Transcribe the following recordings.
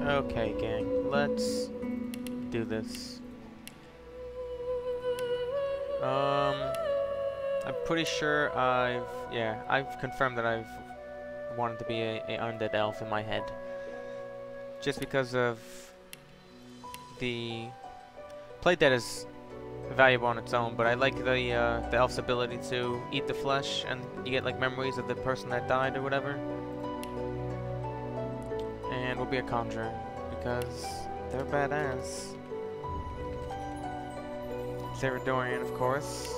Okay, gang, let's do this. I'm pretty sure I've confirmed that I've wanted to be a undead elf in my head. Just because of the play dead is valuable on its own, but I like the elf's ability to eat the flesh, and you get like memories of the person that died or whatever. And we'll be a conjurer because they're badass. Zaradorian, of course.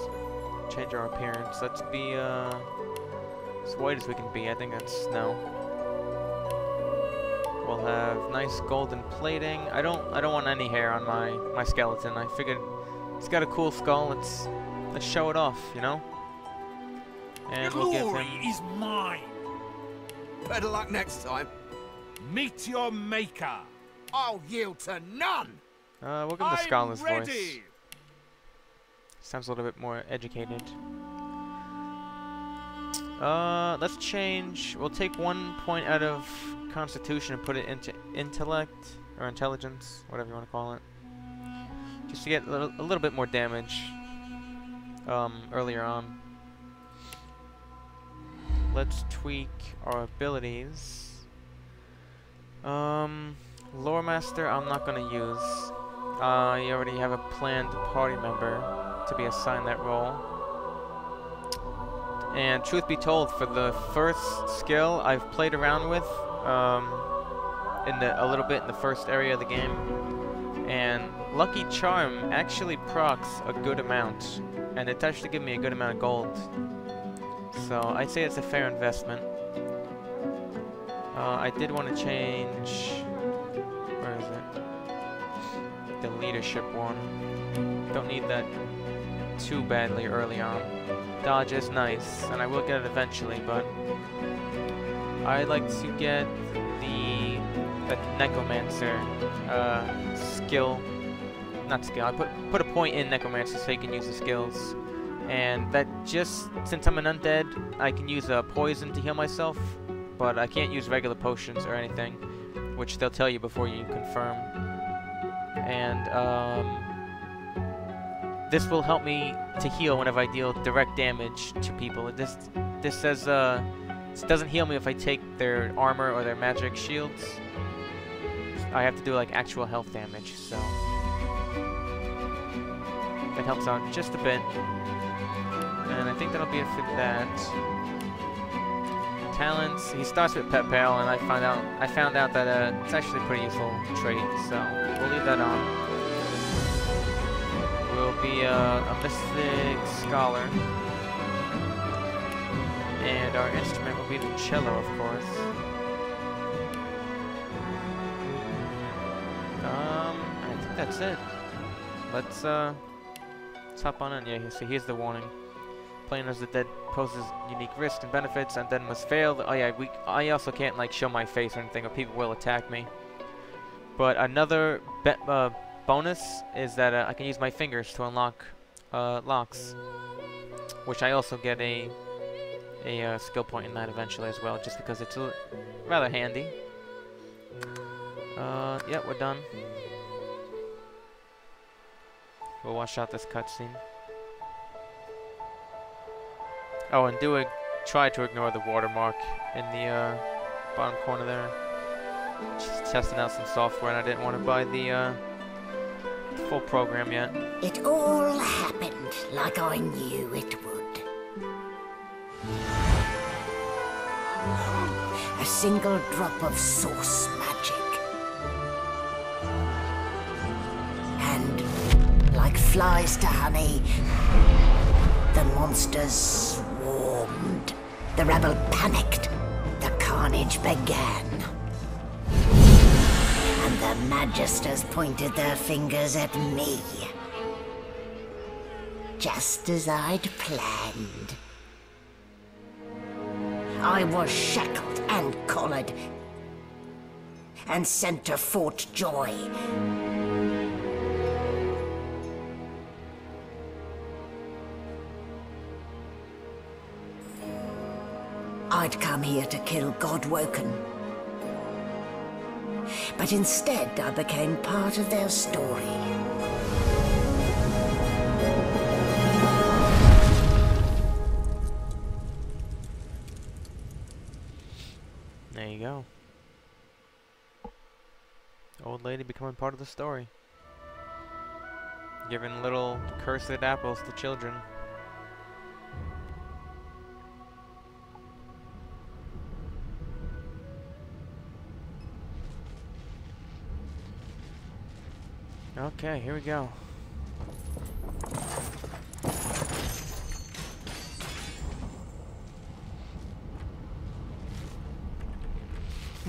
Change our appearance. Let's be as white as we can be. I think that's snow. We'll have nice golden plating. I don't want any hair on my skeleton. I figured it's got a cool skull. Let's show it off, you know. And we'll give him. Is mine. Better luck next time. Meet your maker. I'll yield to none. We'll give him the scholar's ready. voice. Sounds a little bit more educated. Let's change. We'll take 1 point out of Constitution and put it into Intellect or Intelligence, whatever you want to call it, just to get a little bit more damage. Earlier on. Let's tweak our abilities. Lore Master, I'm not gonna use. You already have a planned party member to be assigned that role. And truth be told, for the first skill I've played around with a little bit in the first area of the game, and Lucky Charm actually procs a good amount, and it's actually given me a good amount of gold. So I'd say it's a fair investment. I did want to change. Where is it? The leadership one. Don't need that too badly early on. Dodge is nice, and I will get it eventually, but I'd like to get the Necromancer skill. Not skill. I put a point in Necromancer so you can use the skills, and that just since I'm an undead, I can use a poison to heal myself, but I can't use regular potions or anything, which they'll tell you before you confirm. And this will help me to heal whenever I deal direct damage to people. This says this doesn't heal me if I take their armor or their magic shields. I have to do like actual health damage, so that helps out just a bit. And I think that'll be it for that. Talents. He starts with Pet Pal, and I found out that it's actually a pretty useful trait, so we'll leave that on. Will be a Mystic Scholar, and our instrument will be the cello, of course. I think that's it. Let's hop on in. Yeah, so here's the warning. Playing as the dead poses unique risks and benefits, and then must fail. Oh yeah, I also can't like show my face or anything, or people will attack me. But another bonus is that I can use my fingers to unlock locks, which I also get a skill point in that eventually as well, just because it's rather handy. Yeah, we're done. We'll wash out this cutscene. Oh, and try to ignore the watermark in the bottom corner there. Just testing out some software, and I didn't want to buy the full program yet. It all happened like I knew it would. A single drop of source magic. And like flies to honey, the monsters swarmed. The rebel panicked. The carnage began. And the Magisters pointed their fingers at me. Just as I'd planned. I was shackled and collared. And sent to Fort Joy. I'd come here to kill Godwoken. but instead I became part of their story. There you go. Old lady becoming part of the story. Giving little cursed apples to children. Okay, here we go.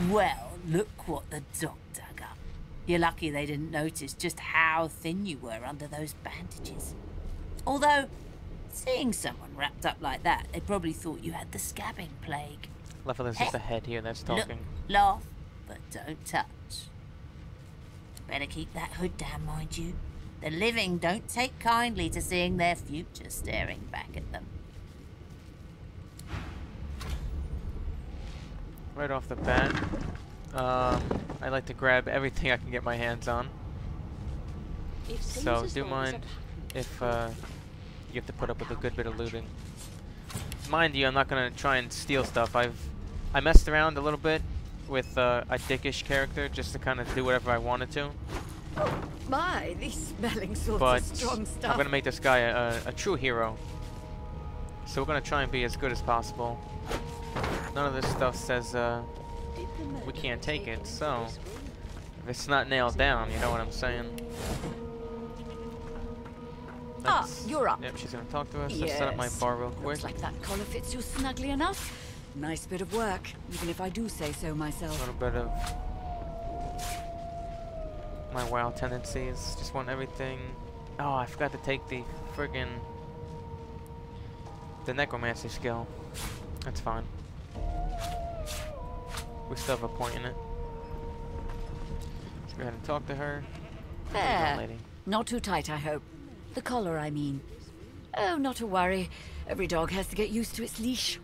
Well, look what the dog dug up. You're lucky they didn't notice just how thin you were under those bandages. Although, seeing someone wrapped up like that, they probably thought you had the scabbing plague. Luckily there's just a head here that's talking. Look, laugh, but don't touch. Better keep that hood down, mind you. The living don't take kindly to seeing their future staring back at them. Right off the bat, I like to grab everything I can get my hands on. So do mind if you have to put up with a good bit of looting. Mind you, I'm not gonna try and steal stuff. I messed around a little bit with a dickish character just to kind of do whatever I wanted to. Oh my, these smelling sorts But of strong stuff. I'm gonna make this guy a true hero. So we're gonna try and be as good as possible. None of this stuff says we can't take it, so if it's not nailed down, you know what I'm saying. You're up. Yep, she's gonna talk to us. Yes. Let's set up my bar real quick. Looks like that collar fits you snugly enough. Nice bit of work, even if I do say so A myself. little bit of my wild tendencies. Just want everything. Oh, I forgot to take the friggin' necromancy skill. That's fine. We still have a point in it. Let's go ahead and talk to her. How you doing, There. lady? Not too tight, I hope. The collar, I mean. Oh, not to worry. Every dog has to get used to its leash.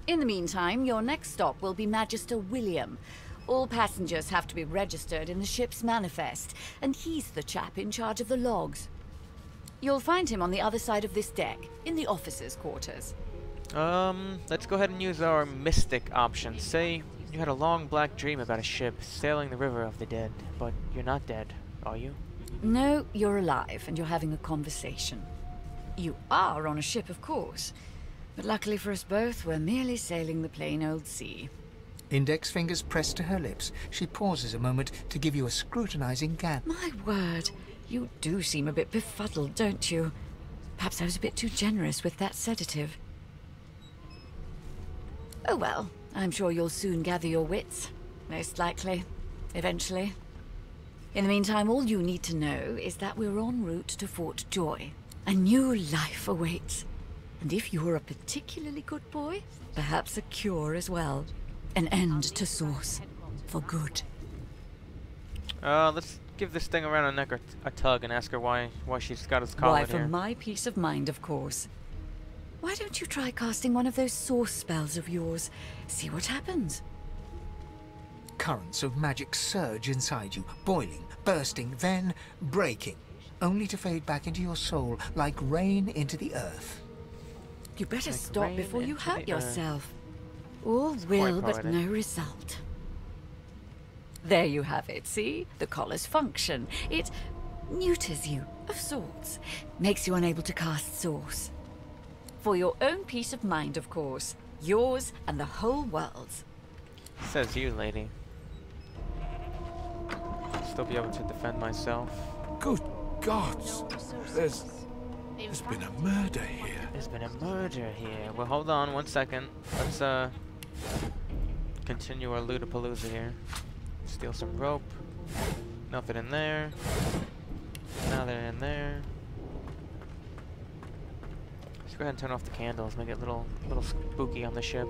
In the meantime, your next stop will be Magister William. All passengers have to be registered in the ship's manifest, and he's the chap in charge of the logs. You'll find him on the other side of this deck, in the officers' quarters. Let's go ahead and use our mystic option. Say you had a long black dream about a ship sailing the river of the dead, but you're not dead, are you? No, you're alive, and you're having a conversation. You are on a ship, of course. But luckily for us both, we're merely sailing the plain old sea. Index fingers pressed to her lips, she pauses a moment to give you a scrutinizing glance. My word, you do seem a bit befuddled, don't you? Perhaps I was a bit too generous with that sedative. Oh well, I'm sure you'll soon gather your wits. Most likely. Eventually. In the meantime, all you need to know is that we're en route to Fort Joy. A new life awaits. And if you're a particularly good boy, perhaps a cure as well. An end to Source. For good. Let's give this thing around her neck a tug and ask her why she's got us collared Why, for here. my peace of mind, of course. Why don't you try casting one of those source spells of yours? See what happens. Currents of magic surge inside you, boiling, bursting, then breaking, only to fade back into your soul like rain into the earth. You better Like stop rain before you into hurt the earth. yourself. All It's will, quite but poetic. no result. There you have it, see? The collar's function. It neuters you, of sorts. Makes you unable to cast Source. For your own peace of mind, of course. Yours and the whole world's. Says you, lady. Still be able to defend myself. Good gods! There's been a murder here. There's been a murder here. Well, hold on one second. Let's continue our lootapalooza here. Steal some rope. Nothing in there. Nothing in there. Let's go ahead and turn off the candles. Make it a little spooky on the ship.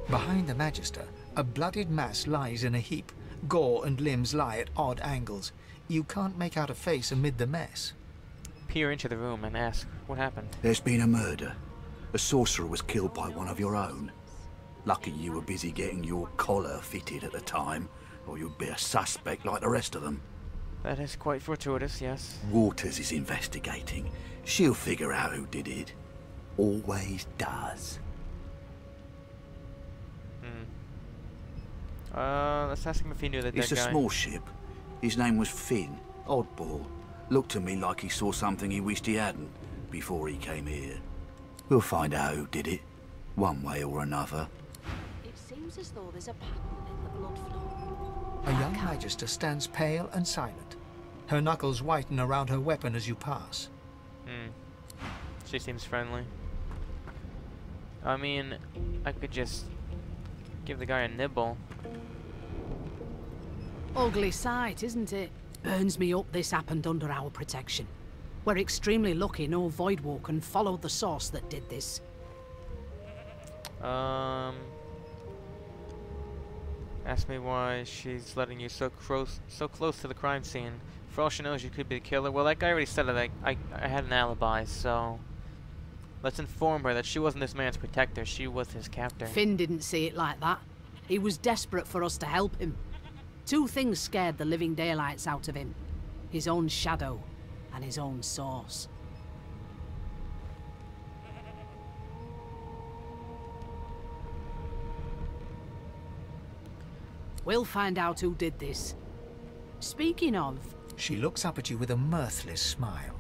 Behind the Magister, a bloodied mass lies in a heap. Gore and limbs lie at odd angles. You can't make out a face amid the mess. Peer into the room and ask what happened. There's been a murder. A sorcerer was killed by one of your own. Lucky you were busy getting your collar fitted at the time, or you'd be a suspect like the rest of them. That is quite fortuitous, yes. Waters is investigating. She'll figure out who did it. Always does. Let's ask him if he knew the dead It's a guy. small ship. His name was Finn. Oddball. Looked to me like he saw something he wished he hadn't before he came here. We'll find out who did it, one way or another. It seems as though there's a pattern in the blood flow. A young magister stands pale and silent. Her knuckles whiten around her weapon as you pass. She seems friendly. I mean, I could just give the guy a nibble. Ugly sight, isn't it? Burns me up this happened under our protection. We're extremely lucky no Voidwalker followed the source that did this. Ask me why she's letting you so close to the crime scene. For all she knows, you could be the killer. Well, that guy already said it. I had an alibi, so let's inform her that she wasn't this man's protector. She was his captor. Finn didn't see it like that. He was desperate for us to help him. Two things scared the living daylights out of him. His own shadow and his own source. We'll find out who did this. Speaking of... She looks up at you with a mirthless smile.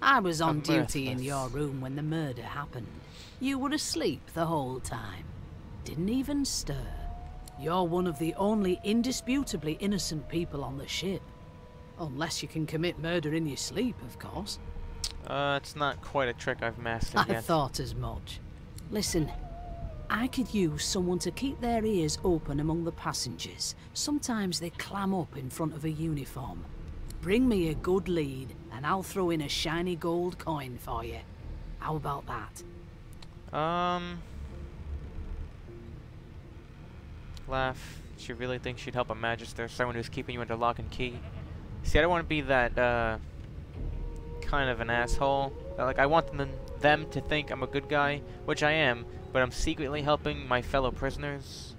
I was on duty in your room when the murder happened. You were asleep the whole time. Didn't even stir. You're one of the only indisputably innocent people on the ship. Unless you can commit murder in your sleep, of course. It's not quite a trick I've mastered yet. I thought as much. Listen, I could use someone to keep their ears open among the passengers. Sometimes they clam up in front of a uniform. Bring me a good lead, and I'll throw in a shiny gold coin for you. How about that? Laugh. She really thinks she'd help a magister, someone who's keeping you under lock and key. See, I don't want to be that, kind of an asshole. Like, I want them to think I'm a good guy, which I am, but I'm secretly helping my fellow prisoners.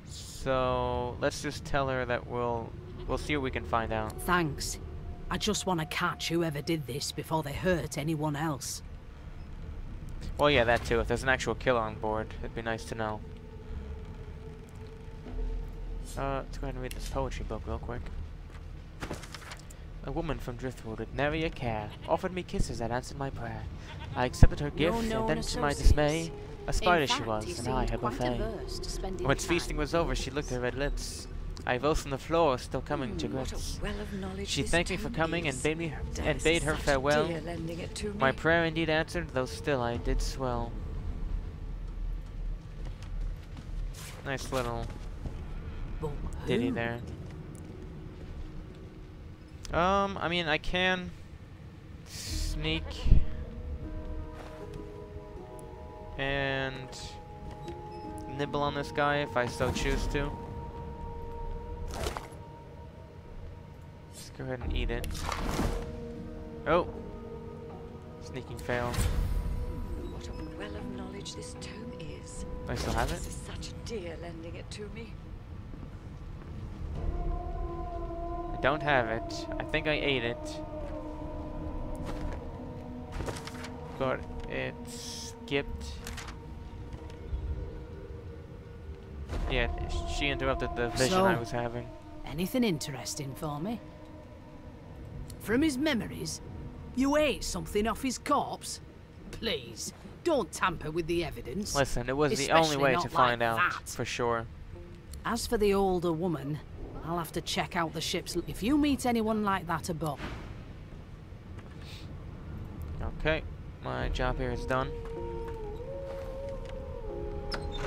So, let's just tell her that we'll see what we can find out. Thanks. I just want to catch whoever did this before they hurt anyone else. Well, yeah, that too. If there's an actual killer on board, it'd be nice to know. Let's go ahead and read this poetry book real quick. A woman from Driftwood with nary a care offered me kisses that answered my prayer. I accepted her gift, and then to my dismay, a spider she was, and I her buffet. When feasting was over, she licked her red lips. I rose from the floor, still coming to grips. She thanked me for coming and bade her farewell. My prayer indeed answered, though still I did swell. Nice little ditty there. I mean, I can sneak and nibble on this guy if I so choose to. Let's go ahead and eat it. Oh! Sneaking fail. What a well of knowledge this tome is. I still have it? This is such a dear lending it to me. I don't have it. I think I ate it. But it skipped. Yeah, she interrupted the vision I was having. Anything interesting for me? From his memories, you ate something off his corpse? Please, don't tamper with the evidence. Listen, it was the only way to find out, for sure. As for the older woman, I'll have to check out the ship's... If you meet anyone like that above... Okay, my job here is done.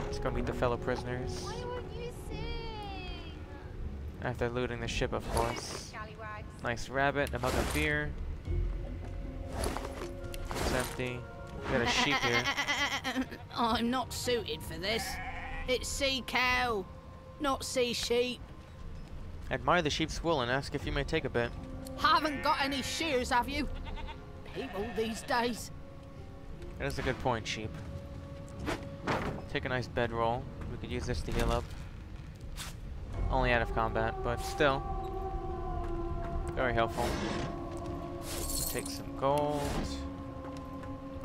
Let's go meet the fellow prisoners. After looting the ship, of course. Nice rabbit, a mug of beer. It's empty. Got a sheep here. I'm not suited for this. It's sea cow, not sea sheep. Admire the sheep's wool and ask if you may take a bit. Haven't got any shears, have you? People these days. That is a good point, sheep. Take a nice bedroll. We could use this to heal up. Only out of combat, but still. Very helpful. Take some gold.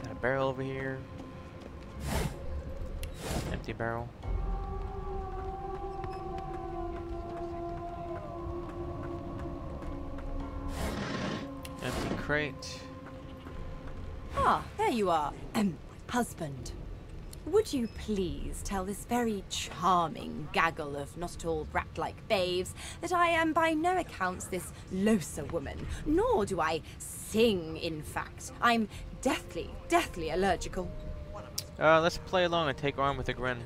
Got a barrel over here. Empty barrel. Empty crate. Ah, there you are. Husband. Would you please tell this very charming gaggle of not at all brat-like babes that I am by no accounts this loser woman, nor do I sing, in fact. I'm deathly allergical. Let's play along and take arm with a grin.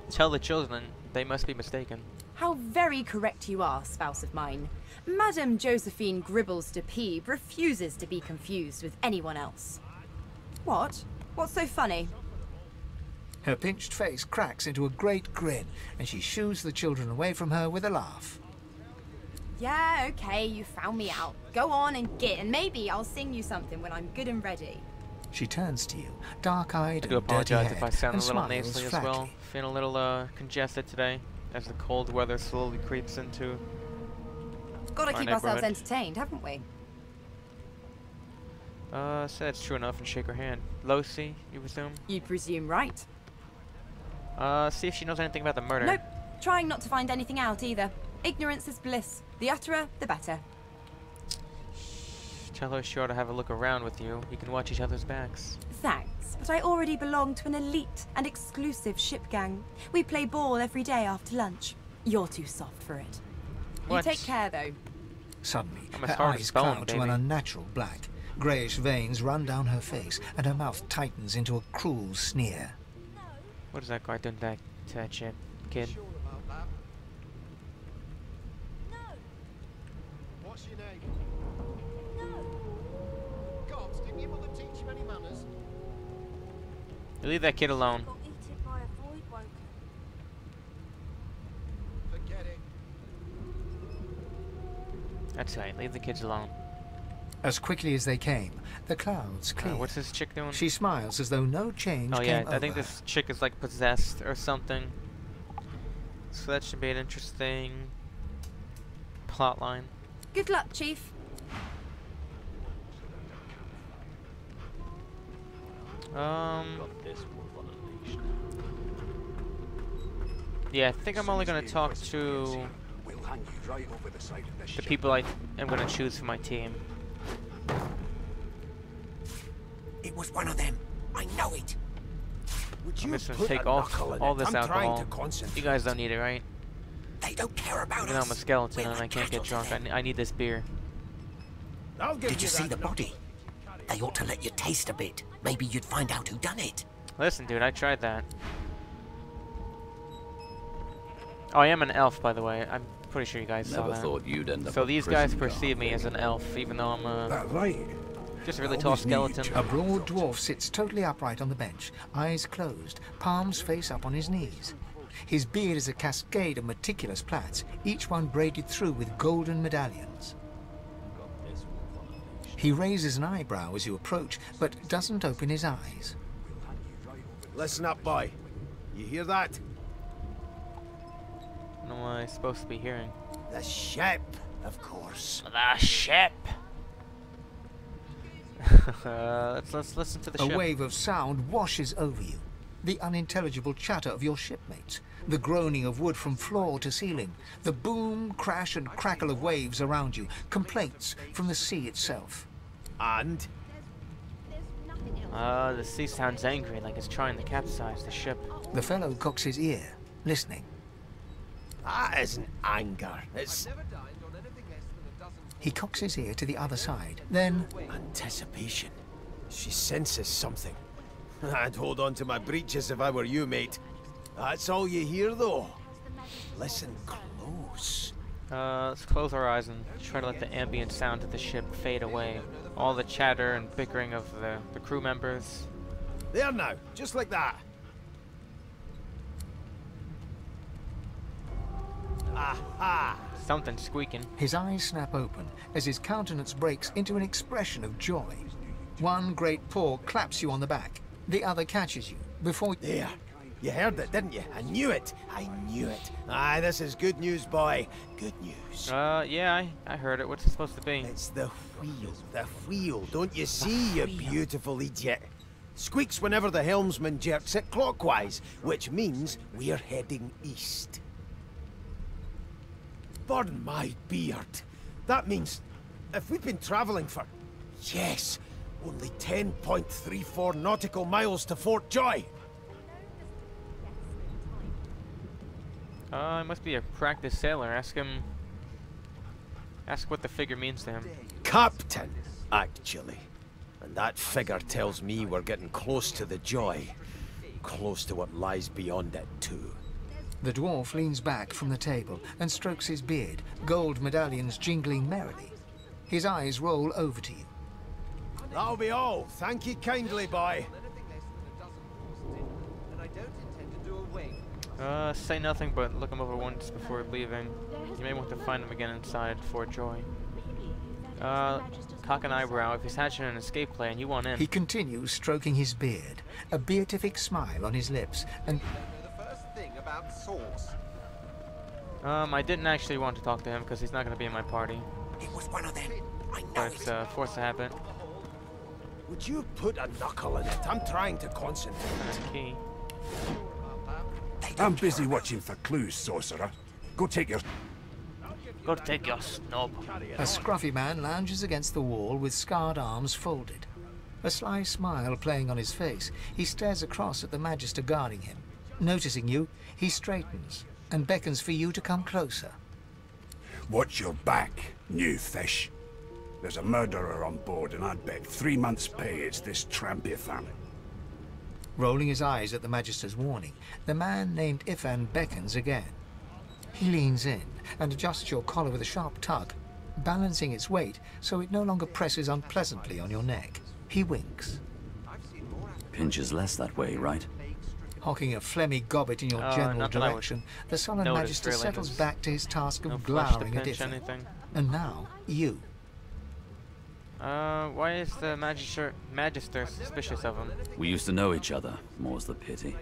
Tell the children they must be mistaken. How very correct you are, spouse of mine. Madame Josephine Gribbles de Peeb refuses to be confused with anyone else. What? What's so funny? Her pinched face cracks into a great grin, and she shoos the children away from her with a laugh. Yeah, okay, you found me out. Go on and git, and maybe I'll sing you something when I'm good and ready. She turns to you, dark-eyed I do and apologize dirty-haired, if I sound a and little smiles nasally as flatly. well. Feeling a little congested today, as the cold weather slowly creeps into Gotta our keep ourselves neighborhood. entertained, haven't we? Say it's true enough and shake her hand. Losi, you presume? You presume right. See if she knows anything about the murder. Nope. Trying not to find anything out either. Ignorance is bliss. The utterer, the better. Tell her she ought to have a look around with you. You can watch each other's backs. Thanks, but I already belong to an elite and exclusive ship gang. We play ball every day after lunch. You're too soft for it. What? You take care, though. Suddenly, I'm as her hard as eyes bone, cloud to an baby. unnatural black. Greyish veins run down her face, and her mouth tightens into a cruel sneer. What is that guy doing to that shit, kid? What's your name? Gods, didn't your mother teach you any manners? You leave that kid alone. Got eaten by a void woken. Forget it. That's right, leave the kids alone. As quickly as they came, the clouds cleared. What's this chick doing? She smiles as though no change Oh came yeah, over I think her. this chick is like possessed or something. So that should be an interesting plot line. Good luck, Chief. Yeah, I think I'm only gonna talk to the people I am gonna choose for my team. It was one of them. I know it. Would I'm you just gonna put take a off knuckle in all it? this I'm trying alcohol. to concentrate. You guys don't need it, right? They don't care about Even though us. I'm a skeleton We're and I can't get cattle to drunk, them. I need this beer. I'll give Did you see that the body? They ought to let you taste a bit. Maybe you'd find out who done it. Listen, dude, I tried that. Oh, I am an elf, by the way. I'm pretty sure you guys saw Never that. thought you'd end up So a these guys prison perceive guard. me as an elf, even though I'm That right. just a really tall skeleton. A broad dwarf sits totally upright on the bench, eyes closed, palms face up on his knees. His beard is a cascade of meticulous plaits, each one braided through with golden medallions. He raises an eyebrow as you approach, but doesn't open his eyes. Listen up, boy. You hear that? What am I supposed to be hearing? The ship, of course. The ship! Let's listen to the A ship. wave of sound washes over you. The unintelligible chatter of your shipmates, the groaning of wood from floor to ceiling, the boom, crash and crackle of waves around you, complaints from the sea itself. And? The sea sounds angry, like it's trying to capsize the ship. The fellow cocks his ear, listening. That isn't anger. It's He cocks his ear to the other side, then anticipation. She senses something. I'd hold on to my breeches if I were you, mate. That's all you hear, though. Listen close. Let's close our eyes and try to let the ambient sound of the ship fade away. All the chatter and bickering of the crew members. There now, just like that. Aha! Something squeaking. his eyes snap open as his countenance breaks into an expression of joy. One great paw claps you on the back, the other catches you before... There. You heard it, didn't you? I knew it. I knew it. Aye, this is good news, boy. Good news. Yeah, I heard it. What's it supposed to be? It's the wheel. The wheel. Don't you see, you beautiful idiot? Squeaks whenever the helmsman jerks it clockwise, which means we're heading east. Burn my beard. That means if we've been traveling for, yes, only 10.34 nautical miles to Fort Joy. He must be a practiced sailor. Ask what the figure means to him. Captain, actually. And that figure tells me we're getting close to the Joy. Close to what lies beyond it, too. The dwarf leans back from the table and strokes his beard, gold medallions jingling merrily. His eyes roll over to you. That'll be all. Thank you kindly, boy. Say nothing, but look him over once before leaving. You may want to find him again inside Fort Joy. Cock an eyebrow. If he's hatching an escape plan, you want in. He continues stroking his beard, a beatific smile on his lips, and... I didn't actually want to talk to him because he's not going to be in my party. It was one of them. I know but it's forced to happen. Would you put a knuckle in it? I'm trying to concentrate. Key. I'm busy watching for clues, sorcerer. Go take your snob. A scruffy man lounges against the wall with scarred arms folded. A sly smile playing on his face, he stares across at the Magister guarding him. Noticing you, he straightens and beckons for you to come closer. Watch your back, new fish. There's a murderer on board, and I'd bet 3 months' pay it's this trampy fan. Rolling his eyes at the Magister's warning, the man named Ifan beckons again. He leans in and adjusts your collar with a sharp tug, balancing its weight so it no longer presses unpleasantly on your neck. He winks. Pinches less that way, right? Hocking a phlegmy gobbet in your general direction, the sullen Magister settles back to his task of glowering at Ifan. And now, you. Why is the Magister suspicious of him? We used to know each other, more's the pity.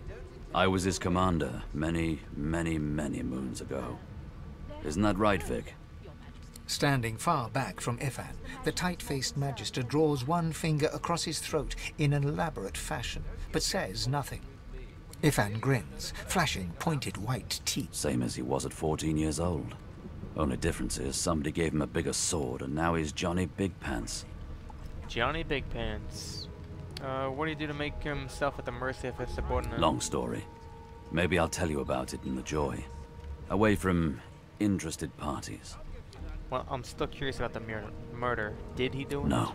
I was his commander many, many, many moons ago. Isn't that right, Vic? Standing far back from Ifan, the tight-faced Magister draws one finger across his throat in an elaborate fashion, but says nothing. Ifan grins, flashing pointed white teeth. Same as he was at 14 years old. Only difference is somebody gave him a bigger sword, and now he's Johnny Big Pants. Johnny Big Pants. What do you do to make himself at the mercy of his subordinate? Long story. Maybe I'll tell you about it in the Joy. Away from interested parties. Well, I'm still curious about the murder. Did he do it? No.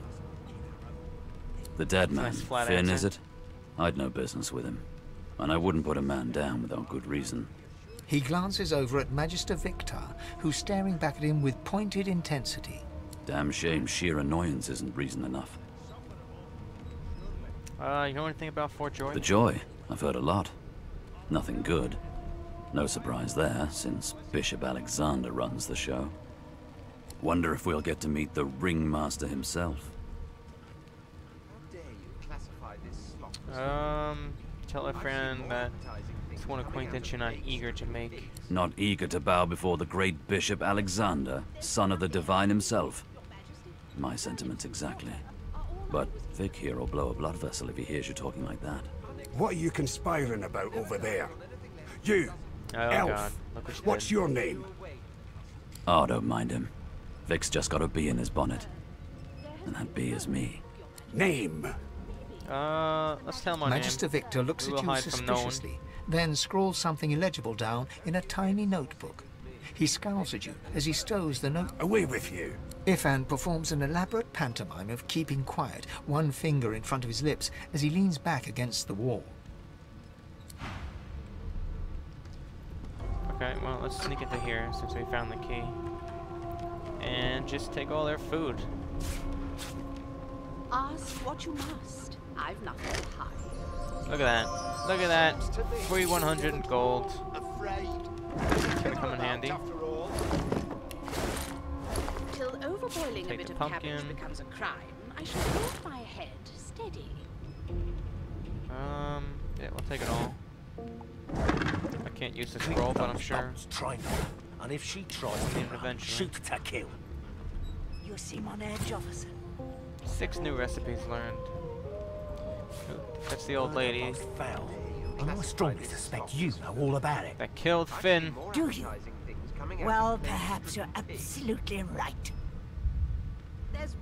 The dead man, nice flat Finn, answer. is it? I'd no business with him. And I wouldn't put a man down without good reason. He glances over at Magister Victor, who's staring back at him with pointed intensity. Damn shame sheer annoyance isn't reason enough. You know anything about Fort Joy? The Joy? I've heard a lot. Nothing good. No surprise there, since Bishop Alexander runs the show. Wonder if we'll get to meet the ringmaster himself. Tell a friend that it's one acquaintance you're not eager to make. Not eager to bow before the great Bishop Alexander, son of the divine himself. My sentiments exactly. But Vic here will blow a blood vessel if he hears you talking like that. What are you conspiring about over there? You, elf, God. what's your name? Oh, don't mind him. Vic's just got a bee in his bonnet. And that bee is me. Name? Let's tell my Magister name. Victor looks at you suspiciously, then scrawls something illegible down in a tiny notebook. He scowls at you as he stows the note. Away with you. Ifan performs an elaborate pantomime of keeping quiet, one finger in front of his lips as he leans back against the wall. Okay, well, let's sneak into here since we found the key. And just take all their food. Ask what you must. I've nothing to hide. Look at that. Look at that. Free 100 gold. It's gonna come in handy. Till overboiling a Take bit the of pumpkin. cabbage becomes a crime, I shall hold my head steady. Yeah, we'll take it all. I can't use the scroll, but I'm sure. Try not. And if she tries to eventually shoot to kill. You seem on edge, officer. 6 new recipes learned. That's the old lady. Foul. And I strongly suspect you know all about it. That killed Finn. Do you? Well, perhaps you're absolutely right. There's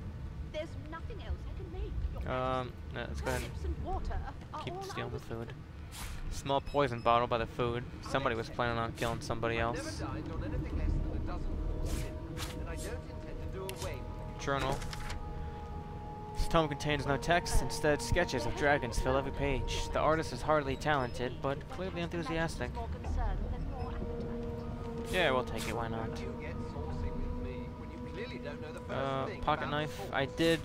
nothing else I can make. No, let's go ahead Chips and water are and keep all stealing I the was- food. Small poison bottle by the food. Somebody was planning on killing somebody else. Journal. This tome contains no text, instead sketches of dragons fill every page. The artist is hardly talented, but clearly enthusiastic. Yeah, we'll take it, why not? Pocket knife. I did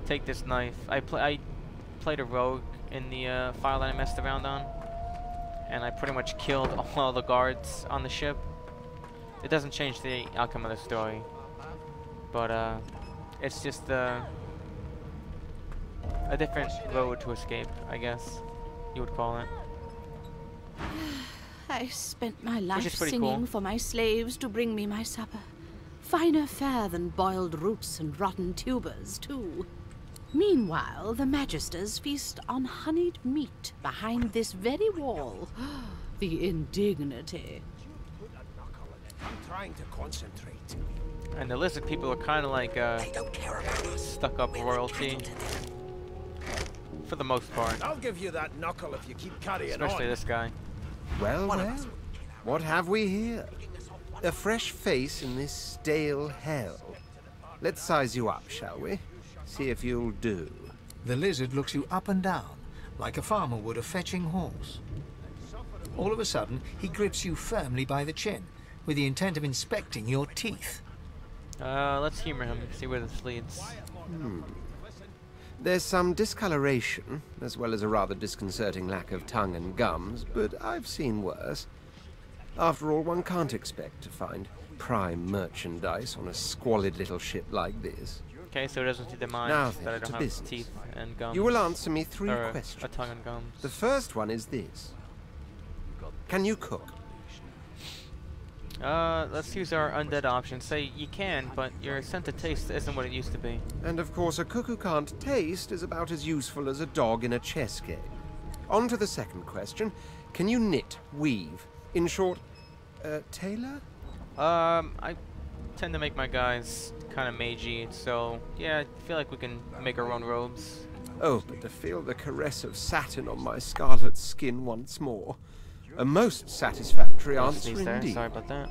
take this knife. I played a rogue in the file that I messed around on, and I pretty much killed all the guards on the ship. It doesn't change the outcome of the story, but it's just a different road to escape, I guess you would call it. I spent my life is pretty singing cool. for my slaves to bring me my supper. Finer fare than boiled roots and rotten tubers, too. Meanwhile, the Magisters feast on honeyed meat behind this very wall. The indignity. I'm trying to concentrate. And the lizard people are kind of like stuck-up royalty, for the most part. I'll give you that knuckle if you keep carrying Especially on. this guy. Well, well, what have we here? A fresh face in this stale hell. Let's size you up, shall we? See if you'll do. The lizard looks you up and down, like a farmer would a fetching horse. All of a sudden, he grips you firmly by the chin, with the intent of inspecting your teeth. Let's humor him, see where this leads. There's some discoloration, as well as a rather disconcerting lack of tongue and gums, but I've seen worse. After all, one can't expect to find prime merchandise on a squalid little ship like this. Okay, so it doesn't see the mind Now that I then, don't to have business. teeth and gums. You will answer me 3 or questions. a tongue and gums. The first one is this. Can you cook? Let's use our undead option. Say you can, but your scent of taste isn't what it used to be. And of course, a cook who can't taste is about as useful as a dog in a chess game. On to the second question. Can you knit, weave? In short, tailor? I tend to make my guys kind of magey, so yeah, I feel like we can make our own robes. Oh, but to feel the caress of satin on my scarlet skin once more. A most satisfactory answer indeed. Sorry about that.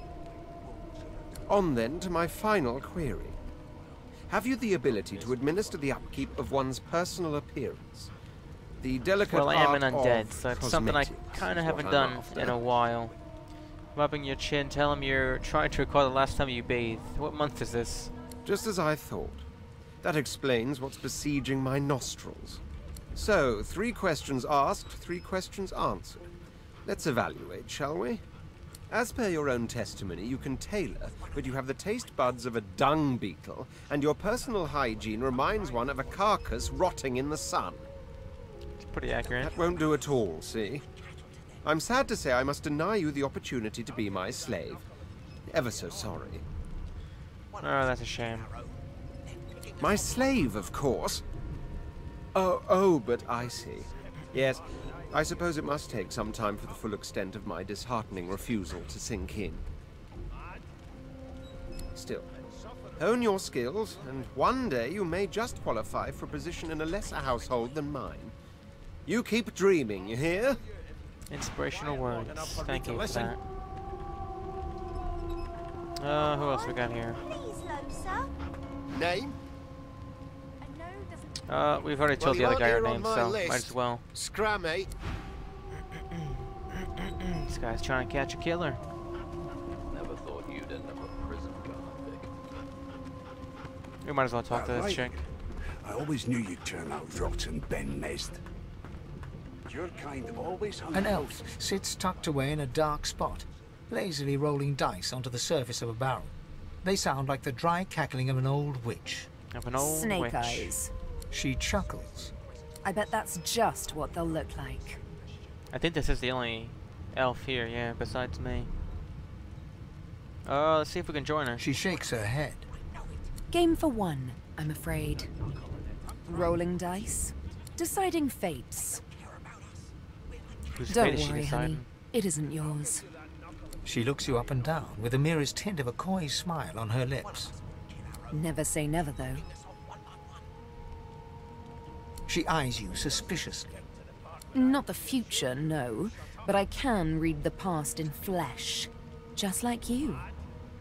On then to my final query. Have you the ability to administer the upkeep of one's personal appearance? The delicate Well, I am an art undead, of so it's something I cosmetics kind of is what haven't I'm done after. in a while. Rubbing your chin, tell him you're trying to recall the last time you bathed. What month is this? Just as I thought. That explains what's besieging my nostrils. So, 3 questions asked, 3 questions answered. Let's evaluate, shall we? As per your own testimony, you can tailor, but you have the taste buds of a dung beetle, and your personal hygiene reminds one of a carcass rotting in the sun. It's pretty accurate. That won't do at all, see? I'm sad to say I must deny you the opportunity to be my slave. Ever so sorry. Oh, that's a shame. My slave, of course. Oh, but I see. Yes, I suppose it must take some time for the full extent of my disheartening refusal to sink in. Still, hone your skills, and one day you may just qualify for a position in a lesser household than mine. You keep dreaming, you hear? Inspirational words. Thank you for that. Who else we got here? Name? We've already told the other guy our name, so might as well. Scrammy. This guy's trying to catch a killer. Never thought you'd end up a prison convict. We might as well talk to this Right. chick. I always knew you'd turn out rotten, Ben Mest. Your kind always hung An elf sits tucked away in a dark spot, lazily rolling dice onto the surface of a barrel. They sound like the dry cackling of an old witch. Of an old Snake witch. eyes. She chuckles. I bet that's just what they'll look like. I think this is the only elf here, yeah, besides me. Let's see if we can join her. She shakes her head. Game for one, I'm afraid. Rolling dice. Deciding fates. Whose fate Don't is she worry, honey. deciding? It isn't yours. She looks you up and down with the merest hint of a coy smile on her lips. Never say never, though. She eyes you suspiciously. Not the future, no. But I can read the past in flesh. Just like you.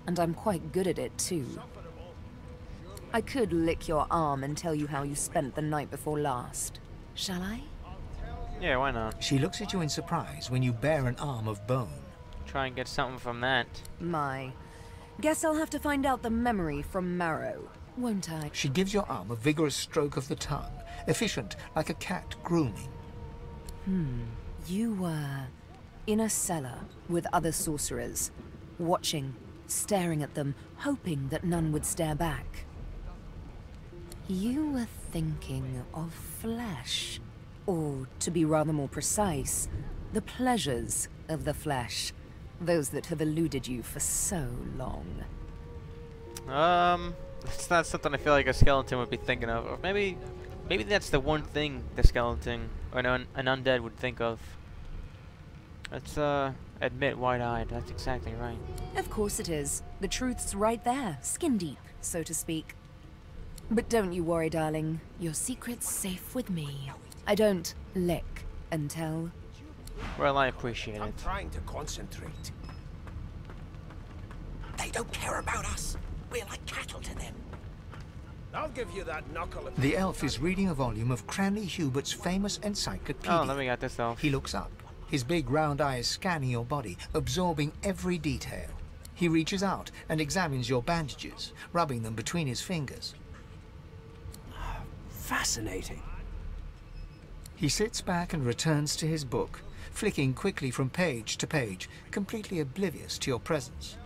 And I'm quite good at it, too. I could lick your arm and tell you how you spent the night before last. Shall I? Yeah, why not? She looks at you in surprise when you bare an arm of bone. Try and get something from that. My. Guess I'll have to find out the memory from Marrow, won't I? She gives your arm a vigorous stroke of the tongue, efficient like a cat grooming. You were in a cellar with other sorcerers, watching, staring at them, hoping that none would stare back. You were thinking of flesh. Or, to be rather more precise, the pleasures of the flesh. Those that have eluded you for so long. It's not something I feel like a skeleton would be thinking of. Or maybe that's the one thing the skeleton or an undead would think of. Let's admit wide-eyed. That's exactly right. Of course it is. The truth's right there, skin deep, so to speak. But don't you worry, darling. Your secret's safe with me. I don't lick and tell. Well, I appreciate it. I'm trying to concentrate. They don't care about us. We're like cattle to them. I'll give you that knuckle. The elf is reading a volume of Cranley Hubert's famous encyclopedia. Oh, let me get this elf. He looks up, his big round eyes scanning your body, absorbing every detail. He reaches out and examines your bandages, rubbing them between his fingers. Fascinating. He sits back and returns to his book, flicking quickly from page to page, completely oblivious to your presence.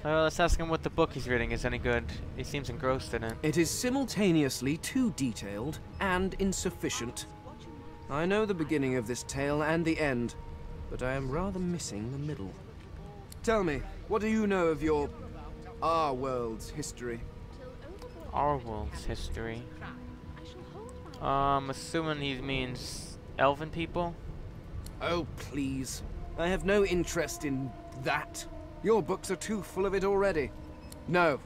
Let's ask him what the book he's reading is any good. He seems engrossed in it. It is simultaneously too detailed and insufficient. I know the beginning of this tale and the end, but I am rather missing the middle. Tell me, what do you know of our world's history? Our world's history? Assuming he means elven people? Oh, please. I have no interest in that. Your books are too full of it already. No,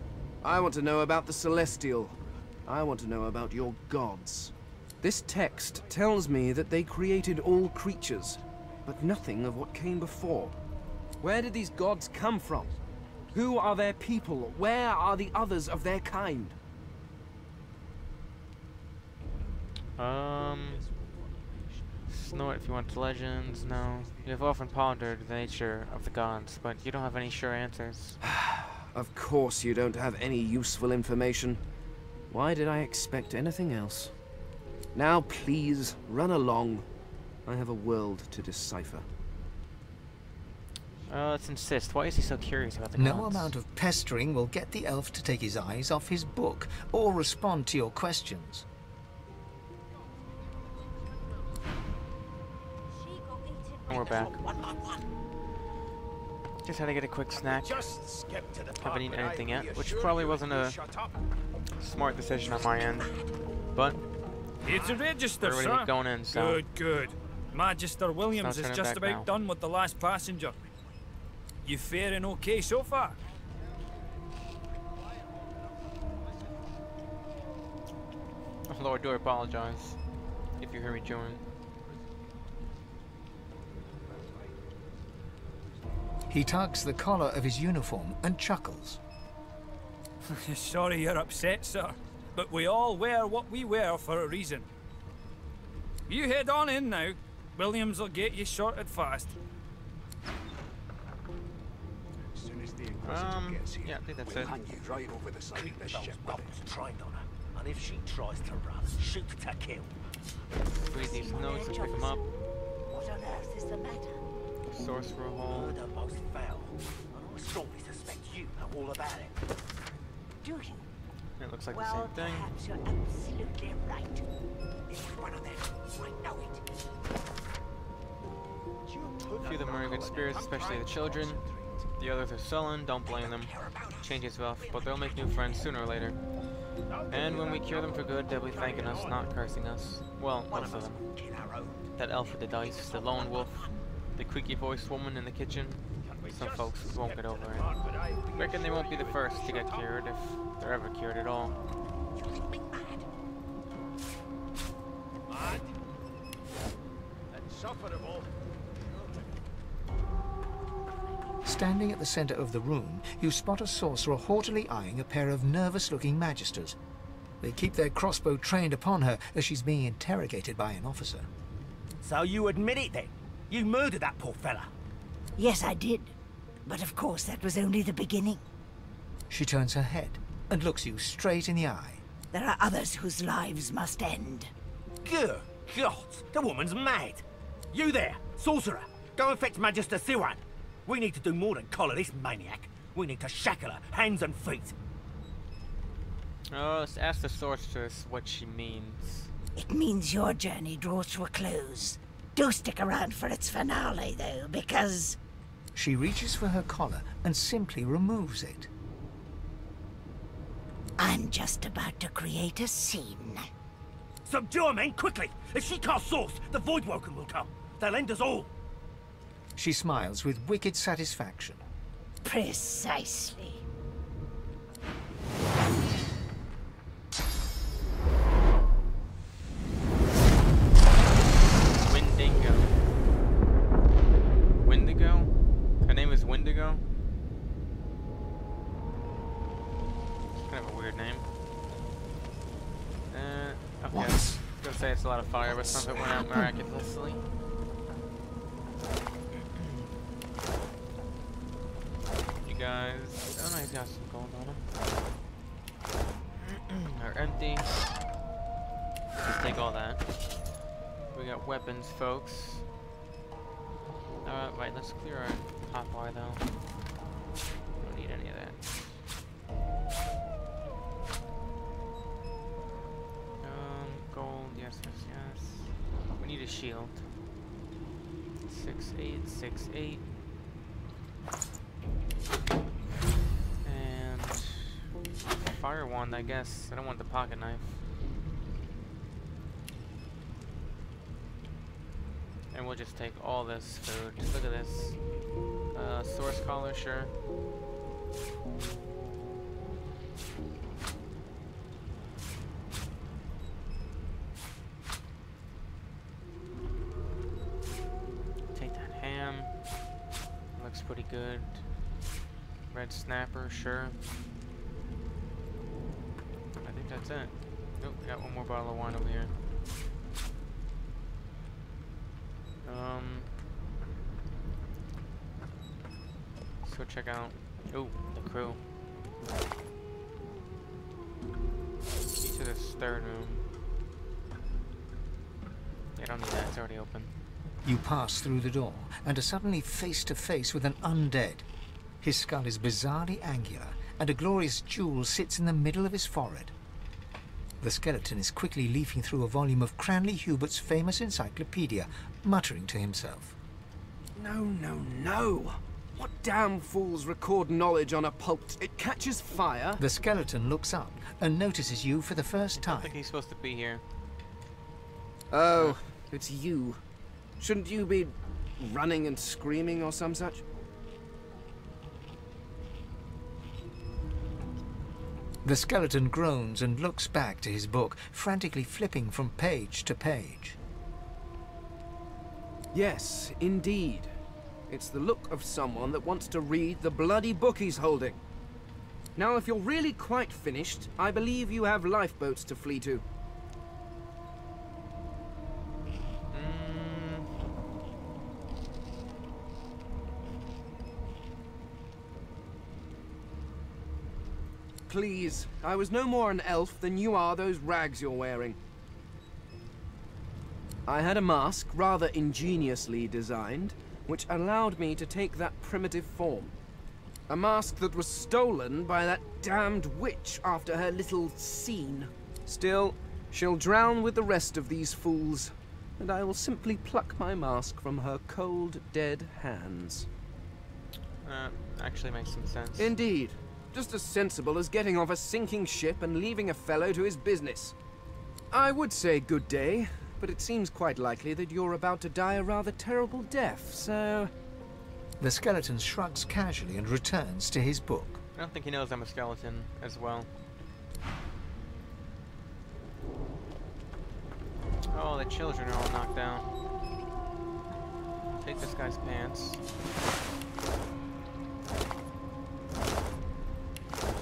I want to know about the Celestial. I want to know about your gods. This text tells me that they created all creatures, but nothing of what came before. Where did these gods come from? Who are their people? Where are the others of their kind? Snort if you want legends, no. You have often pondered the nature of the gods, but you don't have any sure answers. Of course you don't have any useful information. Why did I expect anything else? Now please, run along. I have a world to decipher. Let's insist. Why is he so curious about the No gods? amount of pestering will get the elf to take his eyes off his book or respond to your questions. And we're back. Just had to get a quick snack. Haven't eaten anything yet, which probably wasn't a smart decision on my end, but It's a register, we're sir. already going in, so Good, good. Magister Williams It's not is turning just back about now. done with the last passenger. You faring okay so far? Lord, do apologize if you hear me chewing. He tugs the collar of his uniform and chuckles. Sorry you're upset, sir, but we all wear what we wear for a reason. You head on in now. Williams will get you sorted fast. Yeah, I think that's it. Right over the side of this ship. Tried on her, and if she tries to run, shoot to kill. Read these notes and pick them up. What on earth is the matter? Sorcerer hole. Murder most foul, and I strongly suspect you know all about it. Do you? It looks like Well, the same thing. perhaps you're absolutely right. It's one of them. I know it. A few of them are in good spirits, especially the children. The others are sullen, don't blame them. Change is rough, but they'll make new friends sooner or later. And when we cure them for good, they'll be thanking us, not cursing us. Well, most of them. That elf with the dice, the lone wolf, the creaky-voiced woman in the kitchen. Some folks won't get over it. Reckon they won't be the first to get cured, if they're ever cured at all. Standing at the center of the room, you spot a sorcerer haughtily eyeing a pair of nervous-looking magisters. They keep their crossbow trained upon her as she's being interrogated by an officer. So you admit it then? You murdered that poor fella? Yes, I did. But of course, that was only the beginning. She turns her head and looks you straight in the eye. There are others whose lives must end. Good God, the woman's mad. You there, sorcerer, go and fetch Magister Siwan. We need to do more than collar this maniac. We need to shackle her, hands and feet. Oh, let's ask the sorceress what she means. It means your journey draws to a close. Do stick around for its finale, though, because... She reaches for her collar and simply removes it. I'm just about to create a scene. Subdue her, men, quickly! If she casts Source, the Voidwoken will come. They'll end us all. She smiles with wicked satisfaction. Precisely. Wendigo. Wendigo? Her name is Wendigo? Kind of a weird name. Okay. I was gonna say it's a lot of fire, but some of it went out miraculously. You guys... Oh no, he's got some gold on him. Are empty. Let's take all that. We got weapons, folks. Right, let's clear our hot bar though. Don't need any of that. Gold, yes, yes, yes. We need a shield. 6-8, 6-8. And fire wand, I guess. I don't want the pocket knife. And we'll just take all this food. Look at this. Source collar, sure. Take that ham. Looks pretty good. Red snapper, sure. I think that's it. Nope, we got one more bottle of wine over here. Let's go check out. Oh, the crew. To this third room. Yeah, I don't need that, it's already open. You pass through the door and are suddenly face to face with an undead. His skull is bizarrely angular, and a glorious jewel sits in the middle of his forehead. The skeleton is quickly leafing through a volume of Cranley Hubert's famous encyclopedia, muttering to himself. No, no, no! What damn fools record knowledge on a pulp? It catches fire. The skeleton looks up and notices you for the first time. I think he's supposed to be here. Oh, it's you. Shouldn't you be running and screaming or some such? The skeleton groans and looks back to his book, frantically flipping from page to page. Yes, indeed. It's the look of someone that wants to read the bloody book he's holding. Now, if you're really quite finished, I believe you have lifeboats to flee to. Please, I was no more an elf than you are those rags you're wearing. I had a mask, rather ingeniously designed, which allowed me to take that primitive form. A mask that was stolen by that damned witch after her little scene. Still, she'll drown with the rest of these fools. and I will simply pluck my mask from her cold, dead hands. Actually makes some sense. Indeed. Just as sensible as getting off a sinking ship and leaving a fellow to his business. I would say good day, but it seems quite likely that you're about to die a rather terrible death, so... The skeleton shrugs casually and returns to his book. I don't think he knows I'm a skeleton as well. Oh, the children are all knocked out. Take this guy's pants.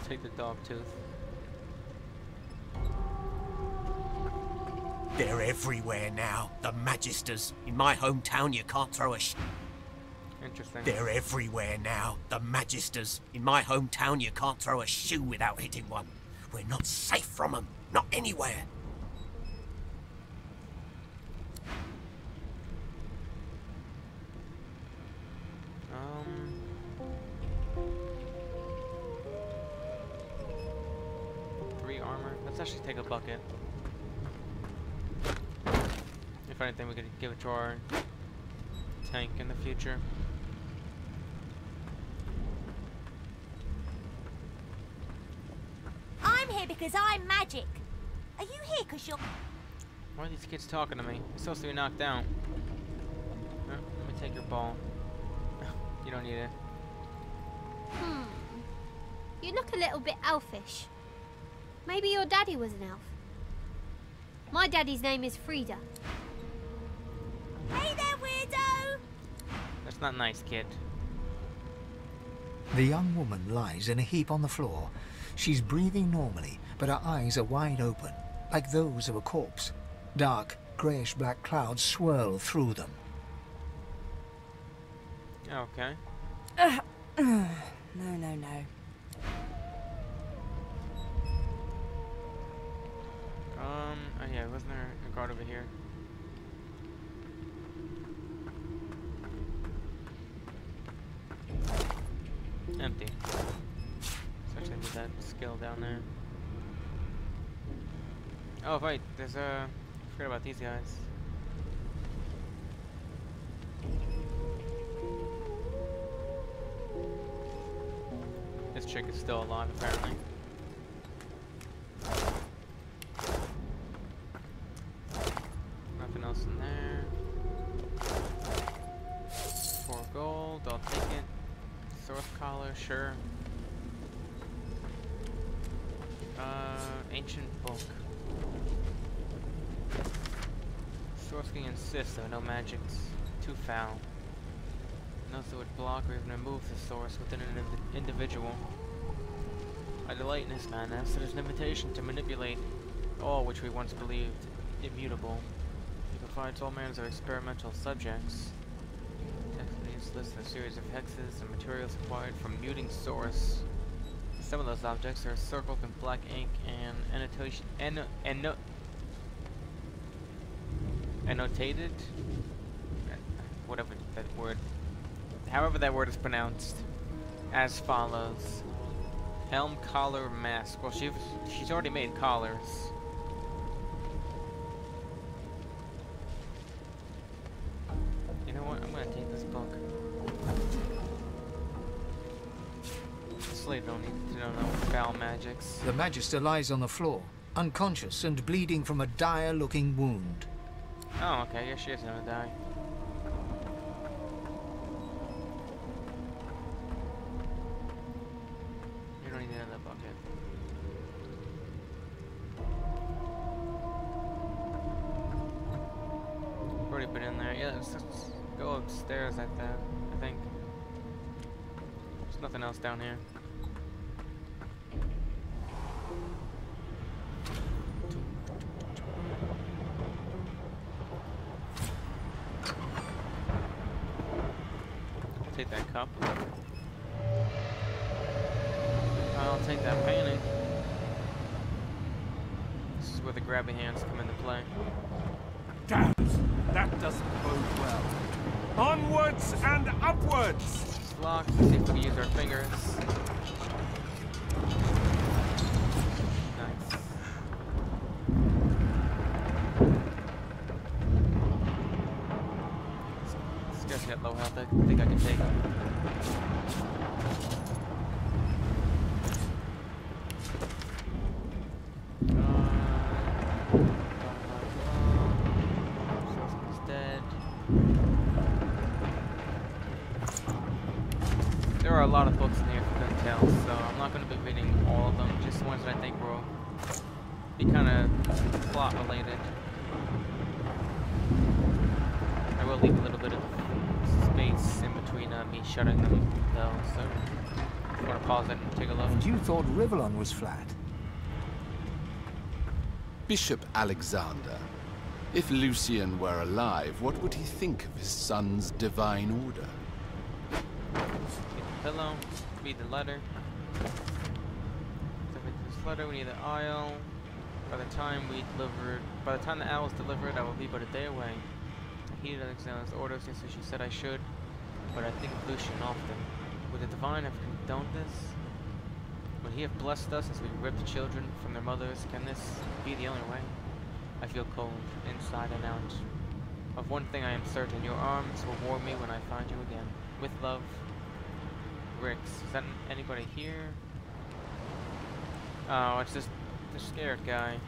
Take the dog tooth. They're everywhere now, the Magisters. In my hometown, you can't throw a Interesting. They're everywhere now, the Magisters. In my hometown, you can't throw a shoe without hitting one. We're not safe from them, not anywhere. Let's actually take a bucket. If anything, we could give it to our tank in the future. I'm here because I'm magic. Are you here because you're... Why are these kids talking to me? You're supposed to be knocked down. Let me take your ball. You don't need it. You look a little bit elfish. Maybe your daddy was an elf. My daddy's name is Frida. Hey there, weirdo! That's not nice, kid. The young woman lies in a heap on the floor. She's breathing normally, but her eyes are wide open, like those of a corpse. Dark, greyish-black clouds swirl through them. Okay. No. Oh yeah, wasn't there a guard over here? Empty. Let's actually do that skill down there. Oh wait, there's a... I forgot about these guys. This chick is still alive, apparently. Nothing else in there. 4 gold, I'll take it. Sword collar, sure. Ancient book. Swordsky insists though, no magics. Too foul. Notes that would block or even remove the source within an individual. I delight in his madness. It is an invitation to manipulate all which we once believed immutable. He provides all manners of experimental subjects. Text lists a series of hexes and materials acquired from muting source. Some of those objects are circled in black ink and annotated. Whatever that word. However that word is pronounced. As follows. Helm collar mask. Well, she's already made collars. You know what? I'm gonna take this book. Slave don't need to know no foul magics. The Magister lies on the floor, unconscious and bleeding from a dire-looking wound. Oh, okay. I guess she is gonna die. You don't need another bucket. Already been in there. Yeah, let's go upstairs like that, I think. There's nothing else down here. Take that cup. I'll take that painting. This is where the grabby hands come into play. Damn, that doesn't bode well. Onwards and upwards! It's locked. Let's see if we can use our fingers. Nice. don't think I can take him. He's dead. There are a lot of books in here for couldn't tell, so I'm not going to be reading all of them, just the ones that I think will be kind of plot related. I will leave a little bit of space in between me shutting them though, so if you want to pause it and take a look. And you thought Rivellon was flat? Bishop Alexander. If Lucian were alive, what would he think of his son's divine order? Get the pillow, read the letter. So read this letter, we need the isle. By the time the owl is delivered, I will be but a day away. I heeded Alexander's orders, so she said I should, but I think of Lucian often. Would the divine have condoned this? Would he have blessed us as we ripped children from their mothers? Can this be the only way? I feel cold, inside and out. Of one thing I am certain, your arms will warm me when I find you again. With love, Rix. Is that anybody here? Oh, it's just the scared guy.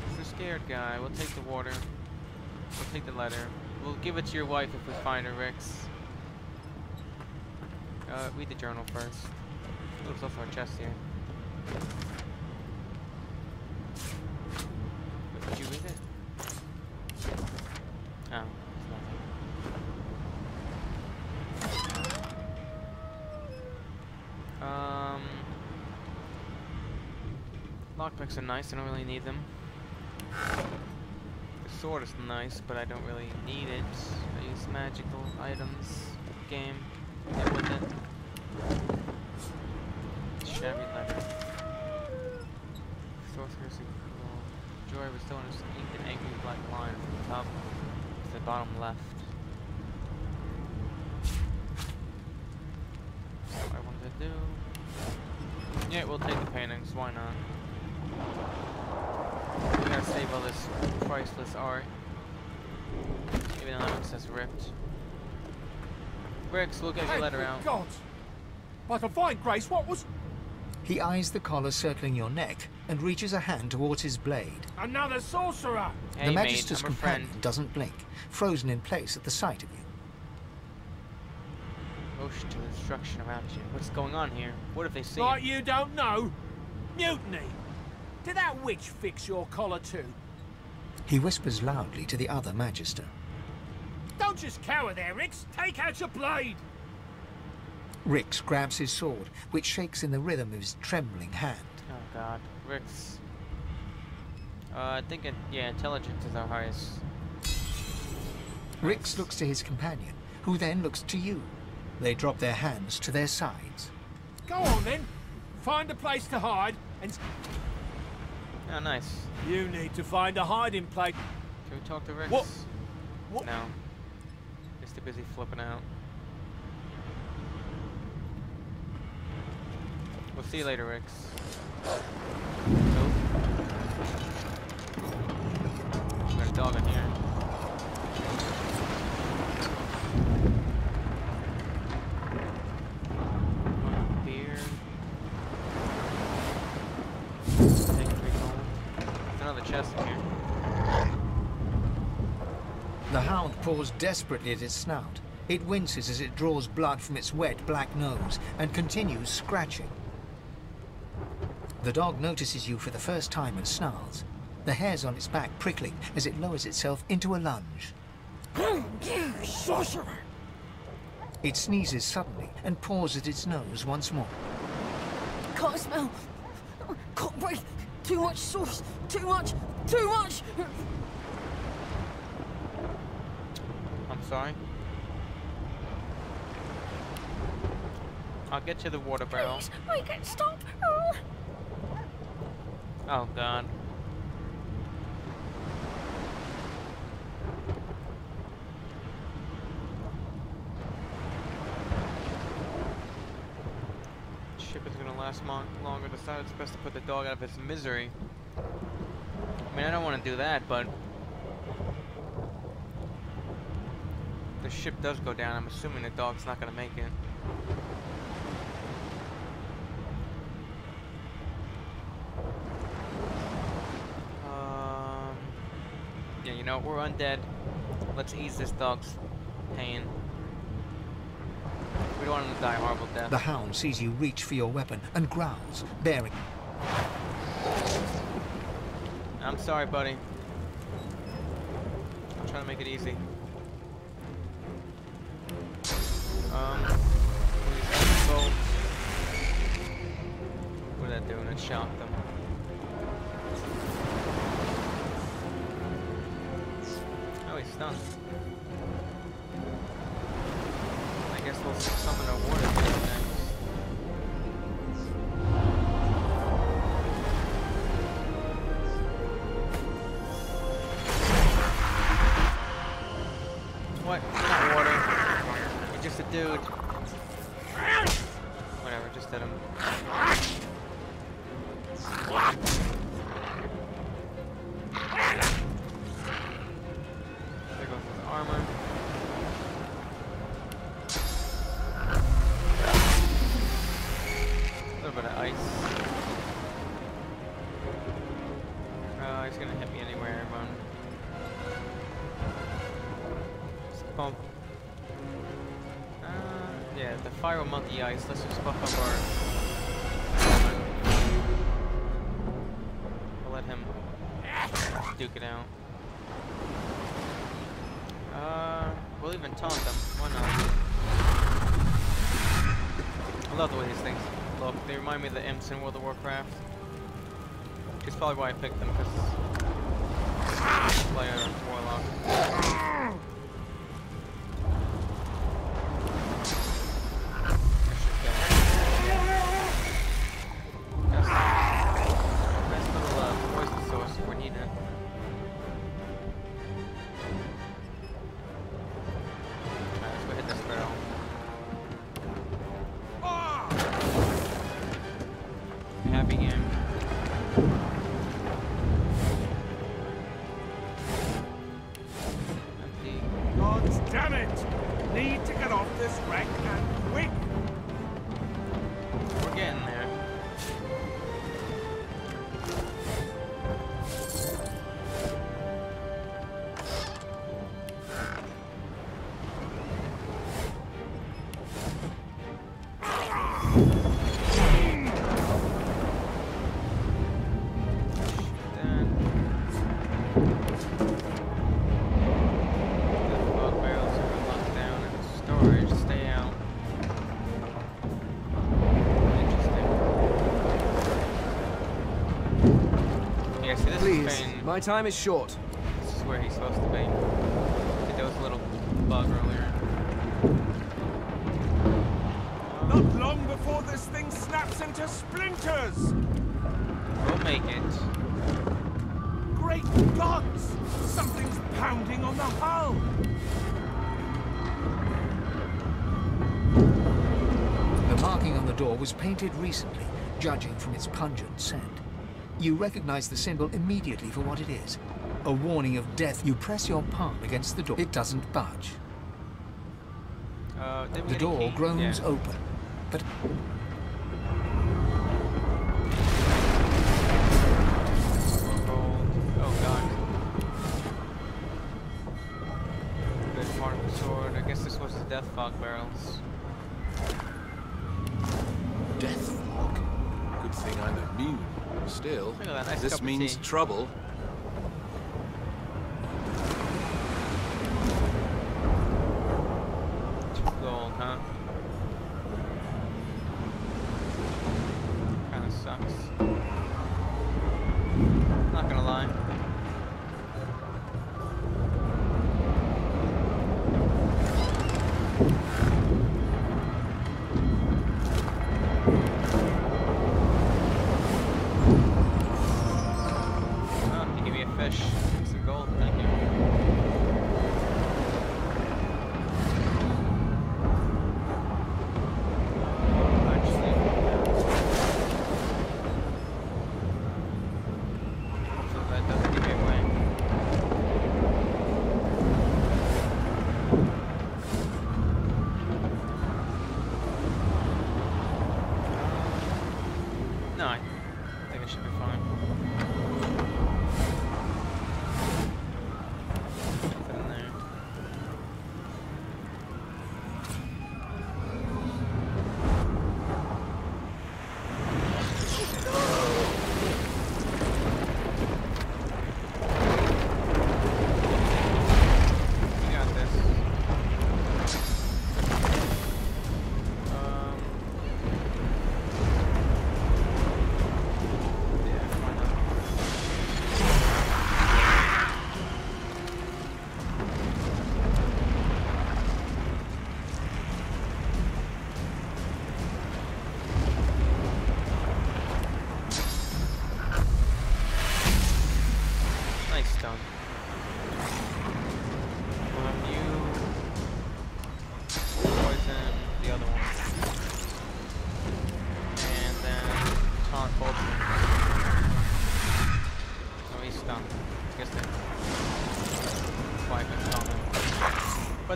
It's the scared guy. We'll take the water. We'll take the letter. We'll give it to your wife if we find her, Rix. Read the journal first. Oh, there's also a chest here. Wait, did you read it? Oh, it's nothing. Lockpicks are nice, I don't really need them. The sword is nice, but I don't really need it. I use magical items. Game. Get with it. Shabby letter. Sorcerer's cool. Joy was still in his ink and angry black line from the top to the bottom left. What I wanted to do. Yeah, we'll take the paintings, why not? We gotta save all this priceless art. Even though it says ripped. Rix, we'll get your letter out. God! By divine grace, what was... He eyes the collar circling your neck and reaches a hand towards his blade. Another sorcerer! Hey, the Magister's mate, I'm a companion friend. doesn't blink, frozen in place at the sight of you. Motion to destruction around you. What's going on here? What have they seen? Like you don't know? Mutiny! Did that witch fix your collar too? He whispers loudly to the other Magister. Don't just cower there, Rix! Take out your blade! Rix grabs his sword, which shakes in the rhythm of his trembling hand. Oh god. Rix. I think intelligence is our highest. Rix looks to his companion, who then looks to you. They drop their hands to their sides. Go on then! Find a place to hide and... Oh, nice. You need to find a hiding place. Can we talk to Rix? What? No. He's too busy flipping out. We'll see you later, Rix. Nope. We got a dog in here. Beer. Take 3 gold. There's another chest in here. The hound paws desperately at its snout. It winces as it draws blood from its wet black nose and continues scratching. The dog notices you for the first time and snarls, the hairs on its back prickling as it lowers itself into a lunge. You sorcerer! It sneezes suddenly and paws at its nose once more. Can't smell. Can't breathe. Too much sauce. Too much. Too much. I'm sorry. I'll get you the water barrel. Please, make it stop. Oh god. Ship is gonna last longer. Decided it's best to put the dog out of its misery. I mean, I don't want to do that, but ship does go down, I'm assuming the dog's not gonna make it. Yeah, you know, we're undead. Let's ease this dog's pain. We don't want him to die a horrible death. The hound sees you reach for your weapon and growls, bearing. I'm sorry, buddy. I'm trying to make it easy. What did that do? It shocked them. Oh, he's stunned. I guess we'll summon a water thing next. What? Not water. You're just a dude. Whatever, just hit him. There goes his armor. A little bit of ice. He's gonna hit me anywhere, everyone. Just bump. Yeah, the fire will melt the ice. Let's just buff up our... We'll let him duke it out. We'll even taunt them. Why not? I love the way these things look. They remind me of the imps in World of Warcraft. Which is probably why I picked them, because play a warlock. My time is short. This is where he's supposed to be. I think there was a little bug earlier. Not long before this thing snaps into splinters! We'll make it. Great gods! Something's pounding on the hull! The marking on the door was painted recently, judging from its pungent scent. You recognize the symbol immediately for what it is. A warning of death. You press your palm against the door. It doesn't budge. The door groans open, but... Oh god. Good part of the sword. I guess this was the death fog barrels. Death fog? Good thing I'm immune. Still, nice this means trouble. Gold, huh? Kinda sucks. Not gonna lie.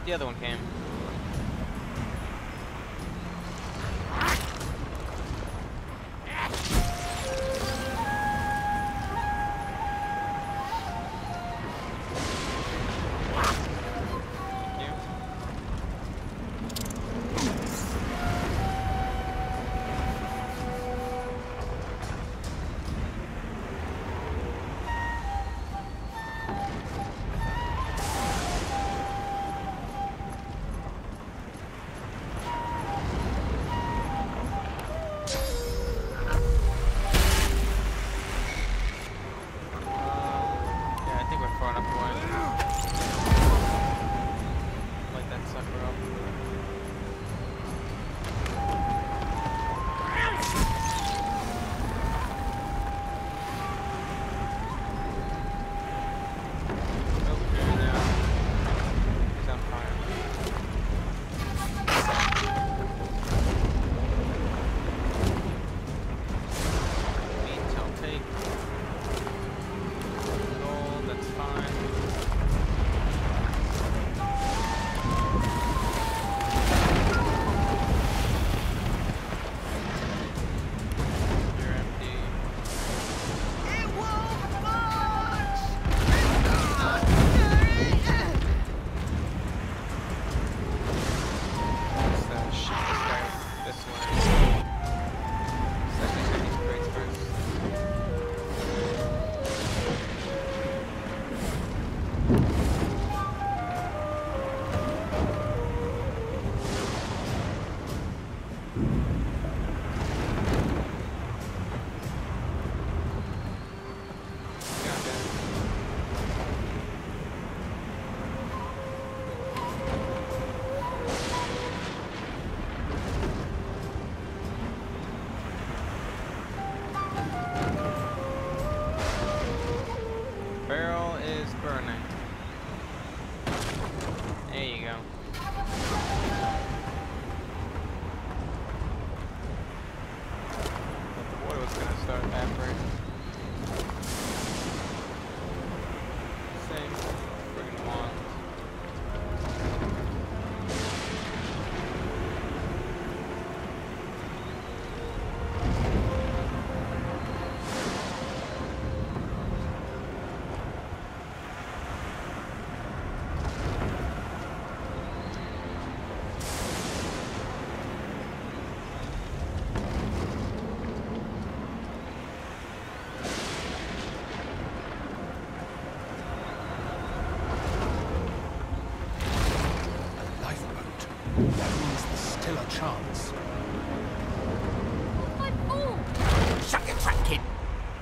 the other one came.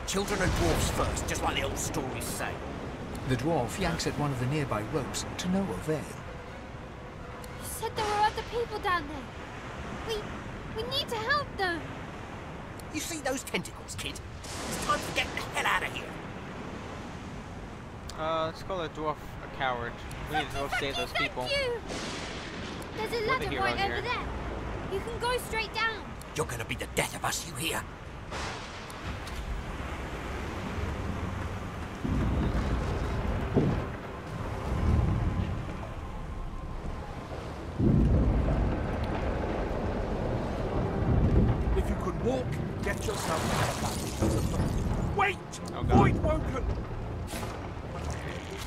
Children and dwarfs first, just like the old stories say. The dwarf yanks at one of the nearby ropes to no avail. You said there were other people down there. We need to help them. You see those tentacles, kid? It's time to get the hell out of here. Let's call the dwarf a coward. We need to go save those people. You. There's a ladder right over there. You can go straight down. You're gonna be the death of us, you hear? If you could walk, get yourself. Wait! Oh, Void woken!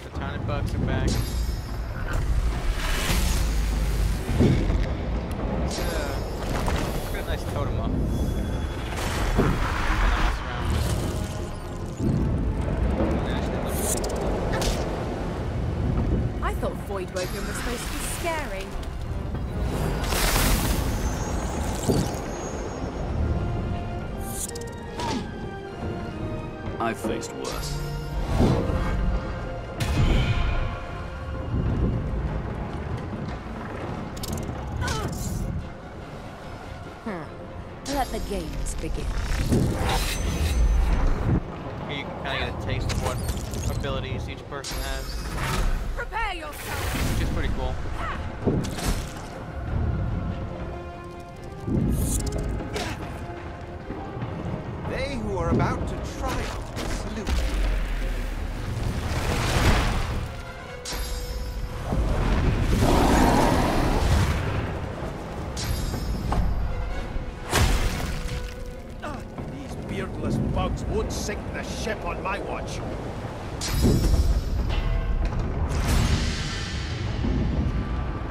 The tiny bugs are back. Let's get a nice totem up. I thought Void Woken was supposed to be scary. I've faced worse. Let the games begin. Here you can kind of get a taste of what abilities each person has. Prepare yourself! Which is pretty cool. They who are about to triumph salute. sink the ship on my watch.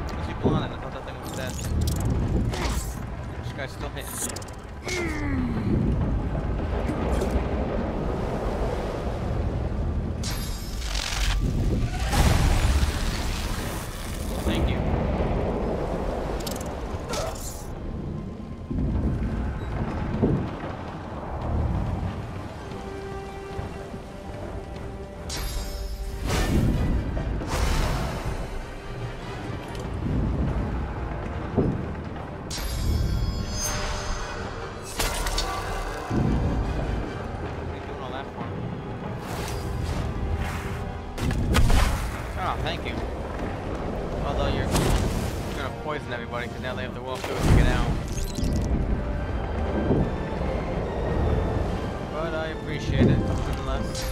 What's people on it? I thought that thing was dead. This guy's still hitting. Thank you. Oh, thank you. Although you're gonna poison everybody because now they have to walk through to get out. But I appreciate it nonetheless.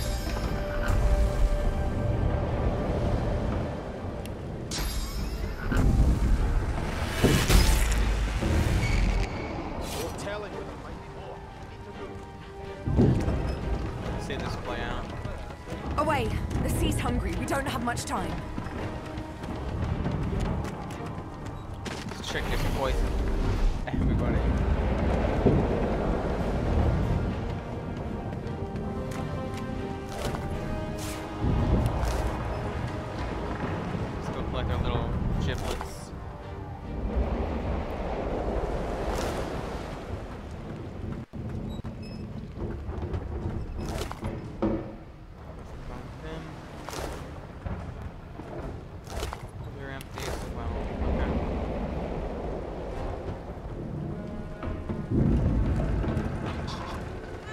See this play out. Away! The sea's hungry. We don't have much time. This chick just poisoned everybody. Let's go collect our little giblets.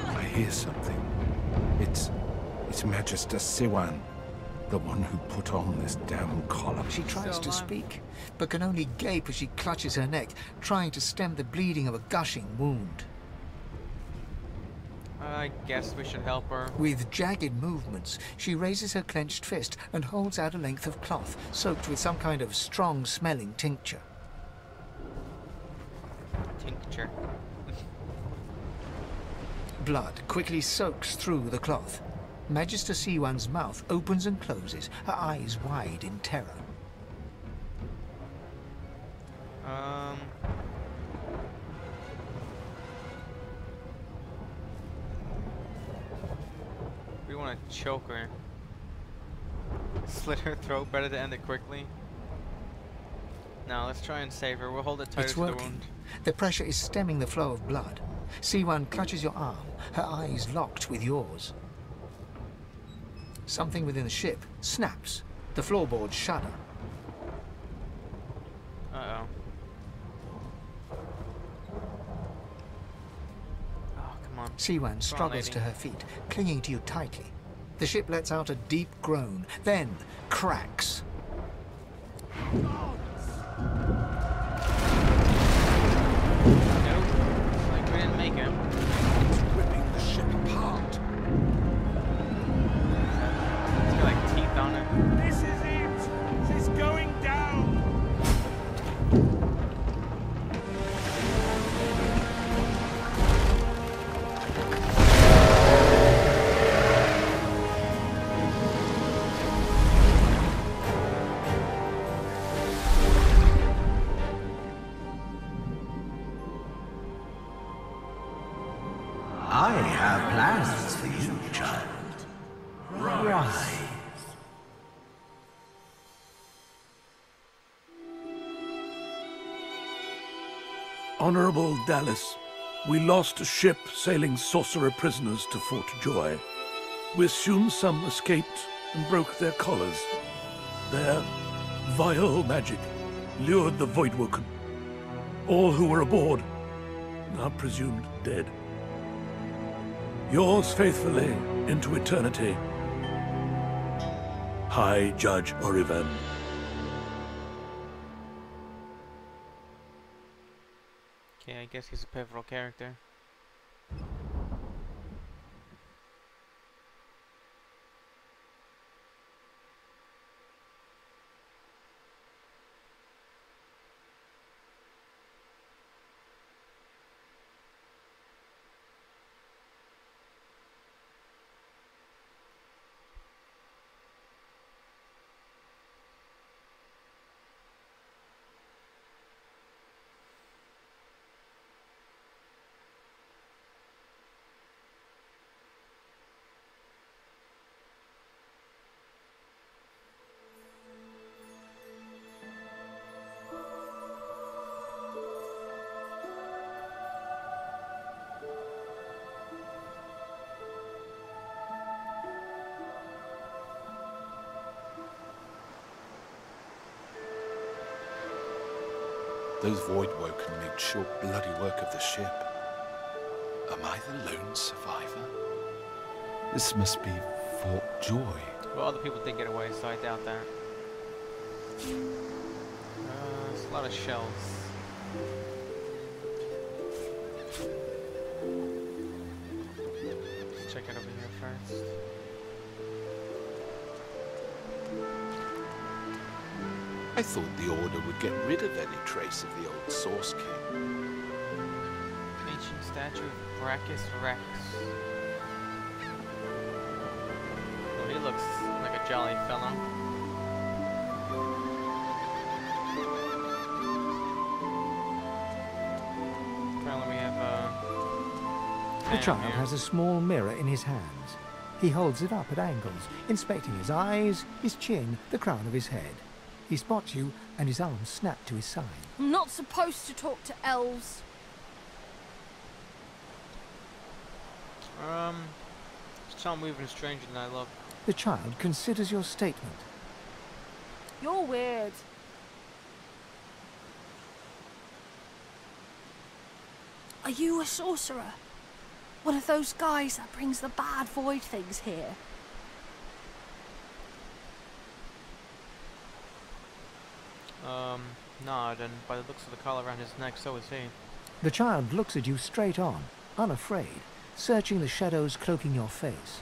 I hear something. It's Magister Siwan, the one who put on this damn collar. She tries to speak, but can only gape as she clutches her neck, trying to stem the bleeding of a gushing wound. I guess we should help her. With jagged movements, she raises her clenched fist and holds out a length of cloth, soaked with some kind of strong-smelling tincture. Tincture. Blood quickly soaks through the cloth. Magister Siwan's mouth opens and closes, her eyes wide in terror. We want to choke her. Slit her throat, better to end it quickly. Now let's try and save her. We'll hold it tighter It's to the working. wound. The pressure is stemming the flow of blood. Siwan clutches your arm, her eyes locked with yours. Something within the ship snaps. The floorboards shudder. Uh-oh. Oh, come on. Siwan struggles to her feet, clinging to you tightly. The ship lets out a deep groan, then cracks. Like we didn't make him. It's ripping the ship apart. It's got like teeth on it. This is it! She's going down! I have plans for you, child. Rise. Honorable Dallas, we lost a ship sailing sorcerer prisoners to Fort Joy. We assume some escaped and broke their collars. Their vile magic lured the Voidwoken. All who were aboard are presumed dead. Yours faithfully into eternity, High Judge Orivan. Okay, I guess he's a pivotal character. Those Voidwoken made short, bloody work of the ship. Am I the lone survivor? This must be Fort Joy. Well, other people did get away, so I doubt that. There's a lot of shells. Let's check it over here first. I thought the Order would get rid of any trace of the old Source King. Ancient statue of Brachus Rex. Well, he looks like a jolly fellow. Apparently we have The child has a small mirror in his hands. He holds it up at angles, inspecting his eyes, his chin, the crown of his head. He spots you, and his arms snap to his side. I'm not supposed to talk to elves. Some moving stranger than I love. The child considers your statement. You're weird. Are you a sorcerer? One of those guys that brings the bad void things here? Nod, and by the looks of the collar around his neck, so is he. The child looks at you straight on, unafraid, searching the shadows cloaking your face.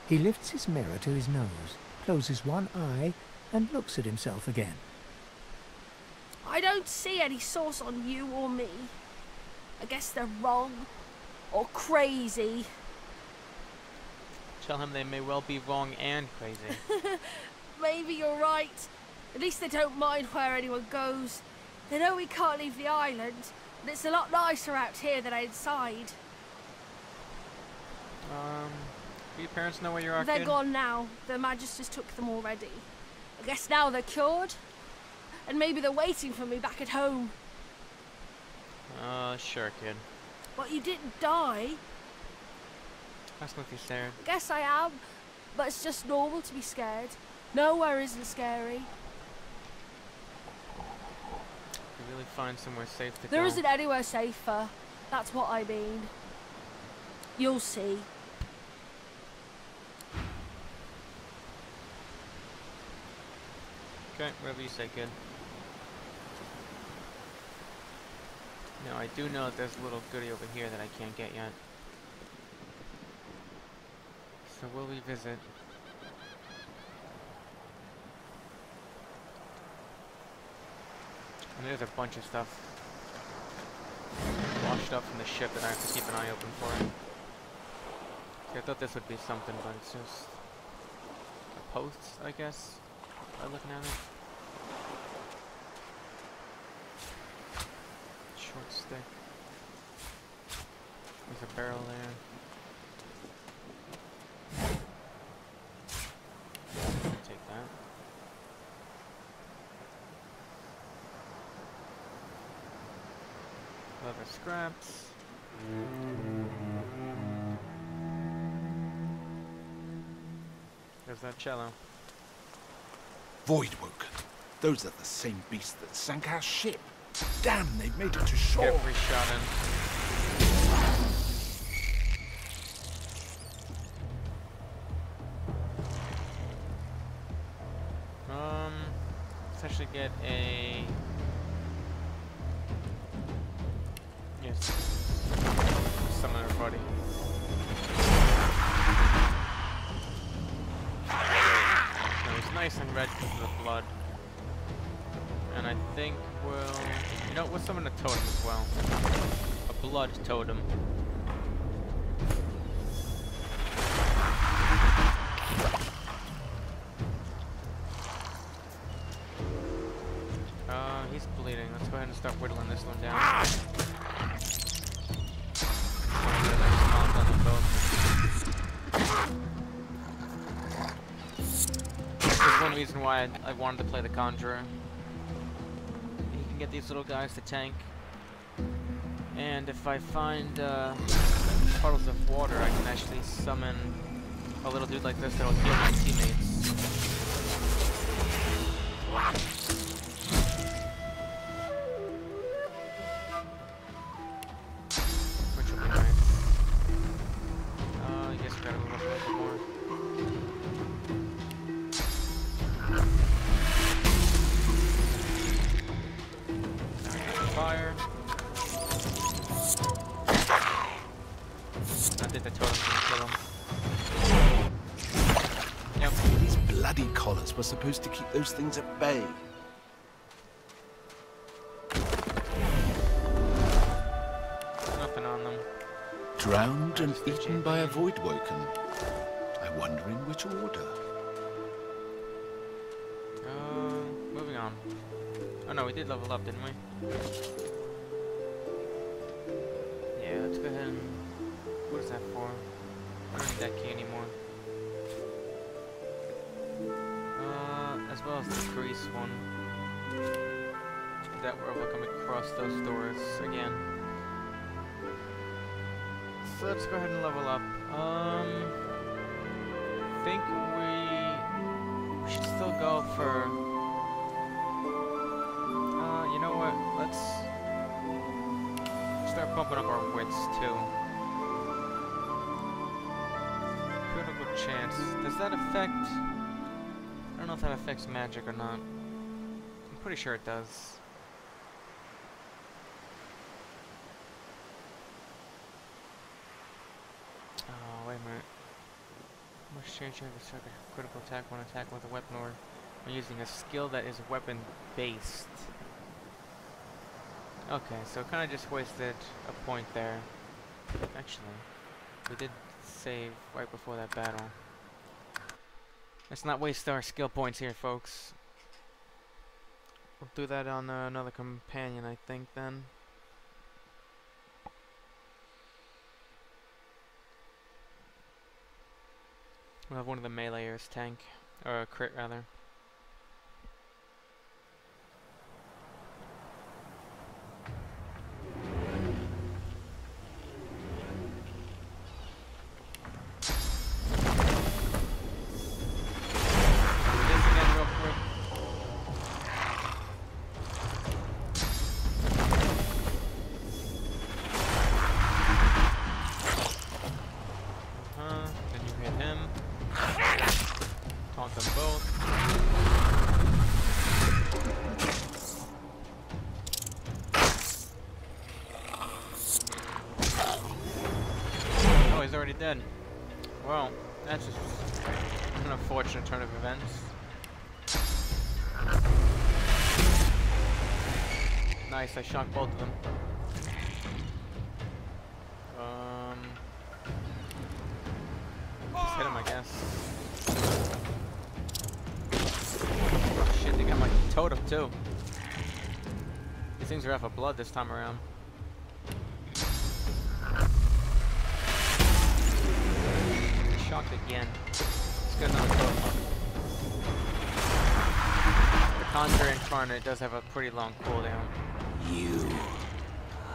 He lifts his mirror to his nose, closes one eye, and looks at himself again. I don't see any source on you or me. I guess they're wrong. Or crazy. Tell him they may well be wrong and crazy. Maybe you're right. At least they don't mind where anyone goes. They know we can't leave the island, and it's a lot nicer out here than inside. Do your parents know where you are, They're kid? gone now. The Magisters took them already. I guess now they're cured. And maybe they're waiting for me back at home. Sure, kid. But you didn't die. That's nothing scared. I guess I am, but it's just normal to be scared. Nowhere isn't scary. You really find somewhere safe to go. There isn't anywhere safer. That's what I mean. You'll see. Okay, whatever you say, kid. Now, I do know that there's a little goodie over here that I can't get yet. So we'll revisit. And there's a bunch of stuff washed up from the ship that I have to keep an eye open for. See, I thought this would be something, but it's just a post, I guess, by looking at it. Short stick. There's a barrel there. Take that. Leather scraps. There's that cello. Voidwoken. Those are the same beasts that sank our ship. Damn, they've made it to shore. Every shot in. Let's actually get a... Yes. Summon everybody. Now he's nice and red because of the blood. And I think we'll... You know, we'll summon a totem as well. A blood totem. He's bleeding. Let's go ahead and start whittling this one down. This is one reason why I wanted to play the Conjurer. You can get these little guys to tank. And if I find puddles of water, I can actually summon a little dude like this that'll heal my teammates. fire. I think the totem's gonna kill him. Yep. These bloody collars were supposed to keep those things at bay. Nothing on them. Drowned and eaten by a void woken. I wonder in which order. Moving on. Oh no, we did level up, didn't we? Yeah, let's go ahead and... What is that for? I don't need that key anymore. As well as the grease one. That we're able to come across those doors again. So let's go ahead and level up. Think we should still go for... you know what? Let's start bumping up our wits too. Critical chance. Does that affect... I don't know if that affects magic or not. I'm pretty sure it does. Oh, wait a minute. Much chance you have to start a critical attack when attacking with a weapon or when using a skill that is weapon-based. Okay, so kind of just wasted a point there. Actually, we did save right before that battle. Let's not waste our skill points here, folks. We'll do that on another companion, I think, then. We'll have one of the meleeers tank, or crit rather. Already dead. Well, that's just an unfortunate turn of events. Nice, I shocked both of them. Just hit him, I guess. Oh shit, they got my totem too. These things are out of blood this time around. Shocked again. Let's get another totem. The Conjure Incarnate does have a pretty long cooldown. You.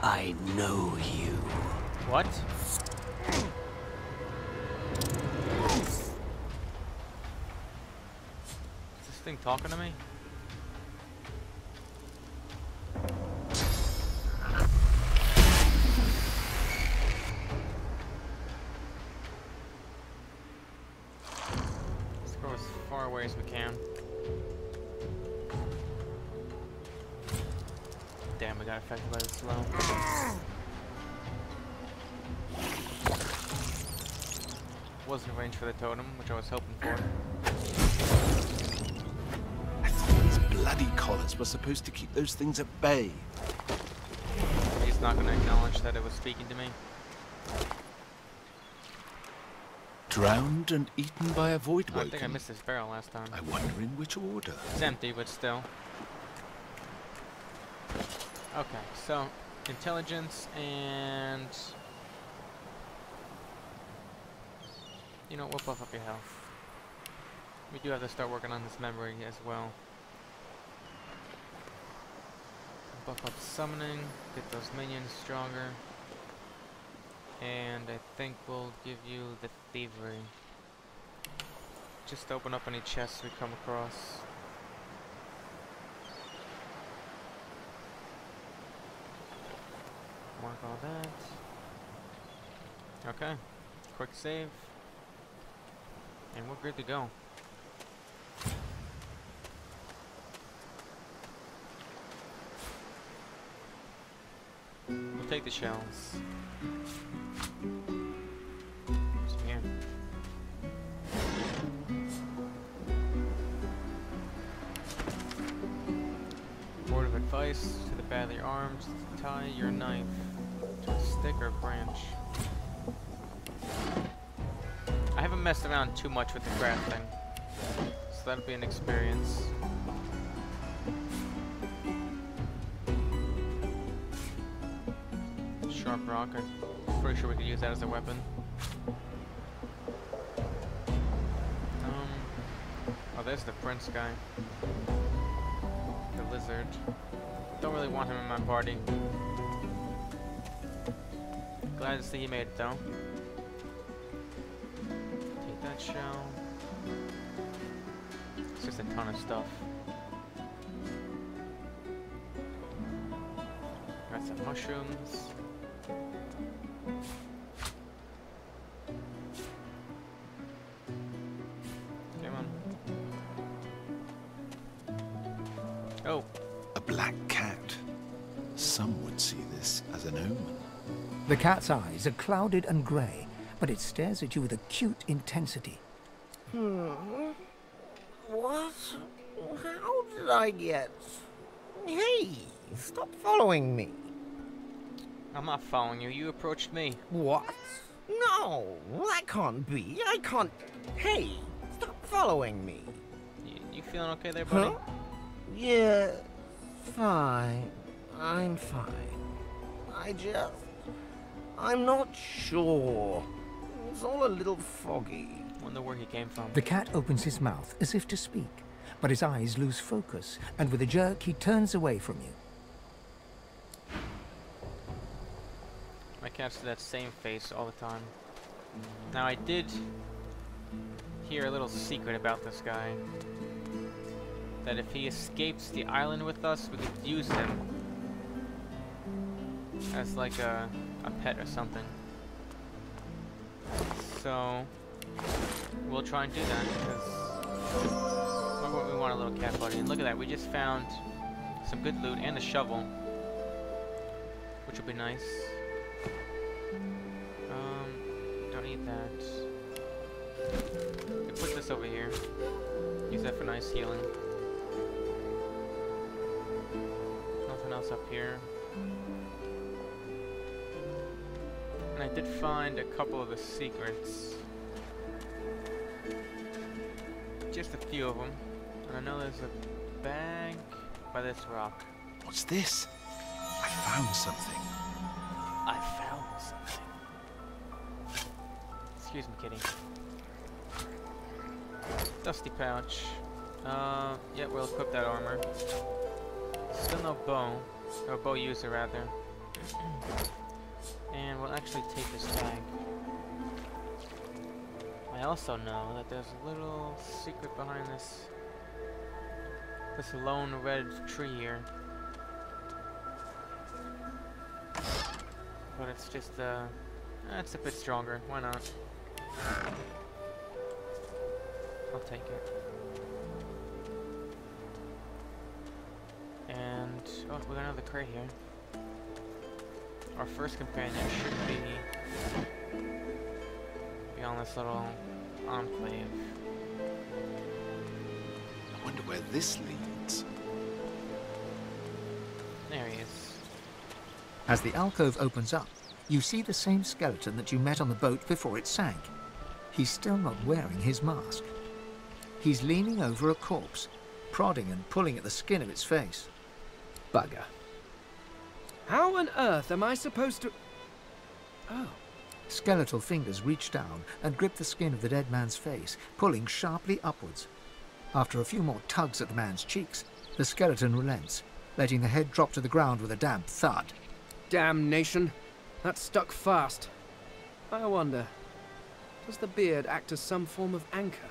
I know you. What? Is this thing talking to me? As we can. Damn, we got affected by the slow. Wasn't in range for the totem, which I was hoping for. I thought these bloody collars were supposed to keep those things at bay. He's not going to acknowledge that it was speaking to me. Drowned and eaten by a void woken. I think I missed this barrel last time. I wonder in which order. It's empty, but still. Okay, so intelligence and you know, we'll buff up your health. We do have to start working on this memory as well. Buff up summoning, get those minions stronger. And I think we'll give you the thievery. Just open up any chests we come across. Mark all that. Okay. Quick save. And we're good to go. We'll take the shells. What's here? Word of advice to the badly armed: tie your knife to a stick or branch. I haven't messed around too much with the crafting, so that'll be an experience. Sharp rock, I'm pretty sure we could use that as a weapon. Oh, there's the prince guy. The lizard. Don't really want him in my party. Glad to see he made it though. Take that shell. It's just a ton of stuff. Got some mushrooms. Come on. Oh. A black cat. Some would see this as an omen. The cat's eyes are clouded and grey, but it stares at you with acute intensity. What? How did I get... Hey, stop following me. I'm not following you. You approached me. What? No, that can't be. I can't... Hey, stop following me. You feeling okay there, buddy? Huh? Yeah, fine. I'm fine. I'm not sure. It's all a little foggy. Wonder where he came from. The cat opens his mouth as if to speak, but his eyes lose focus, and with a jerk he turns away from you. My cat's that same face all the time. Now I did hear a little secret about this guy. That if he escapes the island with us, we could use him as like a pet or something. So we'll try and do that because we want a little cat buddy. And look at that, we just found some good loot and a shovel, which will be nice. Don't need that. We put this over here. Use that for nice healing. Nothing else up here. And I did find a couple of the secrets. Just a few of them. And I know there's a bag by this rock. What's this? I found something. I found something. Excuse me, kitty. Dusty pouch. Yeah, we'll equip that armor. Still no bow. Or bow user, rather. And we'll actually take this bag. I also know that there's a little secret behind this lone red tree here. But it's just, it's a bit stronger. Why not? I'll take it. And, oh, we got another crate here. Our first companion should be on this little enclave. I wonder where this leads. There he is. As the alcove opens up, you see the same skeleton that you met on the boat before it sank. He's still not wearing his mask. He's leaning over a corpse, prodding and pulling at the skin of its face. Bugger. How on earth am I supposed to... Oh. Skeletal fingers reach down and grip the skin of the dead man's face, pulling sharply upwards. After a few more tugs at the man's cheeks, the skeleton relents, letting the head drop to the ground with a damp thud. Damnation. That stuck fast. I wonder, does the beard act as some form of anchor?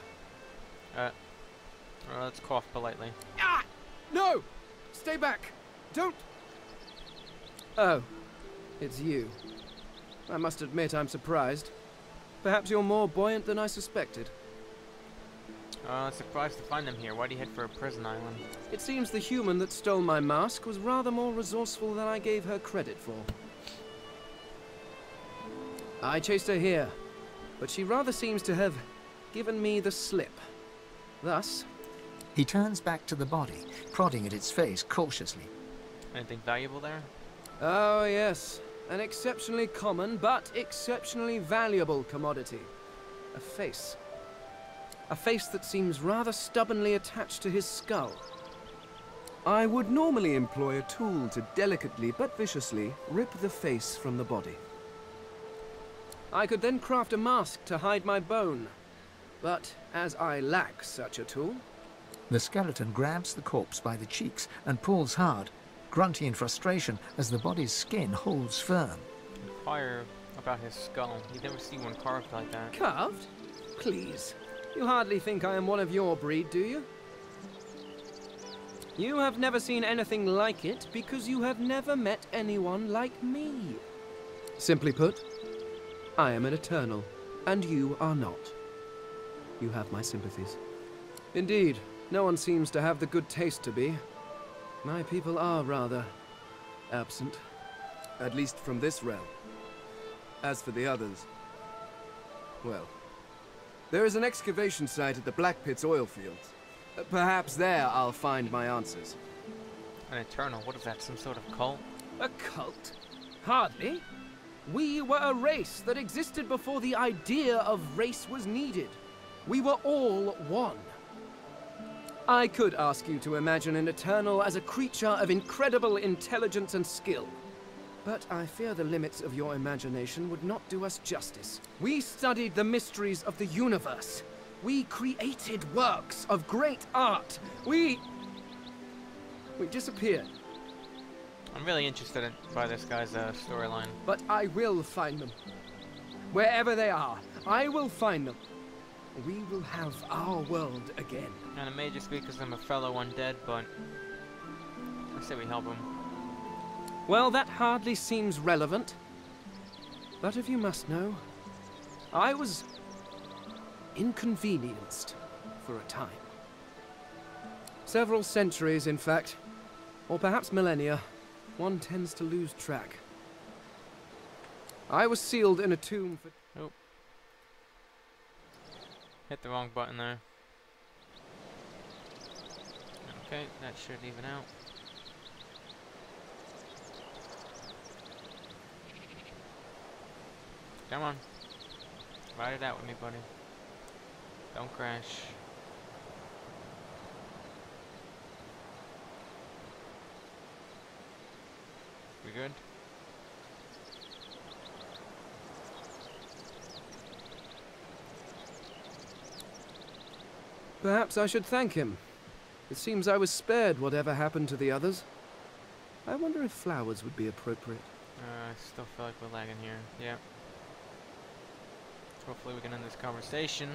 Let's cough politely. Ah! No! Stay back! Don't... Oh, it's you. I must admit I'm surprised. Perhaps you're more buoyant than I suspected. Surprised to find them here. Why'd you head for a prison island? It seems the human that stole my mask was rather more resourceful than I gave her credit for. I chased her here, but she rather seems to have given me the slip. Thus... He turns back to the body, prodding at its face cautiously. Anything valuable there? Oh, yes. An exceptionally common, but exceptionally valuable commodity. A face. A face that seems rather stubbornly attached to his skull. I would normally employ a tool to delicately but viciously rip the face from the body. I could then craft a mask to hide my bone. But as I lack such a tool... The skeleton grabs the corpse by the cheeks and pulls hard, grunting in frustration as the body's skin holds firm. Inquire about his skull. You'd never see one carved like that. Carved? Please. You hardly think I am one of your breed, do you? You have never seen anything like it because you have never met anyone like me. Simply put, I am an Eternal, and you are not. You have my sympathies. Indeed, no one seems to have the good taste to be. My people are rather absent, at least from this realm. As for the others, well, there is an excavation site at the Black Pit's oil fields. Perhaps there I'll find my answers. An Eternal? What is that, some sort of cult? A cult? Hardly. We were a race that existed before the idea of race was needed. We were all one. I could ask you to imagine an Eternal as a creature of incredible intelligence and skill. But I fear the limits of your imagination would not do us justice. We studied the mysteries of the universe. We created works of great art. We disappeared. I'm really interested by this guy's storyline. But I will find them. Wherever they are, I will find them. We will have our world again. And it may just be because I'm a fellow undead, but I say we help him. Well, that hardly seems relevant. But if you must know, I was inconvenienced for a time. Several centuries, in fact. Or perhaps millennia. One tends to lose track. I was sealed in a tomb for... Oh. Hit the wrong button there. Okay, that should even out. Come on. Ride it out with me, buddy. Don't crash. We good? Perhaps I should thank him. It seems I was spared whatever happened to the others. I wonder if flowers would be appropriate. I still feel like we're lagging here. Yeah. Hopefully we can end this conversation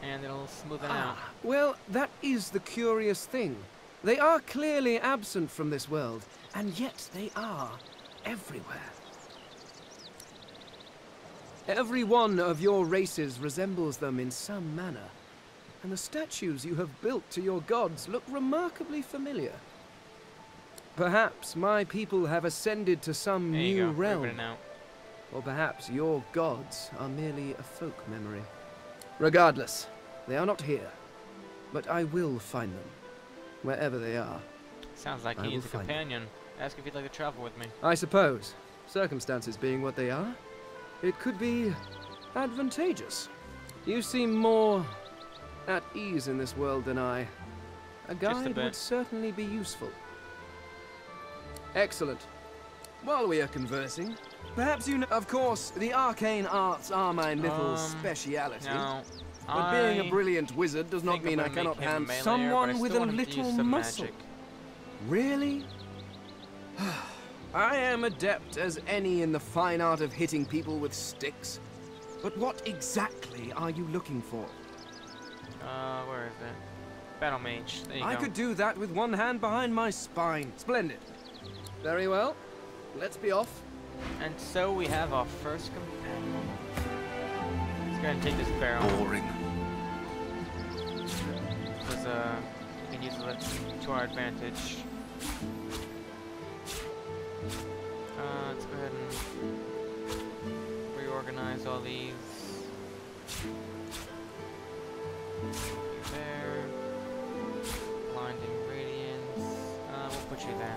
and it'll smoothen out. Well, that is the curious thing. They are clearly absent from this world, and yet they are everywhere. Every one of your races resembles them in some manner, and the statues you have built to your gods look remarkably familiar. Perhaps my people have ascended to some new realm. Or perhaps your gods are merely a folk memory. Regardless, they are not here. But I will find them, wherever they are. Sounds like he needs a companion. Ask if he'd like to travel with me. I suppose, circumstances being what they are, it could be advantageous. You seem more at ease in this world than I. A guide would certainly be useful. Excellent. While we are conversing, perhaps you know... Of course, the arcane arts are my little speciality. No, but being a brilliant wizard does not mean I cannot handle someone with a little muscle. Magic. Really? I am adept as any in the fine art of hitting people with sticks. But what exactly are you looking for? Where is it? Battle Mage. There you go. I could do that with one hand behind my spine. Splendid. Very well. Let's be off. And so we have our first companion. Let's go ahead and take this barrel. Boring. Because, we can use it to our advantage. Let's go ahead and reorganize all these. There. Blinding radiance. We'll put you there.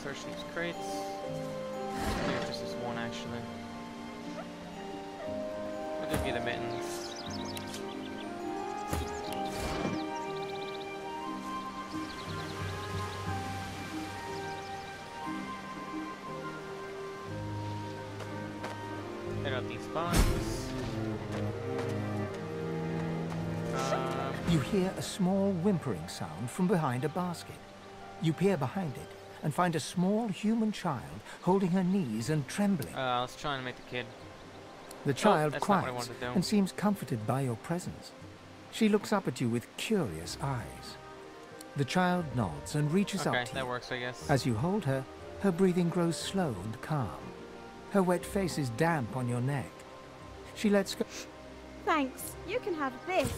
Search these crates. There's just this one actually. We'll give you the mittens. Hit up these boxes. You hear a small whimpering sound from behind a basket. You peer behind it and find a small human child holding her knees and trembling. I was trying to make the kid. The child that's not what I quiets wanted to do. and seems comforted by your presence. She looks up at you with curious eyes. The child nods and reaches Okay, up to that you. works, I guess. As you hold her, her breathing grows slow and calm. Her wet face is damp on your neck. She lets go. Thanks. You can have this.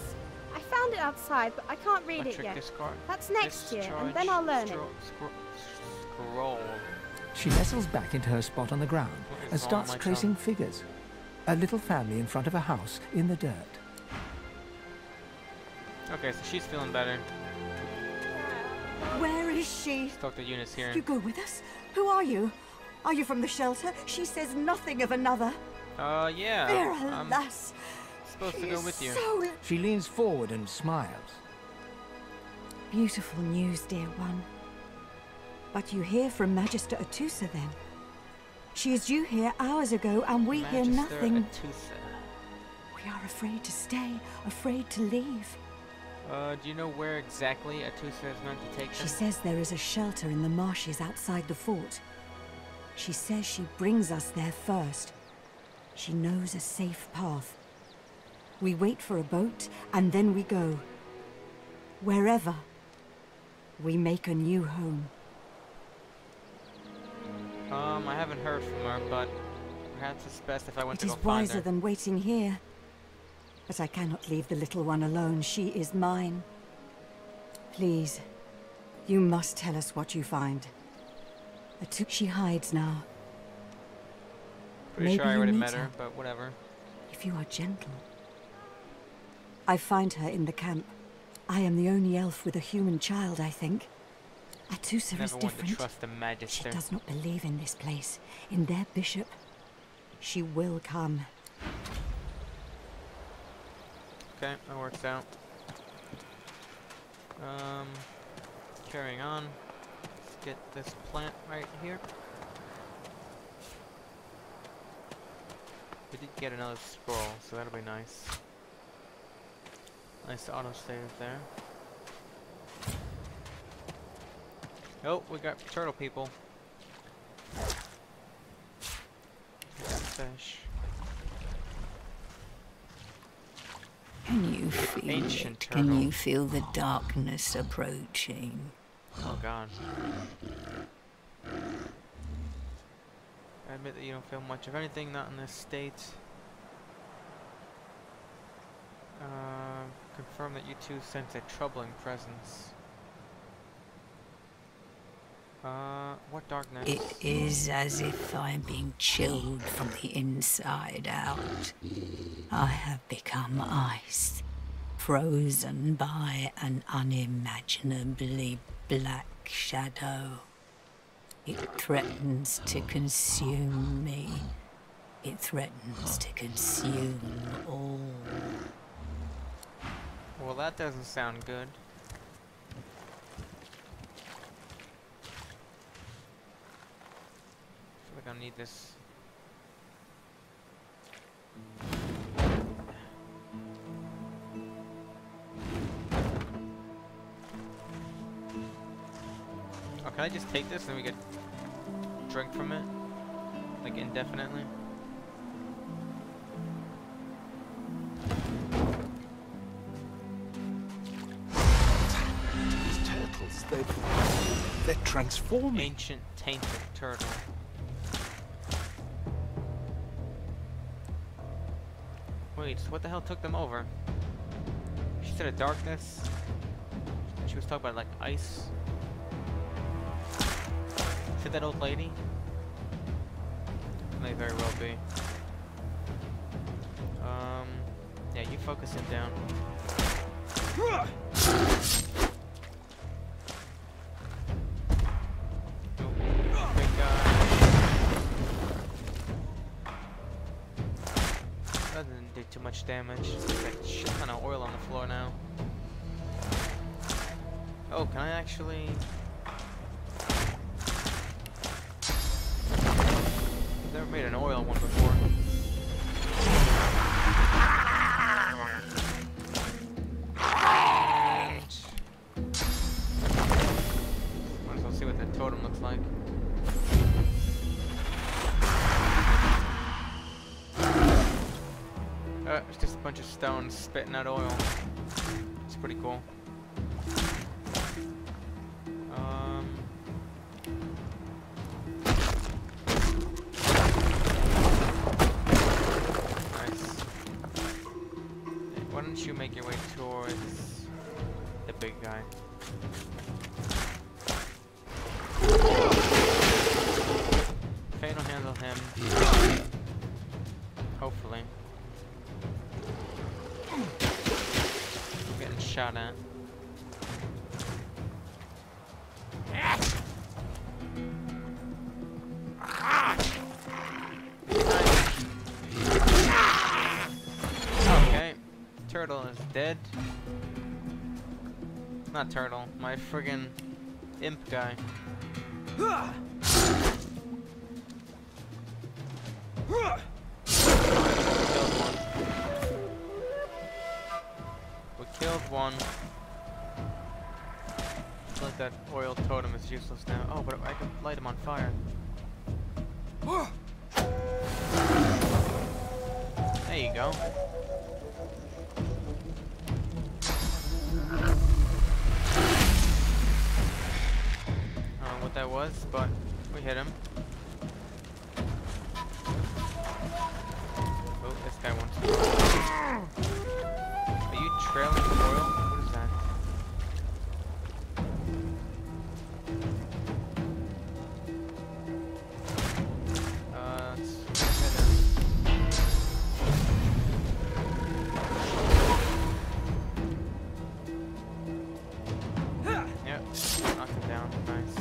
I found it outside, but I can't read it yet. That's next year, and then I'll learn it. Scroll. She nestles back into her spot on the ground What is and wrong starts with my tracing child? figures. A little family in front of a house in the dirt. Okay, so she's feeling better. Where is she? Let's talk to Eunice here. You go with us? Who are you? Are you from the shelter? She says nothing of another. Yeah. There, I'm alas. supposed to go with you. So She leans forward and smiles. beautiful news, dear one. But you hear from Magister Atusa then? She is due here hours ago, and we hear Magister nothing. Atusa. We are afraid to stay, afraid to leave. Do you know where exactly Atusa is meant to take them? She says there is a shelter in the marshes outside the fort. She says she brings us there first. She knows a safe path. We wait for a boat, and then we go. Wherever. We make a new home. I haven't heard from her, but perhaps it's best if I went It to is go find wiser her. than waiting here. But I cannot leave the little one alone. She is mine. Please, you must tell us what you find. She hides now. Pretty Maybe sure I you already meet met her, but whatever. If you are gentle. I find her in the camp. I am the only elf with a human child, I think. Atusa Never is wanted to different. trust the Magister. She does not believe in this place, in their bishop. She will come. Okay, that works out. Carrying on. Let's get this plant right here. We did get another scroll, so that'll be nice. Nice autosave there. Oh, we got turtle people. Fish. Can you feel Ancient it? Can turtle. you feel the darkness approaching? Oh god. I admit that you don't feel much of anything, not in this state. Confirm that you two sense a troubling presence. What darkness? It is as if I'm being chilled from the inside out. I have become ice, frozen by an unimaginably black shadow. It threatens to consume me. It threatens to consume all. Well, that doesn't sound good. I feel like I need this. Oh, can I just take this and we get drink from it? Like indefinitely? These turtles, they're transforming. Ancient tainted turtle. Wait, so what the hell took them over? She said a darkness. She was talking about like ice. Said that old lady? May very well be. Yeah, you focus him down. Big guy. That didn't do too much damage. Got a shit ton of oil on the floor now. Oh, can I actually... I've never made an oil one before. Might as well see what the totem looks like. It's just a bunch of stones spitting out oil. It's pretty cool. Why don't you make your way towards the big guy? Fane will handle him. Hopefully. I'm getting shot at. Turtle is dead. Not Turtle, my friggin' imp guy. We killed one. Looks like that oil totem is useless now. Oh, but I can light him on fire. There you go. What that was, but we hit him. Oh, this guy wants to. Are you trailing the oil? What is that? Let's hit him. Yep, knock him down. Nice.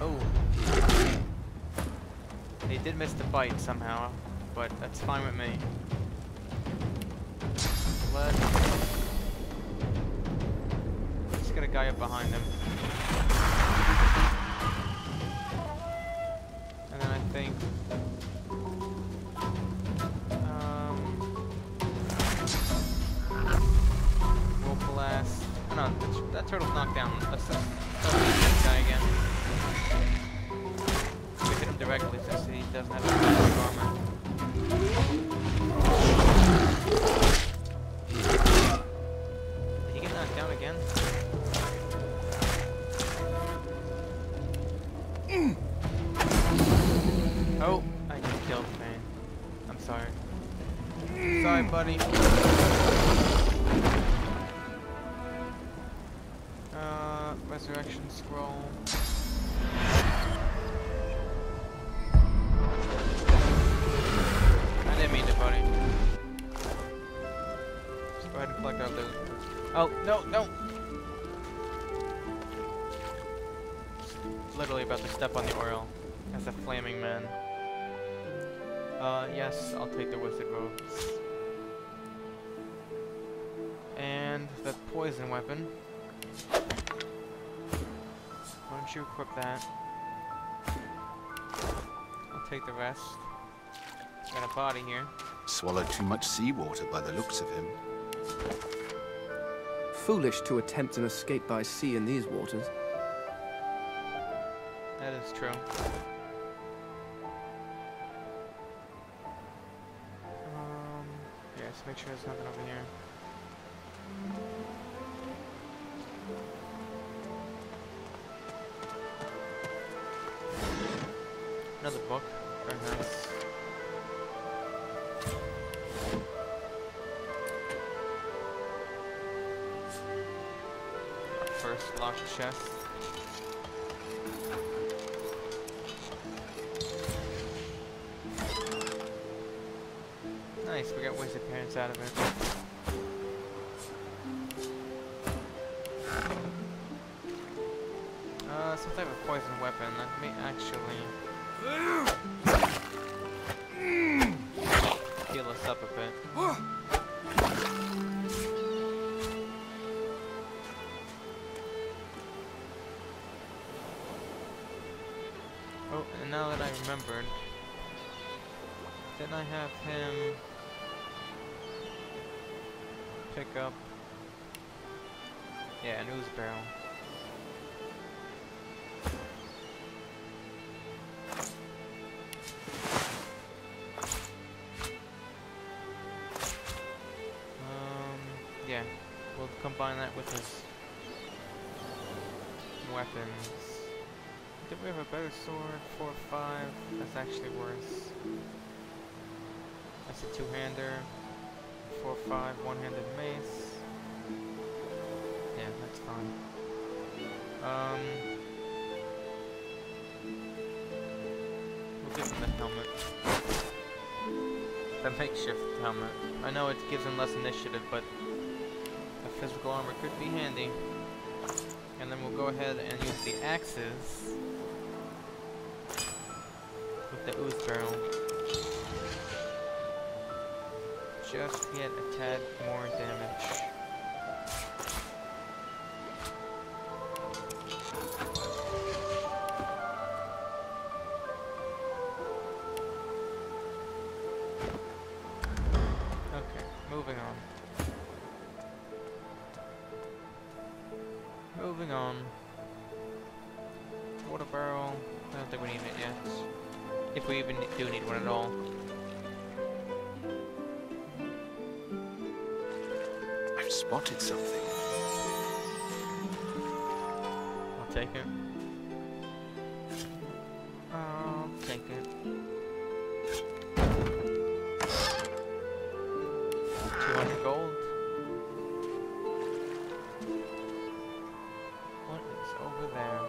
Oh. He did miss the bite somehow, but that's fine with me. Let's get a guy up behind him. And then I think... we'll blast... Oh no, that turtle's knocked down. Let's this guy again. We hit him directly since he doesn't have any magic armor. Did he get knocked down again? Oh, I just killed Fane. I'm sorry. Sorry, buddy. Resurrection scroll. I didn't mean to, buddy. Just go ahead and collect our loot. Oh, no, no! Literally about to step on the oil as a flaming man. Yes, I'll take the wizard robes. And the poison weapon. Why don't you equip that? I'll take the rest. Got a body here. Swallowed too much seawater by the looks of him. Foolish to attempt an escape by sea in these waters. That is true. Yeah, let's make sure there's nothing over here. Another book. Very nice. Our first locked chest. Nice, we got wasted parents out of it. Some type of poison weapon. Let me actually heal us up a bit. Oh, and now that I remembered, didn't I have him pick up? Yeah, an ooze barrel. Yeah, we'll combine that with his weapons. Did we have a better sword? 4 or 5? That's actually worse. That's a two-hander. 4 or 5, one-handed mace. Yeah, that's fine. We'll give him the helmet. The makeshift helmet. I know it gives him less initiative, but the physical armor could be handy. And then we'll go ahead and use the axes with the ooze barrel. Just get a tad more damage. Okay, moving on. Moving on. Water barrel. I don't think we need it yet. If we even do need one at all. I've spotted something. I'll take it. I'll take it. 200 gold. What is over there?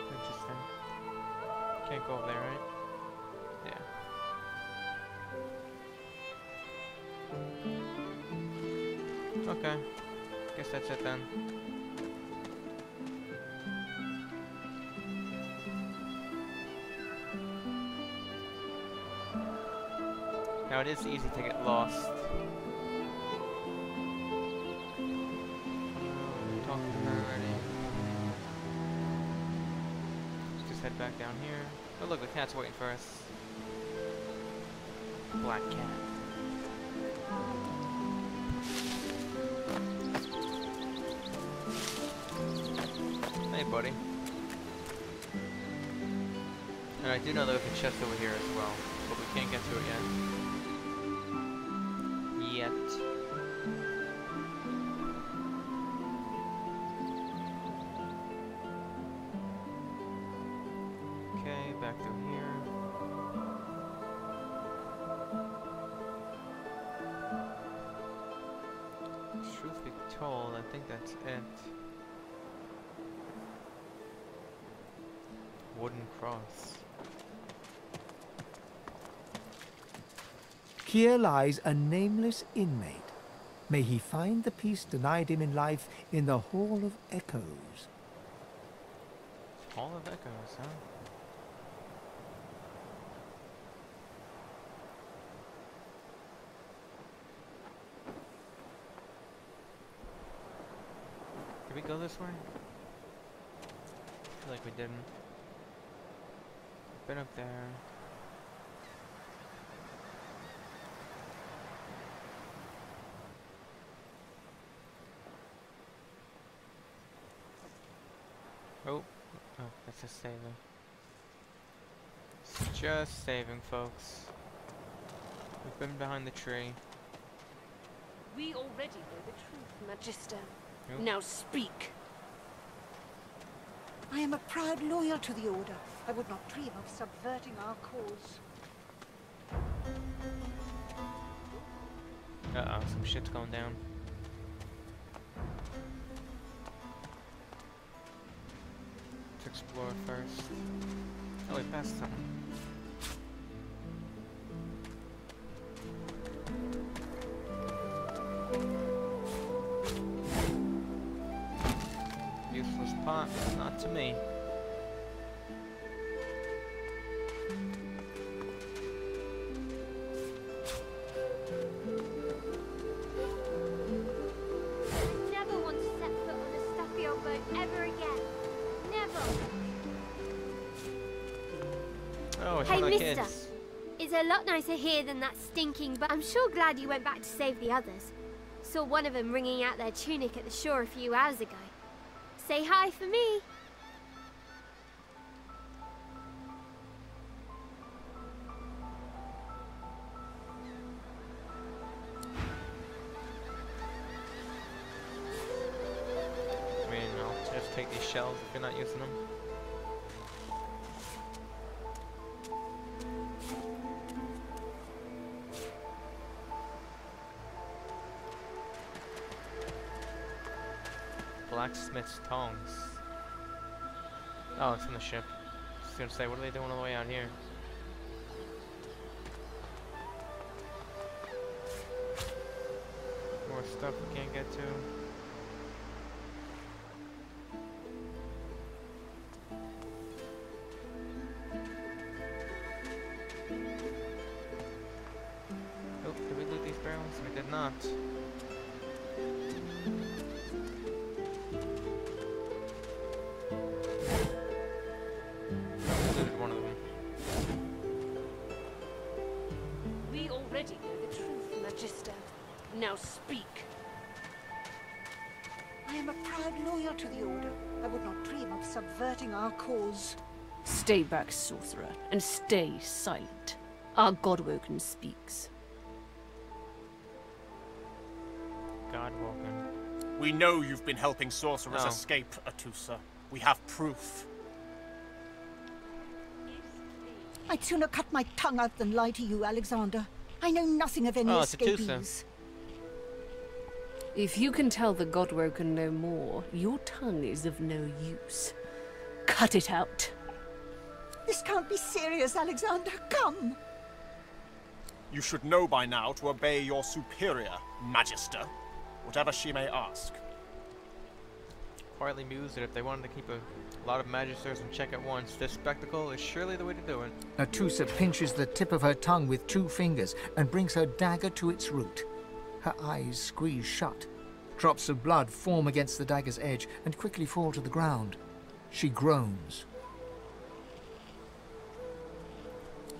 Interesting. Can't go over there, right? Yeah. Okay. Guess that's it then. Now it is easy to get lost. Talking to her already. Let's just head back down here. Oh look, the cat's waiting for us. Black cat. Hey buddy. And I do know there's a chest over here as well, but we can't get to it yet. Okay, back through here. Truth be told, I think that's it. Wooden cross. Here lies a nameless inmate. May he find the peace denied him in life in the Hall of Echoes. Hall of Echoes, huh? Did we go this way? I feel like we didn't. Been up there. Oh, that's a saving. It's just saving, folks. We've been behind the tree. We already know the truth, Magister. Nope. Now speak. I am a proud loyal to the Order. I would not dream of subverting our cause. Uh-oh, some shit's going down. Let's explore first. Oh, we passed something. Useless pot, not to me. Never want to set foot on a stuffy old boat ever again. Never. Oh, it's Hey, one of the mister. kids. It's a lot nicer here than that stinking, but I'm sure glad you went back to save the others. Saw one of them wringing out their tunic at the shore a few hours ago. Say hi for me. I mean, I'll just take these shells if you're not using them. Blacksmith's tongs. Oh, it's in the ship. I was gonna say, what are they doing all the way out here? More stuff we can't get to. Oh, did we loot these barrels? We did not. One of them. We already know the truth, Magister. Now speak. I am a proud loyal to the Order. I would not dream of subverting our cause. Stay back, sorcerer, and stay silent. Our Godwoken speaks. Godwoken. We know you've been helping sorcerers No. escape, Atusa. We have proof. I'd sooner cut my tongue out than lie to you, Alexander. I know nothing of any it's Atusa. escapees. If you can tell the Godwoken no more, your tongue is of no use. Cut it out. This can't be serious, Alexander. Come! You should know by now to obey your superior, Magister, whatever she may ask. Quietly mused that if they wanted to keep a lot of magisters in check at once, this spectacle is surely the way to do it. Atusa pinches the tip of her tongue with 2 fingers and brings her dagger to its root. Her eyes squeeze shut. Drops of blood form against the dagger's edge and quickly fall to the ground. She groans.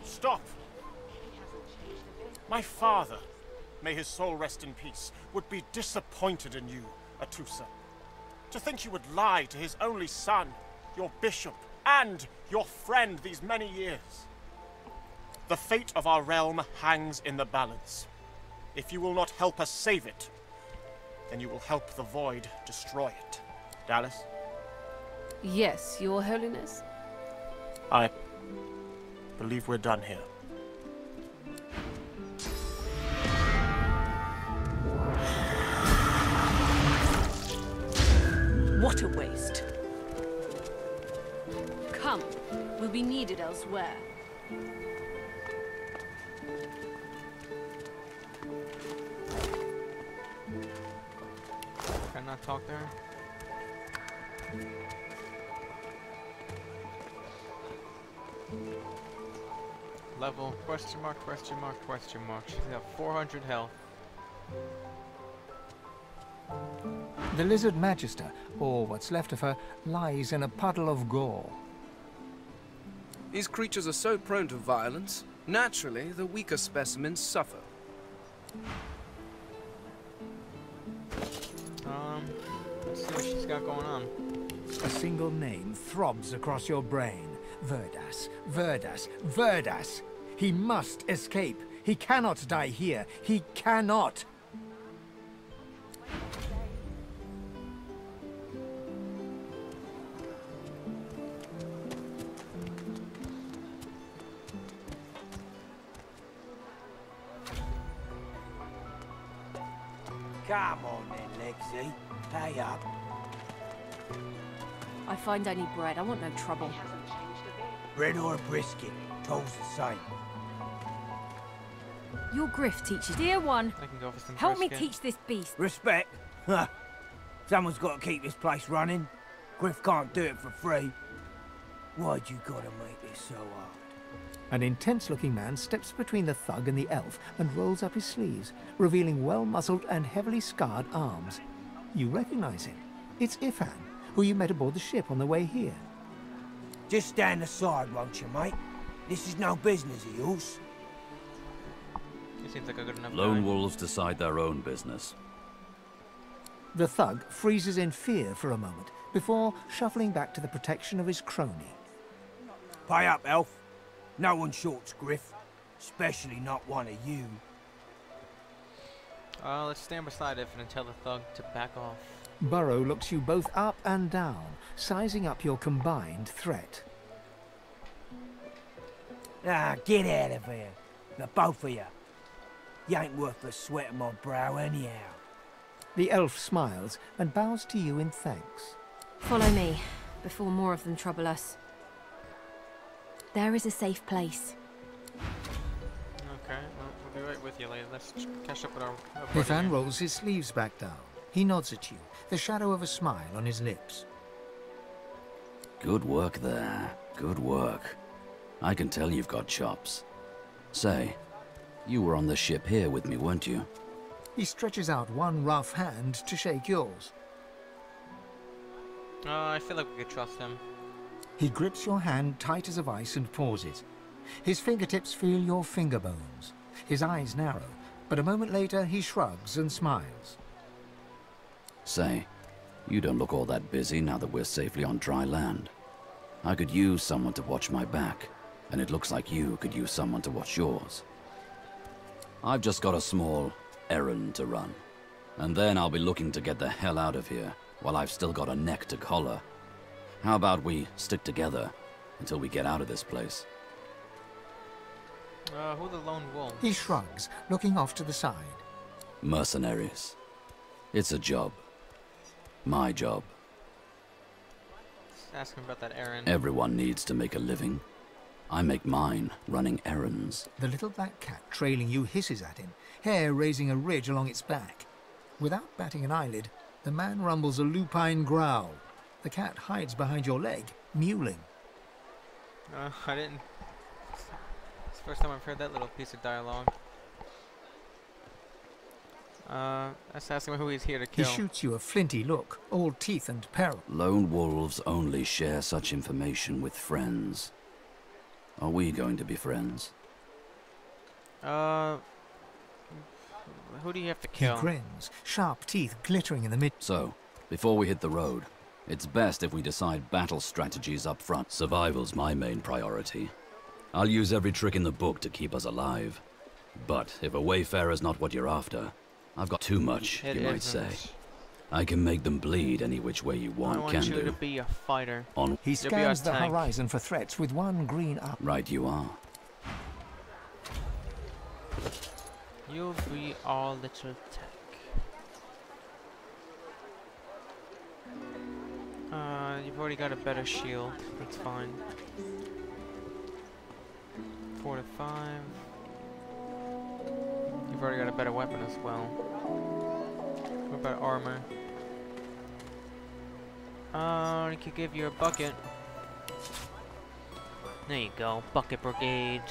Stop! My father, may his soul rest in peace, would be disappointed in you, Atusa. To think you would lie to his only son, your bishop, and your friend these many years. The fate of our realm hangs in the balance. If you will not help us save it, then you will help the Void destroy it. Dallas? Yes, Your Holiness. I believe we're done here. What a waste. Come, we'll be needed elsewhere. Can I not talk to her? Level, question mark, question mark, question mark. She's got 400 health. The lizard magister, or what's left of her, lies in a puddle of gore. These creatures are so prone to violence. Naturally, the weaker specimens suffer. Let's see what she's got going on. A single name throbs across your brain. Verdas, Verdas, Verdas. He must escape. He cannot die here. He cannot. Come on then, Lexi. Pay up. I find I need bread. I want no trouble. Bread or brisket, toll's the same. Your Griff teaches. Dear one, I can go for some help brisket. me teach this beast. Respect? Huh. Someone's got to keep this place running. Griff can't do it for free. Why'd you gotta make this so hard? An intense-looking man steps between the thug and the elf and rolls up his sleeves, revealing well-muscled and heavily scarred arms. You recognize him. It's Ifan, who you met aboard the ship on the way here. Just stand aside, won't you, mate? This is no business of yours. He seems like a good enough Lone guy. wolves decide their own business. The thug freezes in fear for a moment before shuffling back to the protection of his crony. Pay up, elf. No one shorts Griff. Especially not one of you. Let's stand beside it and tell the thug to back off. Burrow looks you both up and down, sizing up your combined threat. Ah, get out of here. The both of you. You ain't worth the sweat of my brow anyhow. The elf smiles and bows to you in thanks. Follow me, before more of them trouble us. There is a safe place. Okay, well, we'll be right with you later. Let's catch up with our buddy Ifan here. rolls his sleeves back down. He nods at you, the shadow of a smile on his lips. Good work there. Good work. I can tell you've got chops. Say, you were on the ship here with me, weren't you? He stretches out one rough hand to shake yours. I feel like we could trust him. He grips your hand tight as a vice and pauses. His fingertips feel your finger bones. His eyes narrow, but a moment later he shrugs and smiles. Say, you don't look all that busy now that we're safely on dry land. I could use someone to watch my back, and it looks like you could use someone to watch yours. I've just got a small errand to run, and then I'll be looking to get the hell out of here while I've still got a neck to collar. How about we stick together until we get out of this place? Who the lone wolf? He shrugs, looking off to the side. Mercenaries. It's a job. My job. Let's ask him about that errand. Everyone needs to make a living. I make mine running errands. The little black cat trailing you hisses at him, hair raising a ridge along its back. Without batting an eyelid, the man rumbles a lupine growl. The cat hides behind your leg, mewling. I didn't... It's the first time I've heard that little piece of dialogue. Let's ask him who he's here to kill. He shoots you a flinty look, all teeth and peril. Lone wolves only share such information with friends. Are we going to be friends? Who do you have to kill? He grins, sharp teeth glittering in the mid... So, before we hit the road, it's best if we decide battle strategies up front. Survival's my main priority. I'll use every trick in the book to keep us alive. But if a wayfarer's not what you're after, I've got too much, you might say. I can make them bleed any which way you want, I want you to be a fighter. He scans the horizon for threats with one green up. Right you are. You'll be our little tech. You've already got a better shield. That's fine. 4 to 5. You've already got a better weapon as well. What about armor? I could give you a bucket. There you go, bucket brigade.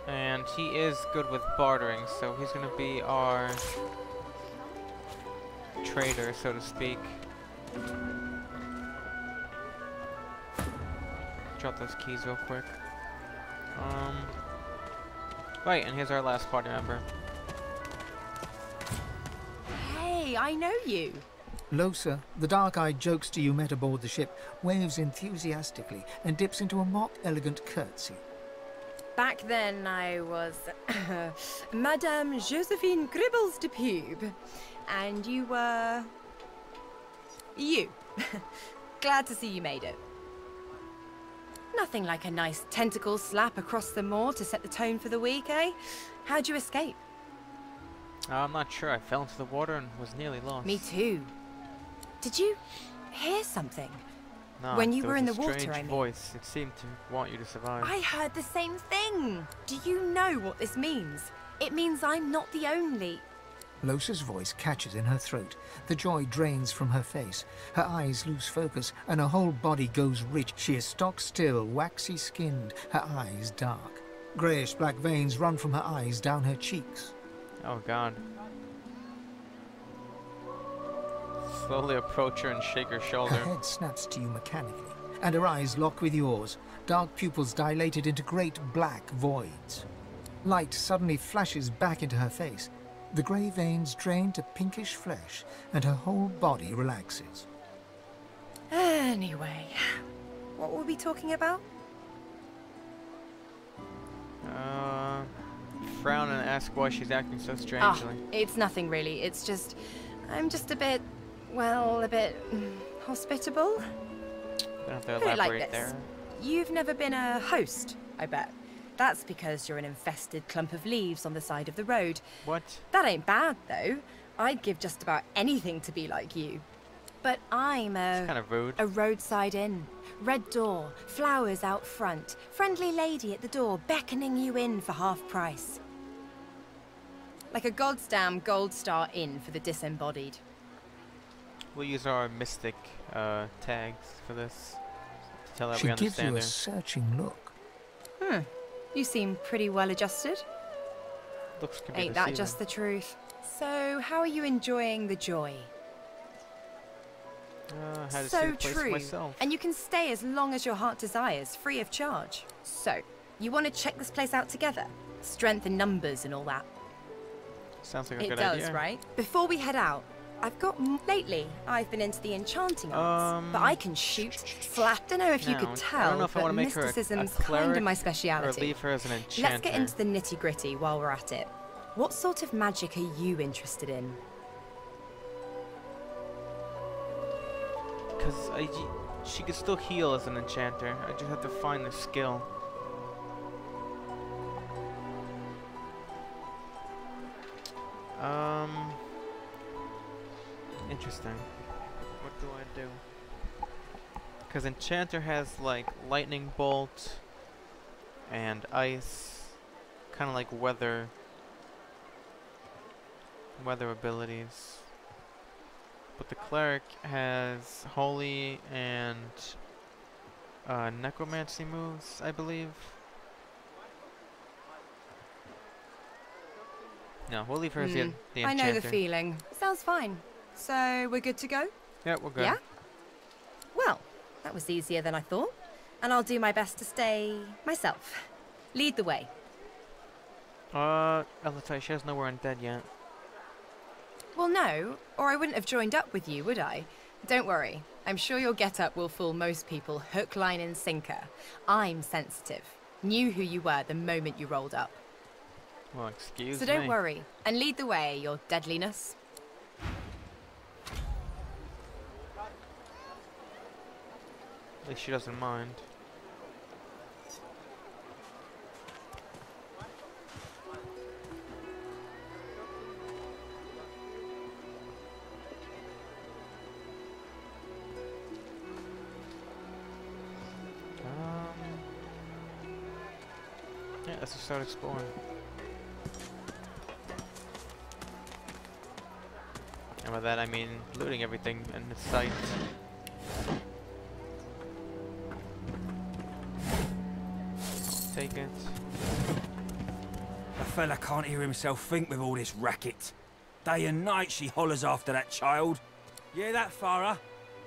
And he is good with bartering, so he's gonna be our trader, so to speak. Drop those keys real quick. Right, and here's our last party member. Hey, I know you. Losa, the dark-eyed jokester you met aboard the ship, waves enthusiastically and dips into a mock elegant curtsy. Back then I was Madame Josephine Gribbles de Pube. And you were... you. Glad to see you made it. Nothing like a nice tentacle slap across the moor to set the tone for the week, eh? How'd you escape? I'm not sure. I fell into the water and was nearly lost. Me too. Did you hear something? Nah, when you there were was in a the water, strange I mean. voice. It seemed to want you to survive. I heard the same thing. Do you know what this means? It means I'm not the only. Losa's voice catches in her throat. The joy drains from her face. Her eyes lose focus, and her whole body goes rich. She is stock still, waxy skinned, her eyes dark. Greyish black veins run from her eyes down her cheeks. Oh god. Slowly approach her and shake her shoulder. Her head snaps to you mechanically, and her eyes lock with yours. Dark pupils dilated into great black voids. Light suddenly flashes back into her face. The grey veins drain to pinkish flesh, and her whole body relaxes. Anyway, what were we talking about? Frown and ask why she's acting so strangely. It's nothing really. It's just, I'm just a bit, well, a bit hospitable. Don't have to Put it elaborate like this. there. You've never been a host, I bet. That's because you're an infested clump of leaves on the side of the road. What? That ain't bad, though. I'd give just about anything to be like you. But I'm kind of rude. a roadside inn. Red door, flowers out front, friendly lady at the door beckoning you in for half price. Like a goddamn gold star inn for the disembodied. We'll use our mystic tags for this to tell that She we gives you understand a her. searching look. You seem pretty well adjusted. Looks can be Ain't that deceiving. just the truth? So, how are you enjoying the joy? Had to see So the place true. myself. And you can stay as long as your heart desires, free of charge. So, you want to check this place out together? Strength in numbers and all that. Sounds like a It good does, idea. right? Before we head out, I've got... Lately, I've been into the enchanting arts, but I can shoot, slap. Don't know if you Now, could I tell, don't know if I but want to make her a mysticism's cleric kind of my or speciality. leave her as an enchanter. Let's get into the nitty-gritty while we're at it. What sort of magic are you interested in? Because she could still heal as an enchanter. I just have to find the skill. Interesting. What do I do? Because enchanter has like lightning bolt and ice, kind of like weather abilities. But the cleric has holy and necromancy moves, I believe. No, we'll leave her as the enchanter. I know the feeling. Sounds fine. So, we're good to go? Yeah, we're good. Yeah? Well, that was easier than I thought. And I'll do my best to stay myself. Lead the way. Elatai, she has nowhere undead yet. Well, no, or I wouldn't have joined up with you, would I? Don't worry. I'm sure your get-up will fool most people hook, line and sinker. I'm sensitive. Knew who you were the moment you rolled up. Well, excuse me. So don't worry, and lead the way, your deadliness. At least she doesn't mind. Yeah, let's just start exploring. And by that I mean looting everything in the sight. I'll take it. The fella can't hear himself think with all this racket. Day and night she hollers after that child. You hear that, Farah?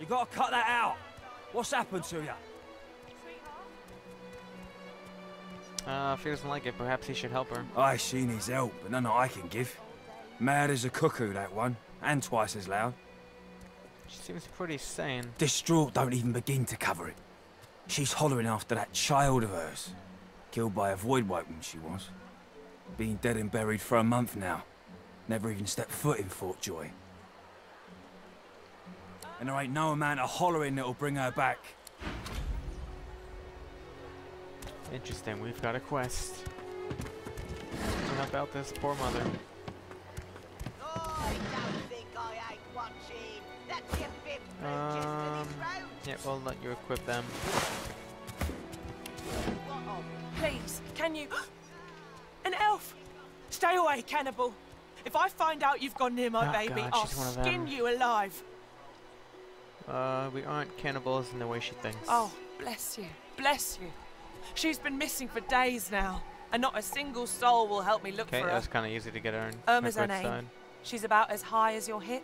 You gotta cut that out. What's happened to you? If he doesn't like it, perhaps he should help her. I she needs help, but none that I can give. Mad as a cuckoo, that one. And twice as loud. She seems pretty sane. Distraught don't even begin to cover it. She's hollering after that child of hers. Killed by a void wipe when she was. Been dead and buried for a month now. Never even stepped foot in Fort Joy. And there ain't no amount of hollering that'll bring her back. Interesting, we've got a quest. To help out this poor mother. I don't think I ain't watching. That Yeah, we'll let you equip them. Please, can you... An elf! Stay away, cannibal! If I find out you've gone near my baby, God, I'll she's one of them. skin you alive. We aren't cannibals in the way she thinks. Oh, bless you. Bless you. She's been missing for days now, and not a single soul will help me look for her. Okay, that's kind of easy to get her in. Irma's her name. She's about as high as your hip.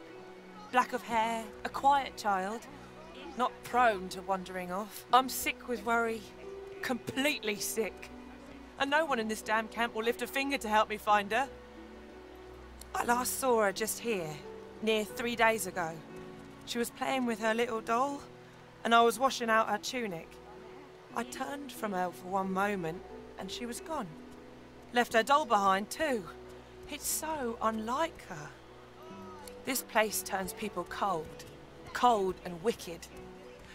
Black of hair, a quiet child. Not prone to wandering off. I'm sick with worry. Completely sick. And no one in this damn camp will lift a finger to help me find her. I last saw her just here, near 3 days ago. She was playing with her little doll, and I was washing out her tunic. I turned from her for one moment, and she was gone. Left her doll behind, too. It's so unlike her. This place turns people cold. Cold and wicked.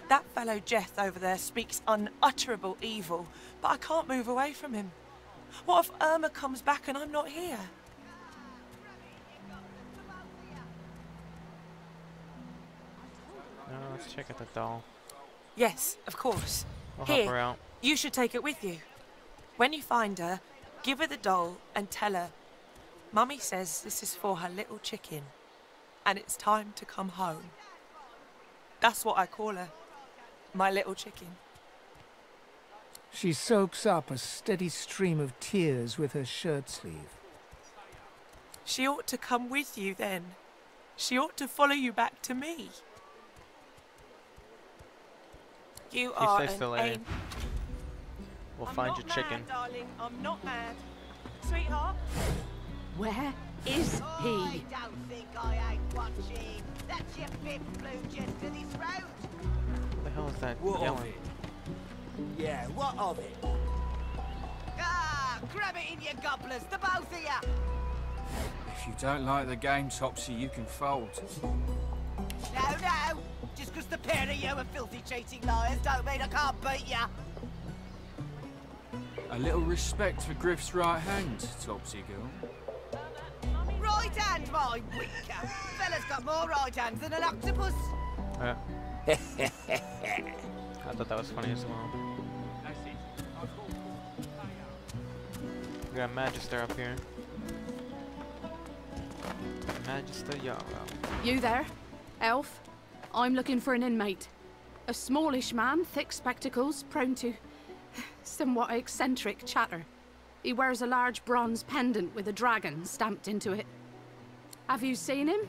That fellow Jeth over there speaks unutterable evil, but I can't move away from him. What if Irma comes back and I'm not here? Let's check out the doll. Yes, of course. We'll help her out. You should take it with you. When you find her, give her the doll and tell her, Mummy says this is for her little chicken, and it's time to come home. That's what I call her. My little chicken. She soaks up a steady stream of tears with her shirt sleeve. She ought to come with you then. She ought to follow you back to me. You are an We'll find your chicken. Darling, I'm not mad. Sweetheart? Where is he? I don't think I ain't watching. That's your fifth blue just to this road. What the hell is that What of yelling? it? Yeah, what of it? Ah, grab it in your gobblers, the both of you. If you don't like the game, Topsy, you can fold. No. Just because the pair of you are filthy cheating liars don't mean I can't beat ya. A little respect for Griff's right hand, Topsy girl. Right hand, my winker. Fella's got more right hands than an octopus. Yeah. I thought that was funny as well. We got Magister up here. Magister Yarrow. You there, elf? I'm looking for an inmate. A smallish man, thick spectacles, prone to somewhat eccentric chatter. He wears a large bronze pendant with a dragon stamped into it. Have you seen him?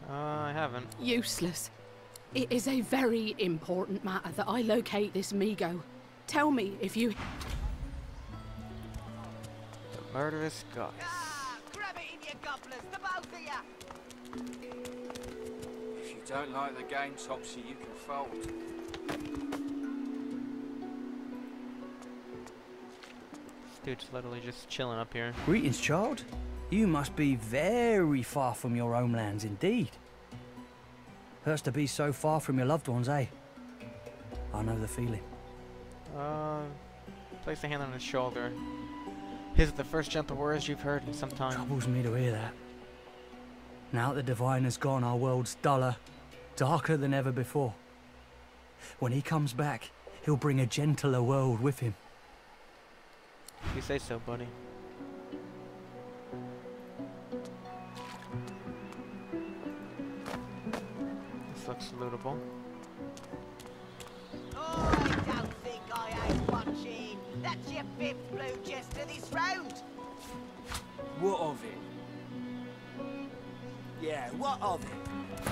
I haven't. Useless. It is a very important matter that I locate this Migo. Tell me if you... The murderous goddess. Grab it in your gobblers, the both of you. If you don't like the game, Topsy, you can fold. This dude's literally just chilling up here. Greetings, child. You must be very far from your homelands indeed. Hurts to be so far from your loved ones, eh? I know the feeling. Place a hand on his shoulder. His are the first gentle words you've heard in some time. Troubles me to hear that. Now that the Divine has gone, our world's duller, darker than ever before. When he comes back, he'll bring a gentler world with him. You say so, buddy. This looks lootable. Oh, I don't think I ain't watching. That's your fifth blue just to this road. What of it? Yeah, what of it?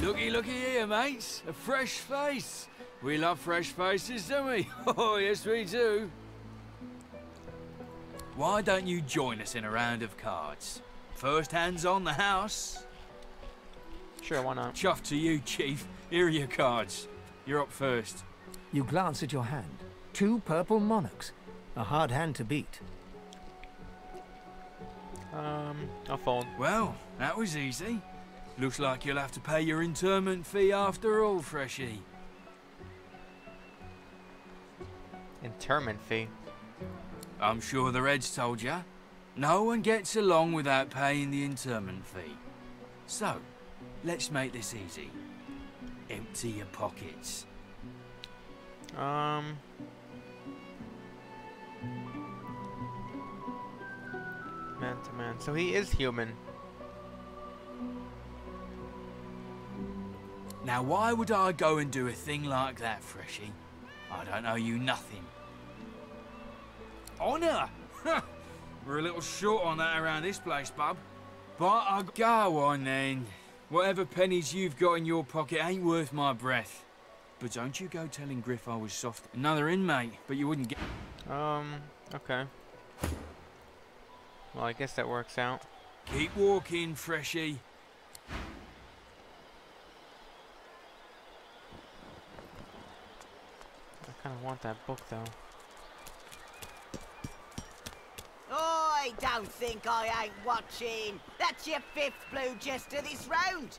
Looky here, mates. A fresh face. We love fresh faces, don't we? Oh, yes, we do. Why don't you join us in a round of cards? First hands on the house. Sure, why not? Chuff to you, Chief. Here are your cards. You're up first. You glance at your hand. 2 purple monarchs. A hard hand to beat. I'll fold. Well, that was easy. Looks like you'll have to pay your interment fee after all, Freshie. Interment fee? I'm sure the Reds told ya. No one gets along without paying the interment fee. So, Let's make this easy. Empty your pockets. Man to man. So he is human. Now why would I go and do a thing like that, Freshie? I don't owe you nothing. Honour? We're a little short on that around this place, bub. But I go on then. Whatever pennies you've got in your pocket ain't worth my breath. But don't you go telling Griff I was soft. Another inmate, but you wouldn't get... Okay. Well, I guess that works out. Keep walking, Freshie. I kind of want that book, though. I don't think I ain't watching. That's your 5th blue jester this round.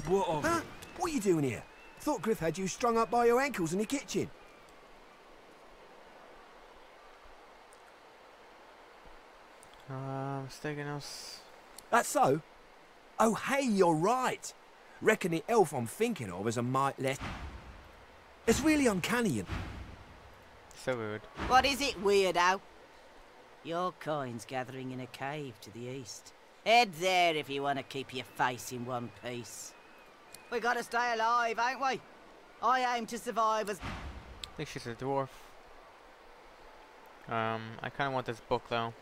What of Huh? What are you doing here? Thought Griff had you strung up by your ankles in the kitchen. Mistaken else. That's so? Oh, hey, you're right. Reckon the elf I'm thinking of is a mite less... It's really uncanny and... So weird. What is it, weirdo? Your kind's gathering in a cave to the east. Head there if you want to keep your face in one piece. We gotta stay alive, ain't we? I aim to survive as... I think she's a dwarf. I kind of want this book, though.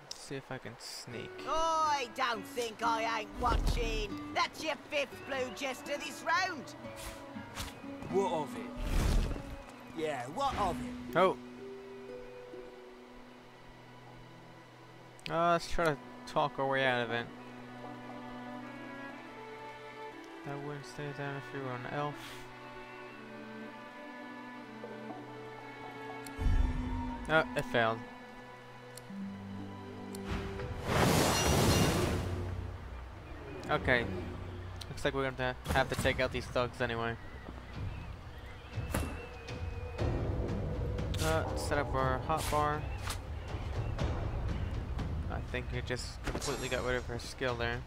Let's see if I can sneak. I don't think I ain't watching. That's your 5th blue jester this round. What of it? Yeah, what of it? Oh. Let's try to talk our way out of it. I wouldn't stay down if you were an elf. Oh, it failed. Okay. Looks like we're gonna have to take out these thugs anyway. Set up our hotbar. I think we just completely got rid of her skill there.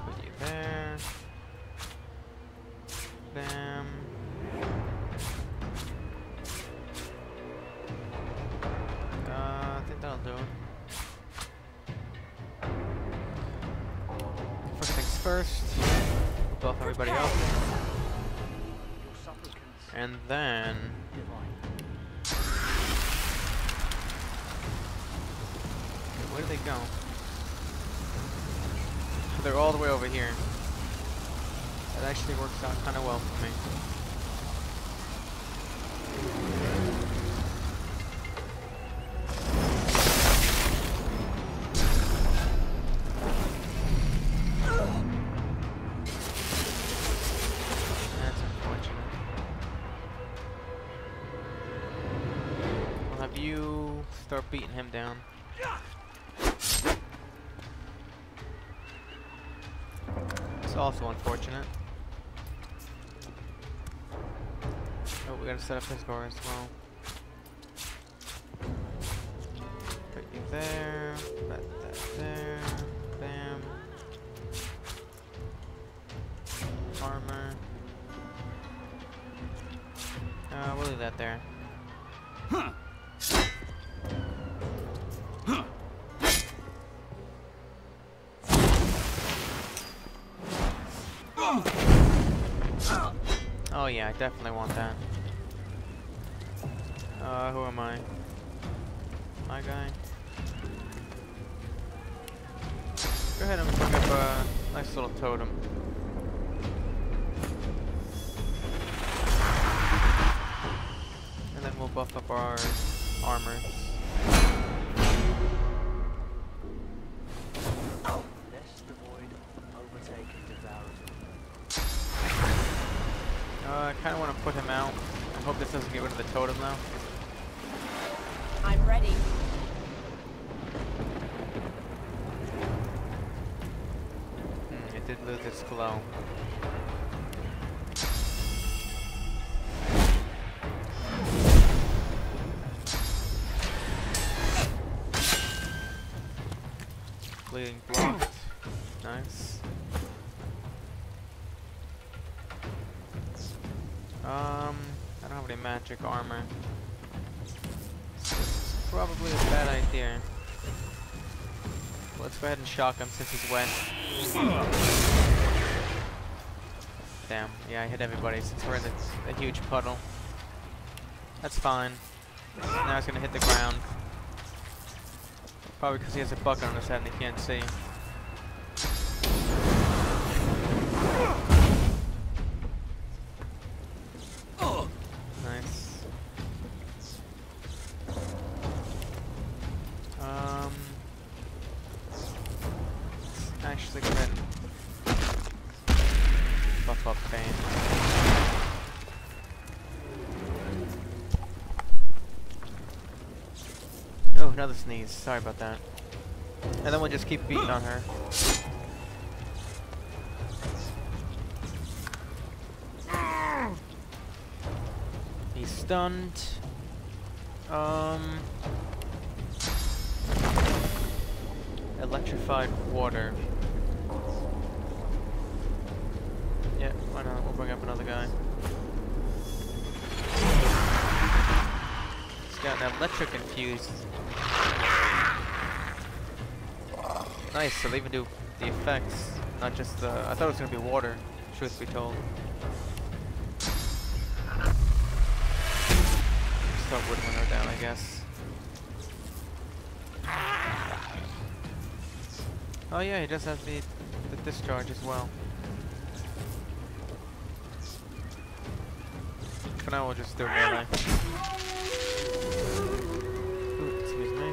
Put you there. Bam. I think that'll do it. First things first, buff everybody else. And then... where do they go? They're all the way over here. That actually works out kind of well for me. That's unfortunate. I'll have you start beating him down. It's also unfortunate. Oh, we gotta set up his bar as well. Put you there, put that there, bam. Armor. We'll leave that there. Huh. Huh. Oh yeah, I definitely want that. Who am I? My guy? Go ahead and pick up a nice little totem. And then we'll buff up our armor. I kind of want to put him out. I hope this doesn't get rid of the totem though. I'm ready. It did lose its glow. Bleeding blocked. Nice. I don't have any magic armor. So this is probably a bad idea. Let's go ahead and shock him since he's wet. Damn, yeah, I hit everybody since we're in a huge puddle. That's fine. Now he's gonna hit the ground. Probably because he has a bucket on his head and he can't see. Nice. Actually go ahead and buff up Bane. Oh, another sneeze. Sorry about that. And then we'll just keep beating on her. He's stunned. Electrified water. Yeah, why not? We'll bring up another guy. He's got an electric infused. Nice, so they even do the effects, not just the... I thought it was going to be water, truth be told. Start whittling her down, I guess. Oh yeah, he does have the discharge as well. For now, we'll just do melee. Ooh, excuse me.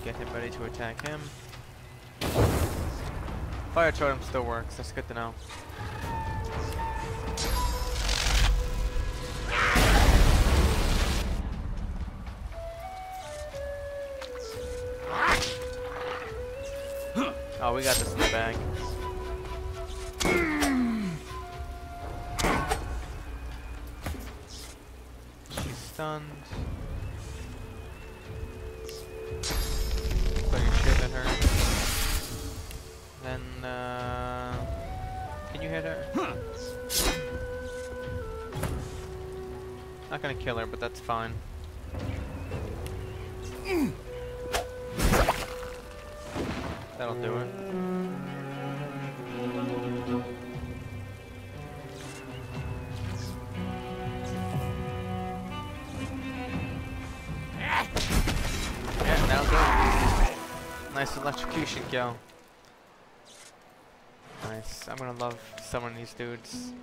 Get him ready to attack him. Fire totem still works, that's good to know. Oh, we got this in the bag. She's stunned. Throw your shit at her. Then, can you hit her? Not gonna kill her, but that's fine. That'll do it. Yeah, that'll do it. Nice electrocution kill. Nice. I'm gonna love summoning these dudes.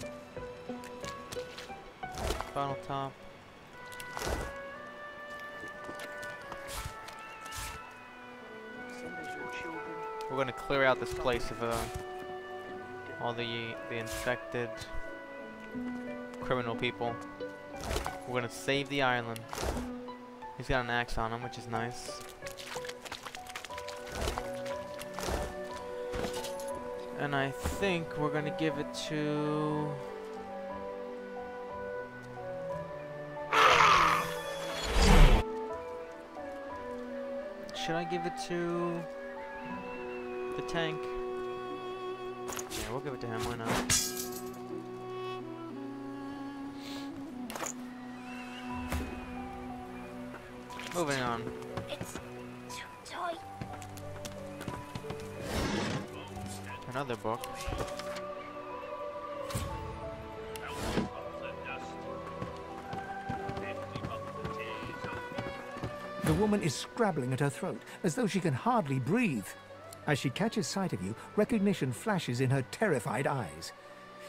Bottle top. We're gonna clear out this place of all the infected criminal people. We're gonna save the island. He's got an axe on him, which is nice. And I think we're gonna give it to... Should I give it to... the tank? Yeah, we'll give it to him, why not? Moving on. It's too tight. Another book. The woman is scrabbling at her throat, as though she can hardly breathe. As she catches sight of you, recognition flashes in her terrified eyes.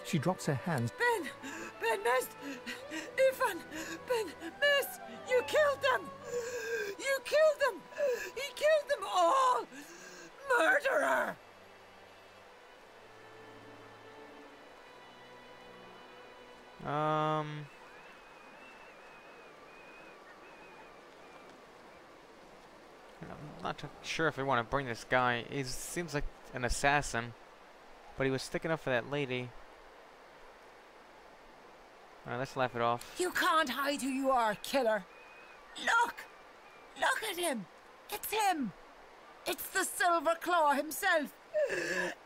She drops her hands. Ben! Ben, miss! Ifan! Ben, miss! You killed them! You killed them! He killed them all! Murderer! I'm not sure if I want to bring this guy. He seems like an assassin, but he was sticking up for that lady. Alright, let's laugh it off. You can't hide who you are, killer. Look! Look at him! It's him! It's the Silver Claw himself!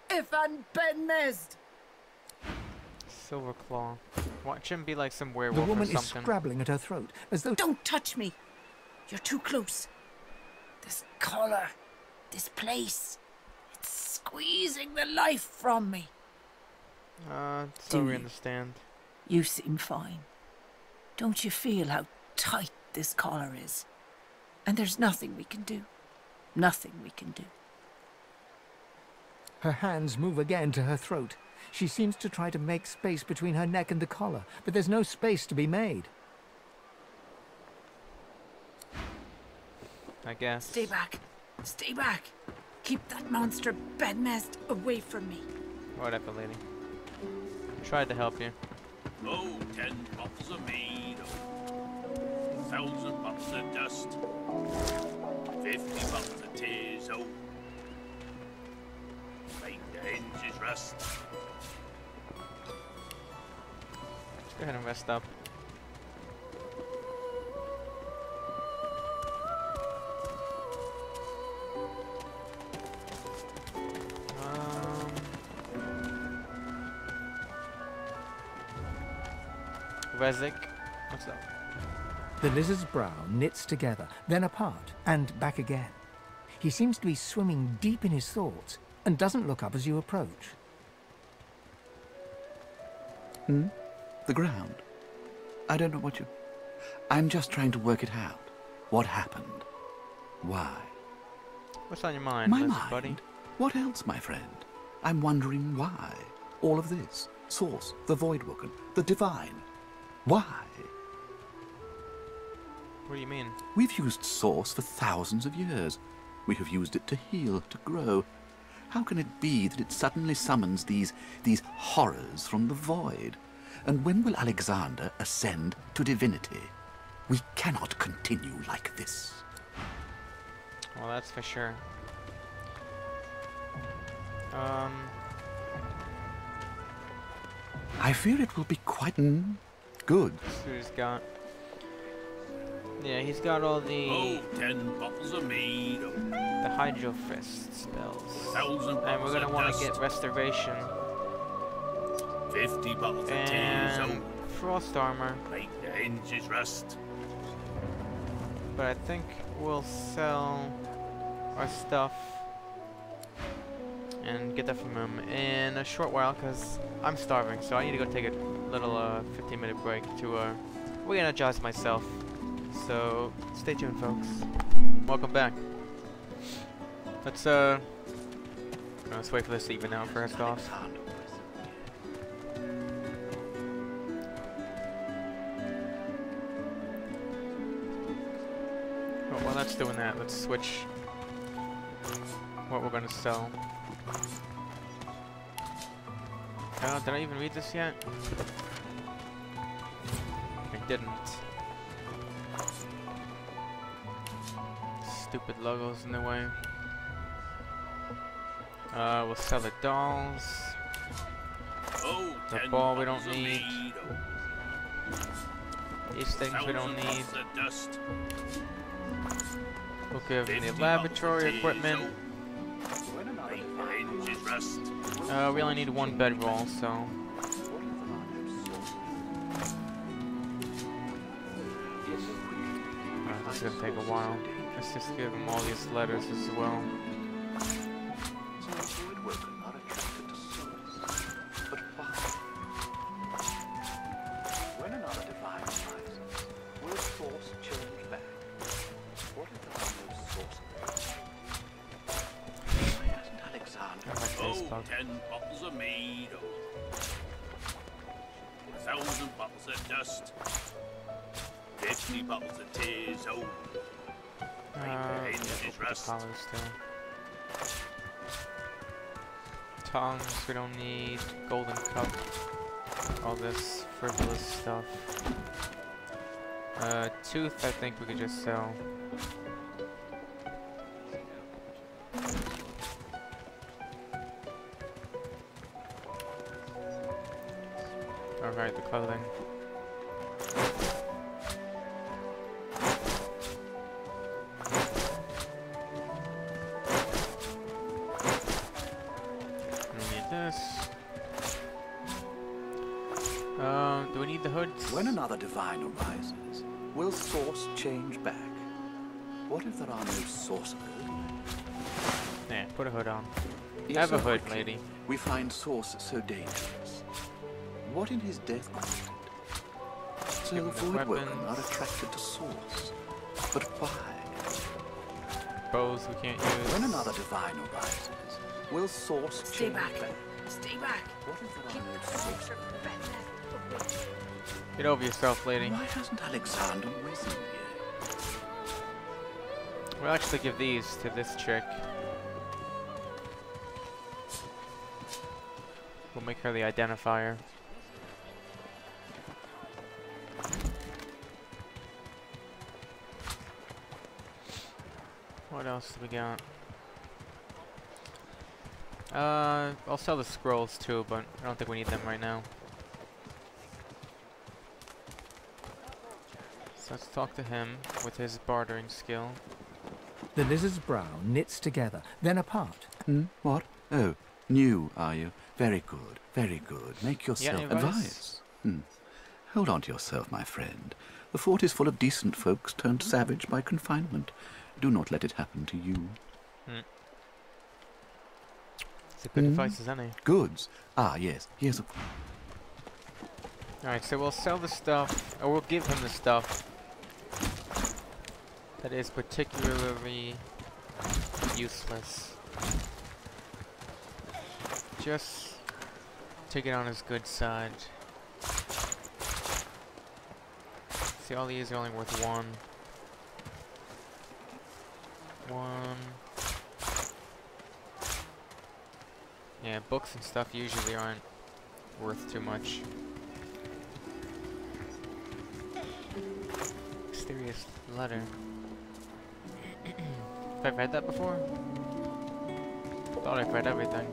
Ifan Ben Mezd! Silver Claw. Watch him be like some werewolf or The woman something. is scrabbling at her throat, as though... Don't touch me! You're too close. This collar, this place, it's squeezing the life from me. So we understand. You seem fine. Don't you feel how tight this collar is? And there's nothing we can do. Nothing we can do. Her hands move again to her throat. She seems to try to make space between her neck and the collar, but there's no space to be made. I guess. Stay back. Stay back. Keep that monster Bedmest away from me. Whatever, lady. Tried to help you. Oh, 10 bottles of mead, 1,000 bottles of dust, 50 bottles of tears, oh, make the hinges rust. Let's go ahead and rest up. Rezik, what's up? The lizard's brow knits together, then apart, and back again. He seems to be swimming deep in his thoughts, and doesn't look up as you approach. The ground. I don't know what you... I'm just trying to work it out. What happened? Why? What's on your mind, My lizard mind? buddy? What else, my friend? I'm wondering why. All of this. Source, the Voidwoken, the Divine. Why? What do you mean? We've used Source for thousands of years. We have used it to heal, to grow. How can it be that it suddenly summons these horrors from the void? And when will Alexander ascend to divinity? We cannot continue like this. Well, that's for sure. I fear it will be quite good. So he's got... Yeah, he's got all the... Oh, 10 bottles of mead, the Hydro Fist spells. 1,000 And we're gonna want to get Restoration. 50 bottles of tears, oh, And Frost Armor. make the hinges rust. But I think we'll sell our stuff and get that from him in a short while, because I'm starving, so I need to go take a little 15-minute break to re-energize myself. So stay tuned, folks. Welcome back. Let's wait for this to even out first off. Oh, while that's doing that, let's switch what we're gonna sell. Did I even read this yet? I didn't. Stupid logos in the way. We'll sell the dolls. Oh, The 10 ball we don't bottles of need. mead, These things we don't 1,000 need. bottles of dust, We'll give the 50 laboratory bottles of equipment. tears, oh, make the hinges rust. We only need one bedroll, so. This is gonna take a while. Let's just give him all these letters as well. When another divine arises, will Source change back? What if there are no sources? Why hasn't Alexander? Oh, 10 bottles of mead, oh, 1,000 bottles of dust, 50 bottles of tears, oh, make the hinges rust. Collars still. Tongues we don't need. Golden cup. All this frivolous stuff. Tooth I think we could just sell. right, the clothing. We need this. Do we need the hoods? When another divine arises, will source change back? What if there are no sorcerers? Yeah, put a hood on. Yes, Have a so hood, quickly lady. We find Source so dangerous. What in his death mind? So the Voidwoken are attracted to Source. But why? Bows we can't use. When another divine arises, will Source Stay change back. back? Stay back. What if there are no sorcerers? Get over yourself, lady. Why hasn't Alexander risen yet? We'll actually give these to this chick. We'll make her the identifier. What else do we got? I'll sell the scrolls too, but I don't think we need them right now. So let's talk to him with his bartering skill. The lizard's brow knits together, then apart. What? Oh, new, are you? Very good, very good. Make yourself any advice? Hold on to yourself, my friend. The fort is full of decent folks turned savage by confinement. Do not let it happen to you. It's a good advice as any. Goods? Ah, yes. Yes, of course. Alright, so we'll sell the stuff, or we'll give him the stuff that is particularly useless. Just take it on his good side. See, all these are only worth one. Yeah, books and stuff usually aren't worth too much. Mysterious letter. Have I read that before? Thought I've read everything.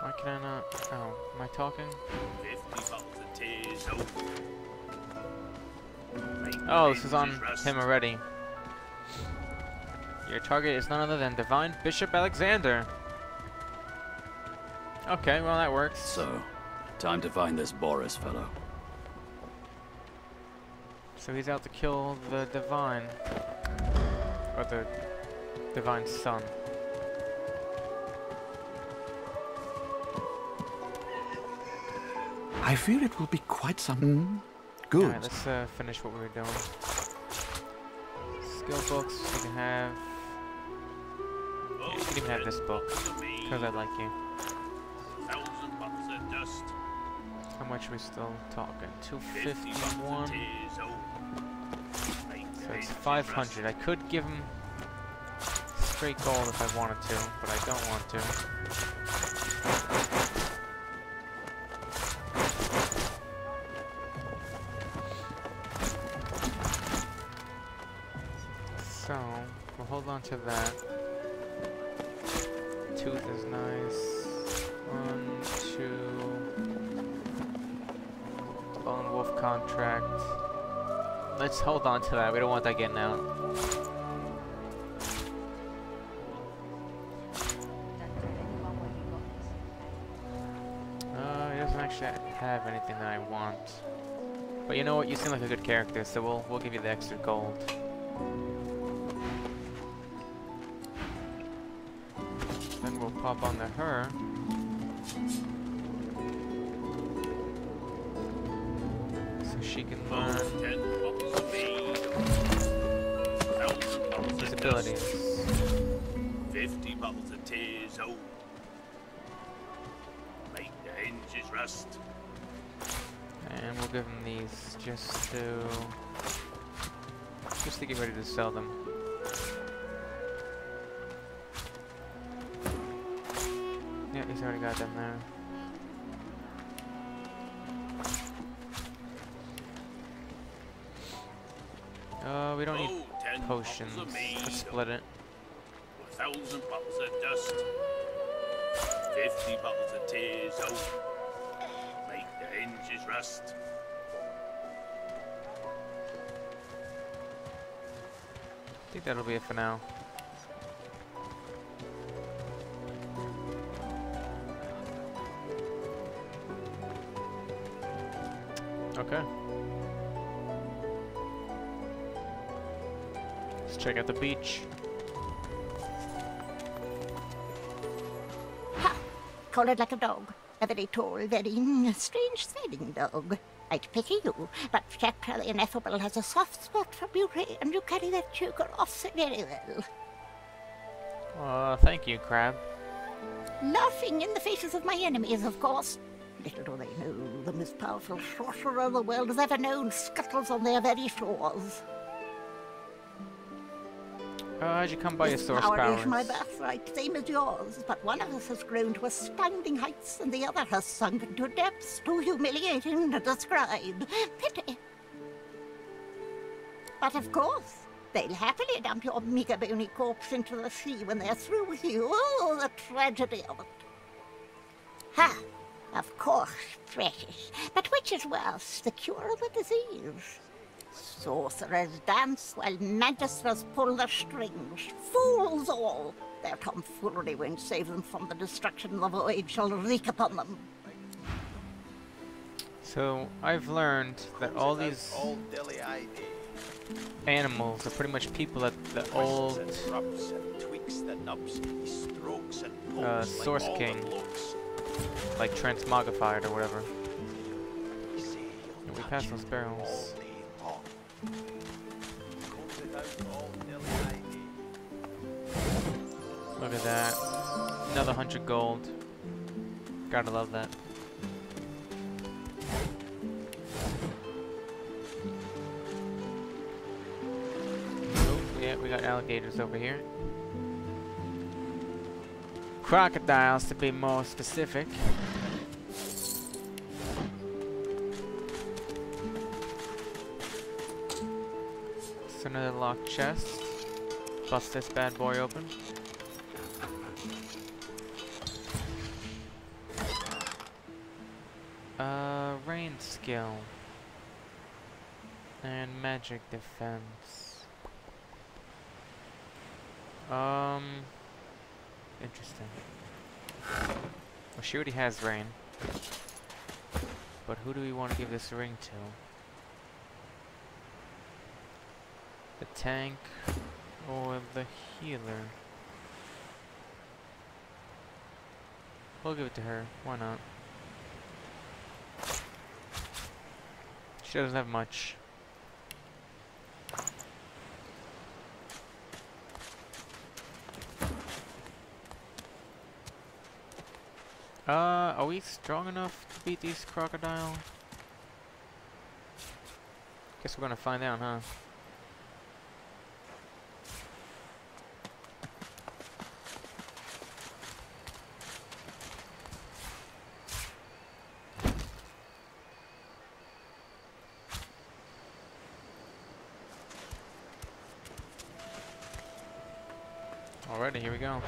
Why can I not? Oh, am I talking? 50 bottles of tears. Oh, this is on him already. Your target is none other than Divine Bishop Alexander. Okay, well that works. So, time to find this Boris fellow. So he's out to kill the Divine. Or the Divine Son. I fear it will be quite some good. Alright, let's finish what we were doing. Skill books you can have. Yeah, you can even have this book, because I like you. 1,000 bottles of dust. How much are we still talking? 251. So it's 500. I could give him straight gold if I wanted to, but I don't want to. So, we'll hold on to that. Tooth is nice. 1, 2. Lone Wolf contract. Let's hold on to that. We don't want that getting out. He doesn't actually have anything that I want. But you know what? You seem like a good character, so we'll give you the extra gold. Then we'll pop onto her. So she can learn his abilities. 50 bottles of tears. Oh, make the hinges rust. And we'll give him these just to get ready to sell them. Yeah, he's already got them there. We don't need potions. Let's split it. 1,000 bottles of dust. 50 bottles of tears. Oh, make the hinges rust. I think that'll be it for now. Okay. Let's check out the beach. Ha! Collared like a dog. A very tall, very strange-smelling dog. I'd pity you, but Jack the Ineffable has a soft spot for beauty, and you carry that choker off so very well. Thank you, Crab. Laughing in the faces of my enemies, of course. Little do they know, the most powerful sorcerer the world has ever known scuttles on their very shores. How'd you come by your source Power powers? is my birthright, same as yours, but one of us has grown to astounding heights, and the other has sunk into depths too humiliating to describe. Pity. But of course, they'll happily dump your meager bony corpse into the sea when they're through with you. Oh, the tragedy of it. Ha! Of course, precious. But which is worse, the cure or the disease? Sorcerers dance while magisters pull their strings. Fools all! Their tomfoolery won't save them from the destruction the void shall wreak upon them. So, I've learned that all these animals are pretty much people that the old Source King like transmogrified or whatever. And we passed those barrels. Look at that. Another 100 gold. Gotta love that. Oh, yeah, we got alligators over here. Crocodiles, to be more specific. It's another locked chest. Bust this bad boy open. Rain skill. And magic defense. Interesting. Well, she already has rain. But who do we want to give this ring to? The tank or the healer? We'll give it to her. Why not? She doesn't have much. Are we strong enough to beat these crocodile? Guess we're gonna find out, huh? Alrighty, here we go.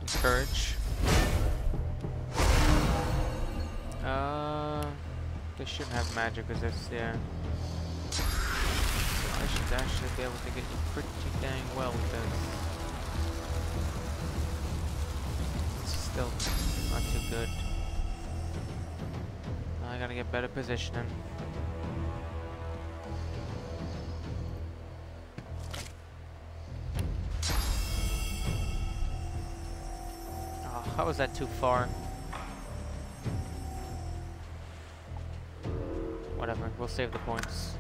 Encourage. They shouldn't have magic because it's, yeah. I should actually be able to get pretty dang well with this. It's still not too good. I gotta get better positioning. How was that too far? Whatever, we'll save the points.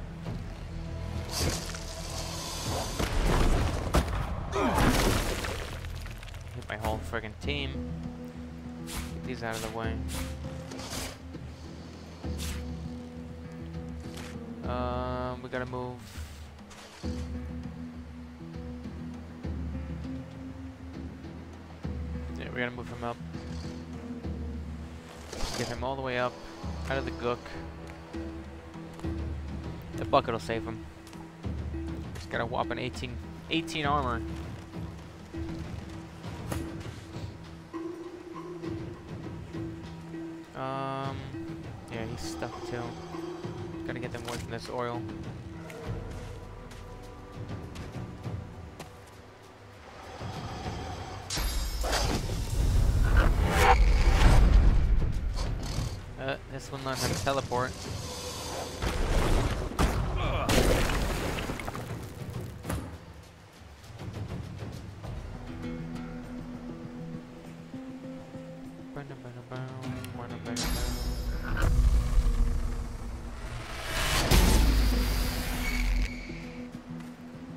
Hit my whole friggin' team. Get these out of the way. We gotta move. We gotta move him up. Get him all the way up, out of the gook. The bucket will save him. He's got a whopping 18 armor. Yeah, he's stuck too. Gotta get them away from this oil. This one learned how to teleport.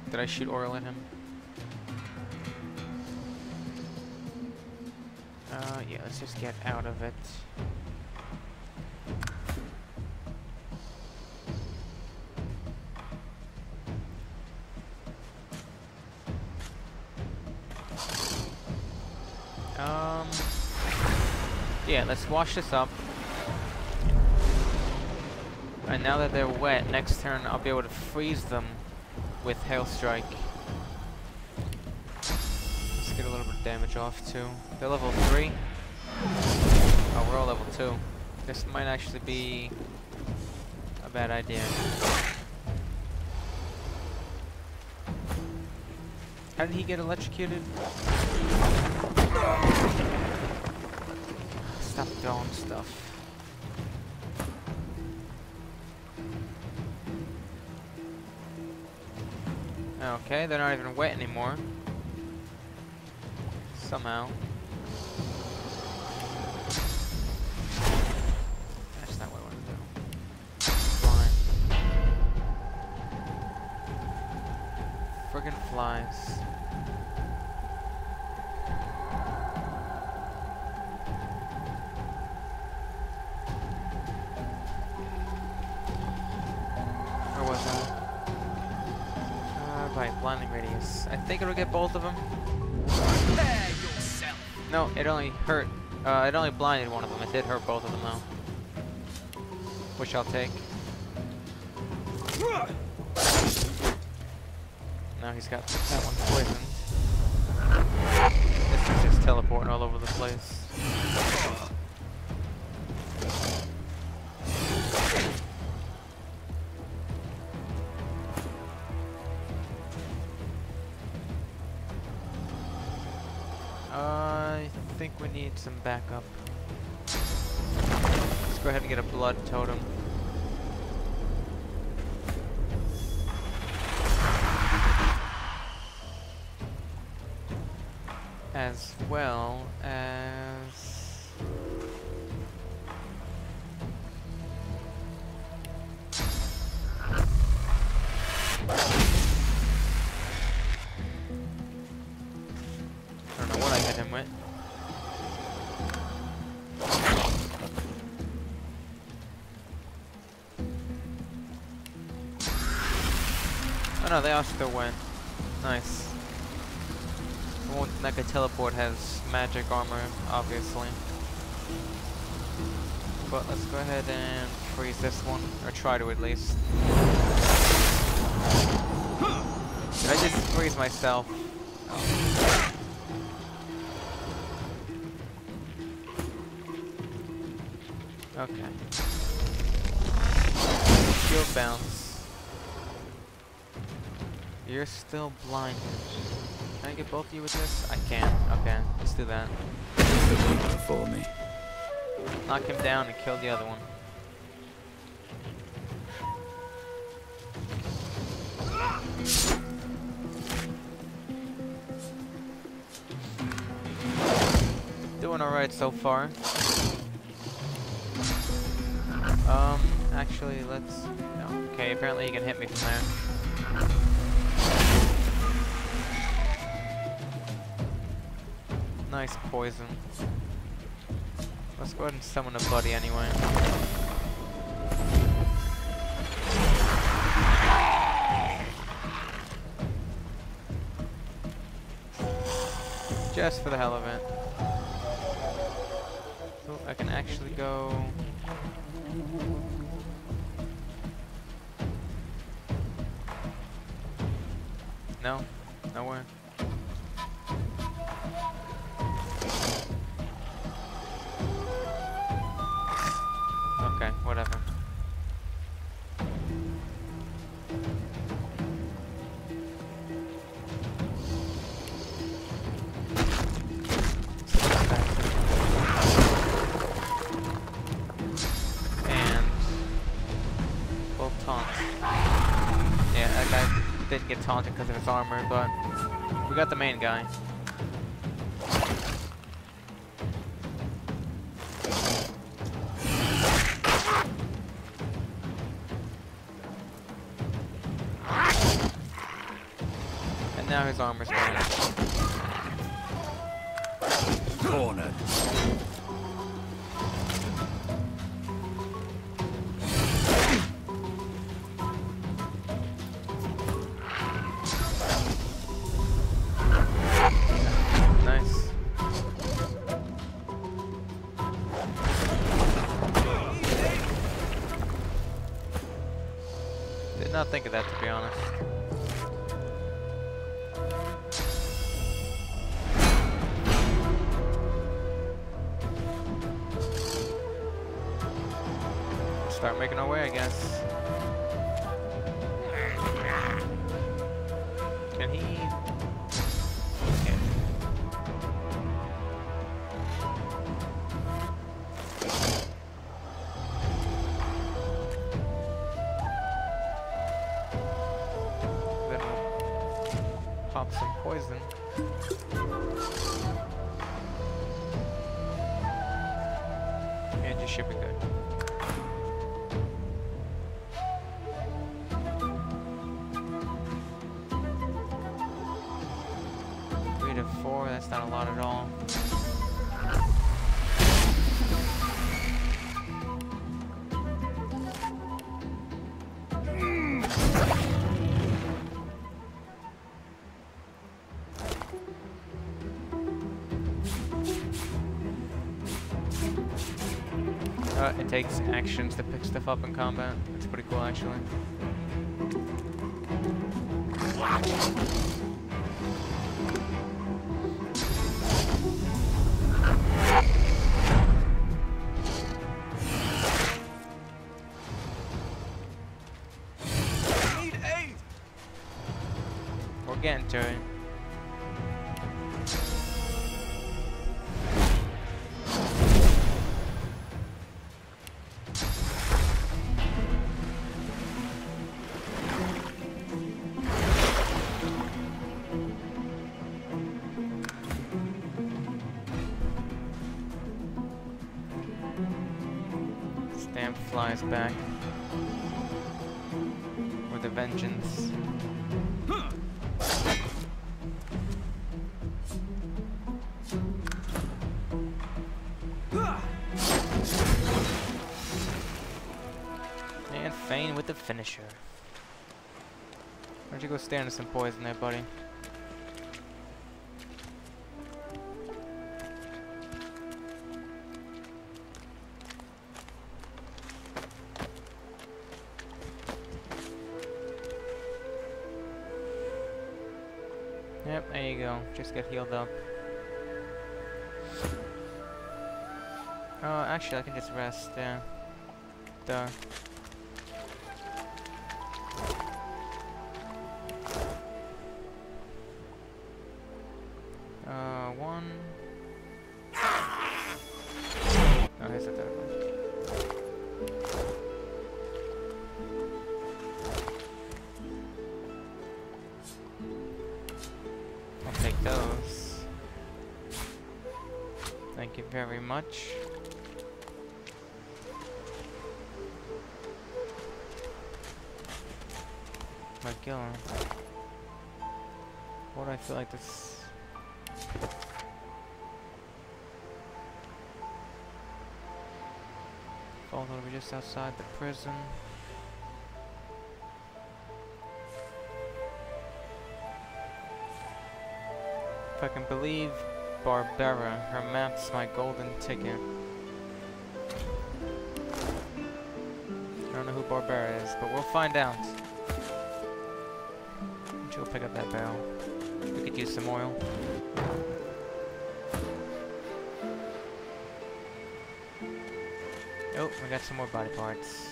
Did I shoot oil at him? Yeah, let's just get out of it. Yeah, let's wash this up. And now that they're wet, next turn I'll be able to freeze them with Hail Strike. Let's get a little bit of damage off too. They're level 3. Oh, we're all level 2. This might actually be a bad idea. How did he get electrocuted? Stop throwing stuff. Okay, they're not even wet anymore. Somehow. That's not what I want to do. Fly. Friggin' flies. Blinding radius. I think it'll get both of them. No, it only hurt. It only blinded one of them. It did hurt both of them though. Which I'll take. Now he's got that one poisoned. This is just teleporting all over the place. I think we need some backup. Let's go ahead and get a blood totem. As well as... I don't know what I hit him with. Oh no, they are still wet. Nice. The one that could teleport has magic armor, obviously. But let's go ahead and freeze this one, or try to at least. Did I just freeze myself? Oh. Okay. Shield bounce. You're still blinded. Can I get both of you with this? I can. Okay, let's do that. For me. Knock him down and kill the other one. Doing alright so far. Actually, let's... No. Okay, apparently you can hit me from there. Nice poison. Let's go ahead and summon a buddy anyway. Just for the hell of it. So I can actually go... No? Nowhere? Okay, whatever. And both taunts. Yeah, that guy didn't get taunted because of his armor, but we got the main guy. And now his armor's gone. Cornered. Nice. Did not think of that, to be honest. Start making our way, I guess. Can he? Okay. Then we'll pop some poison. And you should be good. Four, that's not a lot at all. It takes actions to pick stuff up in combat. It's pretty cool, actually. We're getting to it. Stamp flies back with a vengeance. And Fane with the finisher. Why don't you go stand in some poison there, buddy? Yep, there you go. Just get healed up. Oh, actually, I can just rest, yeah. Duh. One. Oh, here's the third one. I'll take those. Thank you very much. McGillen. What do I feel like this? Although we're just outside the prison. If I can believe Barbara, her map's my golden ticket. I don't know who Barbara is, but we'll find out. She'll pick up that barrel. We could use some oil. Oh, we got some more body parts.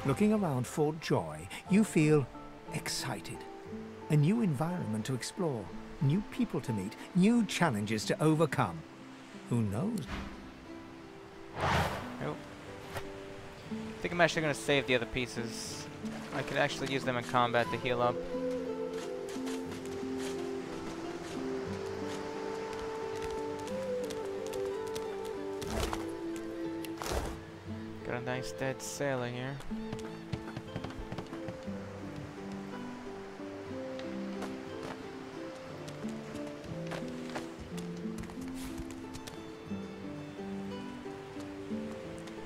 Looking around Fort Joy, you feel excited. A new environment to explore, new people to meet, new challenges to overcome. Who knows? Nope. I think I'm actually going to save the other pieces. I could actually use them in combat to heal up. Got a nice dead sailor here.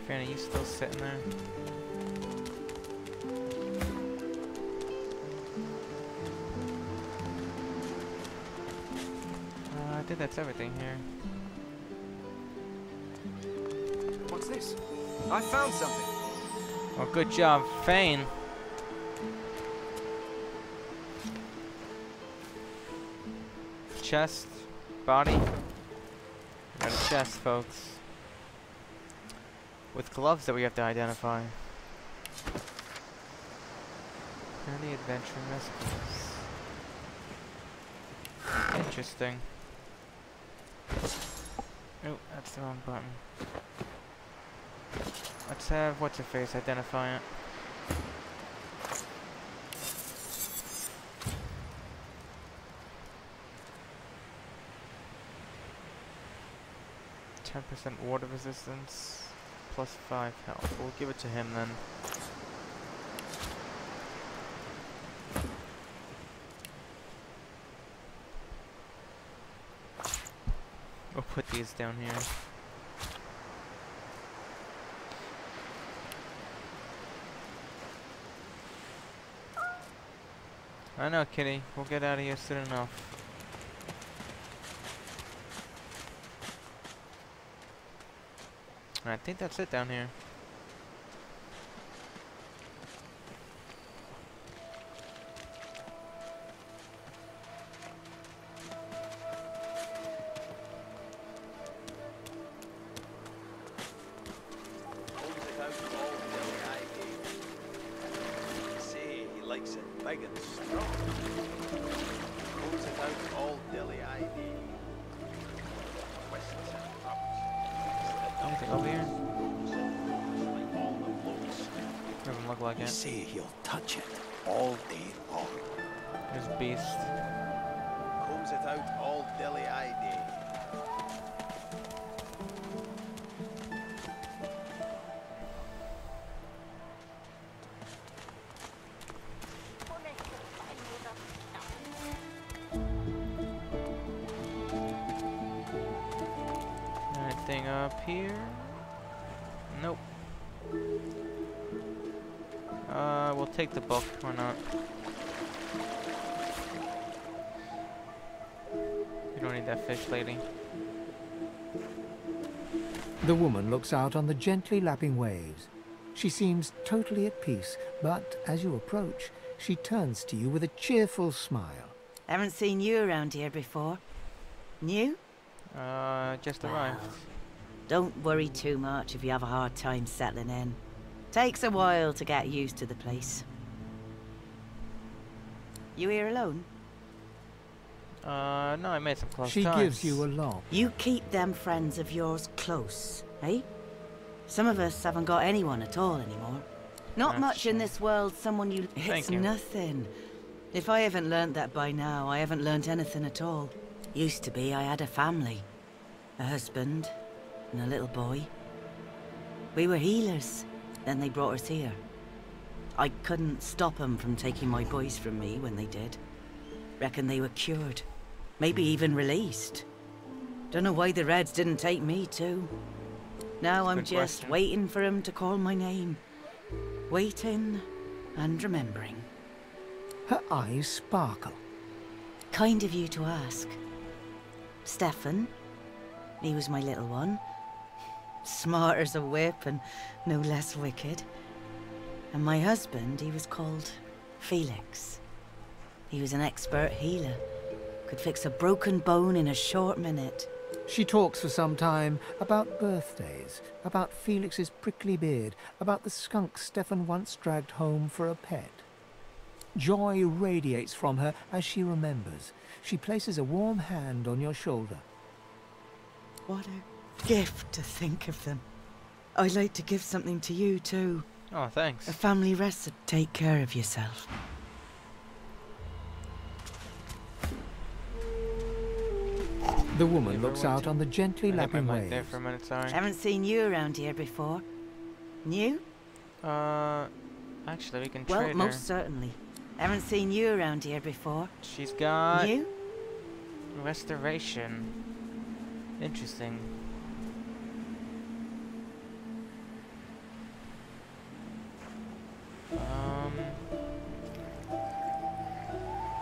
Fanny, you still sitting there? I think that's everything here. What's this? I found something. Well, good job, Fane. Chest, body. Got a chest, folks. With gloves that we have to identify. Early adventure recipes. Interesting. Oh, that's the wrong button. Let's have what's-her-face identify it. %10 water resistance, +5 health. We'll give it to him then. We'll put these down here. I know, Kitty. We'll get out of here soon enough. I think that's it down here. Anything over here? Doesn't look like it. Say he'll touch it all day long. There's Beast. Combs it out all dilly day. Anything up here? Nope. We'll take the book, why not? You don't need that fish lady. The woman looks out on the gently lapping waves. She seems totally at peace, but as you approach, she turns to you with a cheerful smile. Haven't seen you around here before. New? Just arrived. Don't worry too much if you have a hard time settling in. Takes a while to get used to the place. You here alone? No, I made some close She ties. gives you a lob. You keep them friends of yours close, eh? Some of us haven't got anyone at all anymore. Not much in this world, someone you... It's nothing. If I haven't learnt that by now, I haven't learnt anything at all. Used to be I had a family. A husband and a little boy. We were healers. Then they brought us here. I couldn't stop them from taking my boys from me when they did. Reckon they were cured. Maybe even released. Don't know why the Reds didn't take me too. Now I'm just waiting for them to call my name. Waiting and remembering. Her eyes sparkle. Kind of you to ask. Stefan, he was my little one. Smart as a whip and no less wicked. And my husband, he was called Felix. He was an expert healer. Could fix a broken bone in a short minute. She talks for some time about birthdays, about Felix's prickly beard, about the skunk Stefan once dragged home for a pet. Joy radiates from her as she remembers. She places a warm hand on your shoulder. What a gift to think of them. I'd like to give something to you too. Oh, thanks. A family recipe. Take care of yourself. The woman looks out on the gently lapping waves. There for a minute, sorry. Haven't seen you around here before. New? Actually, we can trade Well, her. most certainly. Haven't seen you around here before. She's got... New? Restoration. Interesting.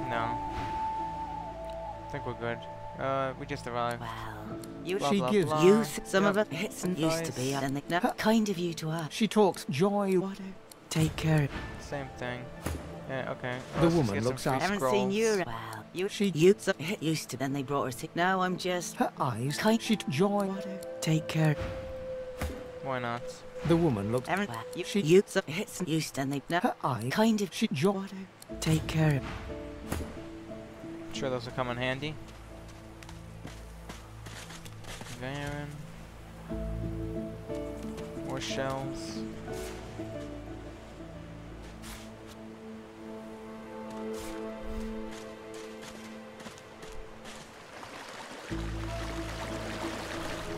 No. I think we're good. We just arrived. Well, She gives youth. Some of it used to be, and they kind of you to ask. She talks Joy. Take care. Same thing. Yeah, okay. The Let's just woman get looks some out. free Haven't seen you. scrolls. Well, you She used to. Then they brought her sick. Now I'm just. Her eyes. She Joy. Take care. Why not? The woman looks. Haven't She used to. Then they. Her eyes. Kind of. She Joy. Take care. Sure, those will come in handy. Varen. More shells.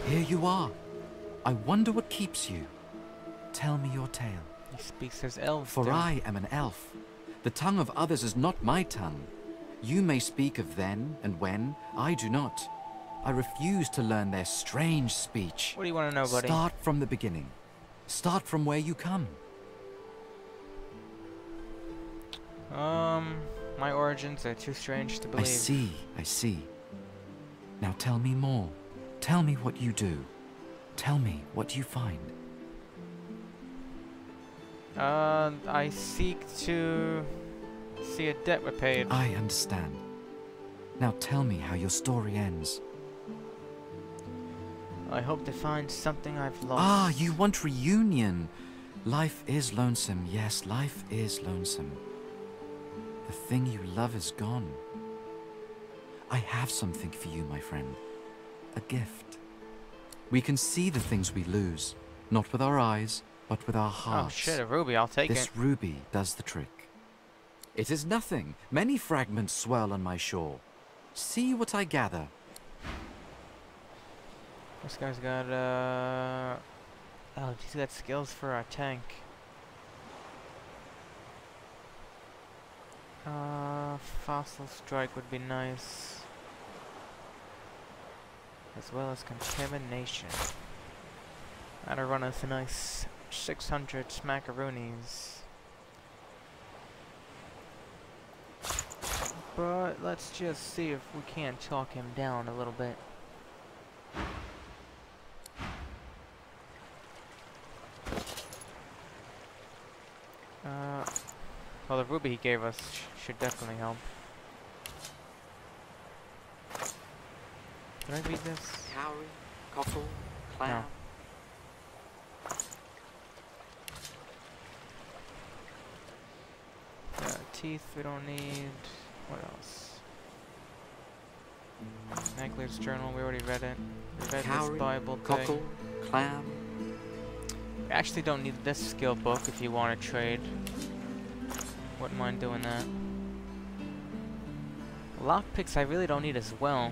Here you are. I wonder what keeps you. Tell me your tale. He speaks as elves For do. I am an elf. The tongue of others is not my tongue. You may speak of then and when, I do not. I refuse to learn their strange speech. What do you want to know, buddy? Start from the beginning. Start from where you come. My origins are too strange to believe. I see. Now tell me more. Tell me what you do. Tell me what you find. I seek to see a debt repaid. I understand. Now tell me how your story ends. I hope to find something I've lost. Ah, you want reunion. Life is lonesome. Yes, life is lonesome. The thing you love is gone. I have something for you, my friend. A gift. We can see the things we lose, not with our eyes, but with our hearts. Oh shit, a ruby, I'll take it. This ruby does the trick. It is nothing. Many fragments swirl on my shore. See what I gather. This guy's got, oh, he's got skills for our tank. Fossil strike would be nice. As well as contamination. That'll run us a nice 600 smackaroonies. But let's just see if we can't talk him down a little bit. Well, the ruby he gave us should definitely help. Did I read this? Cowrie, cockle, clam. Teeth we don't need. What else? Necklace journal, we already read it. We read Cowrie, this Bible cockle, thing. clam. We actually don't need this skill book if you want to trade. Wouldn't mind doing that. Lockpicks I really don't need as well.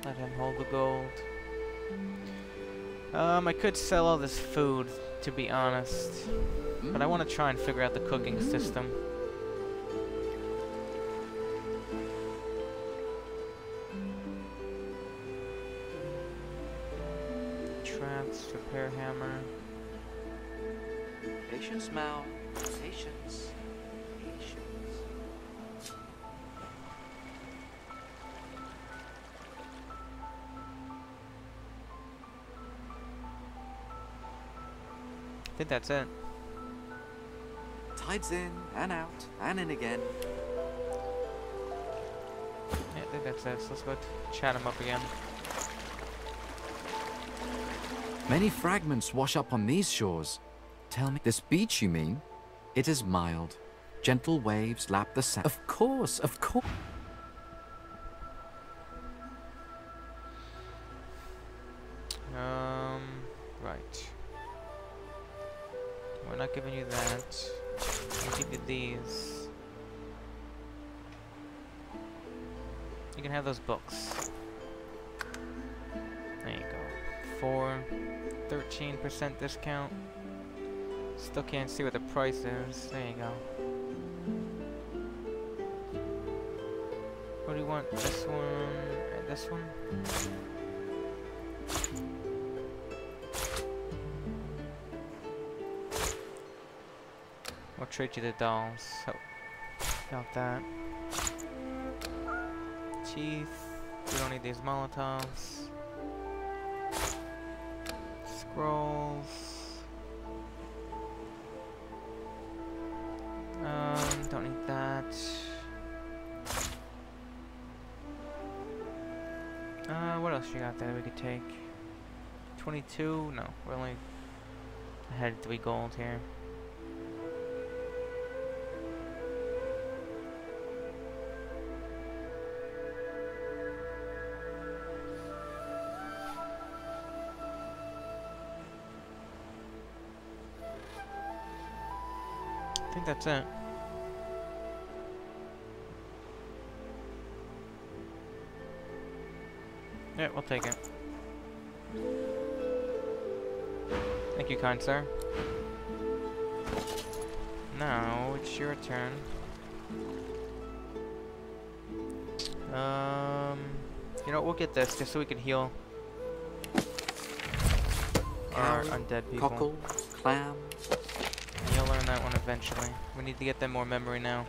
Let him hold the gold. I could sell all this food, to be honest. But I want to try and figure out the cooking system. traps, repair hammer. Patience, Mal. Patience. Patience. I think that's it. Tides in and out and in again. Yeah, I think that's it. So let's go chat him up again. Many fragments wash up on these shores. Tell me, this beach, you mean? It is mild. Gentle waves lap the sand. Of course, of course. Right. We're not giving you that. We'll give you these. You can have those books. There you go. 13% discount. Still can't see what the price is. There you go. What do you want? This one and this one? We'll trade you the dolls. So, got that. Teeth. We don't need these Molotovs. Scrolls. Don't need that. What else you got there that we could take? 22? No, we're only ahead 3 gold here. I think that's it. Yeah, we'll take it. Thank you, kind sir. Now, it's your turn. You know what, we'll get this, just so we can heal our undead people. Cockle, clam. And you'll learn that one eventually. We need to get them more memory now.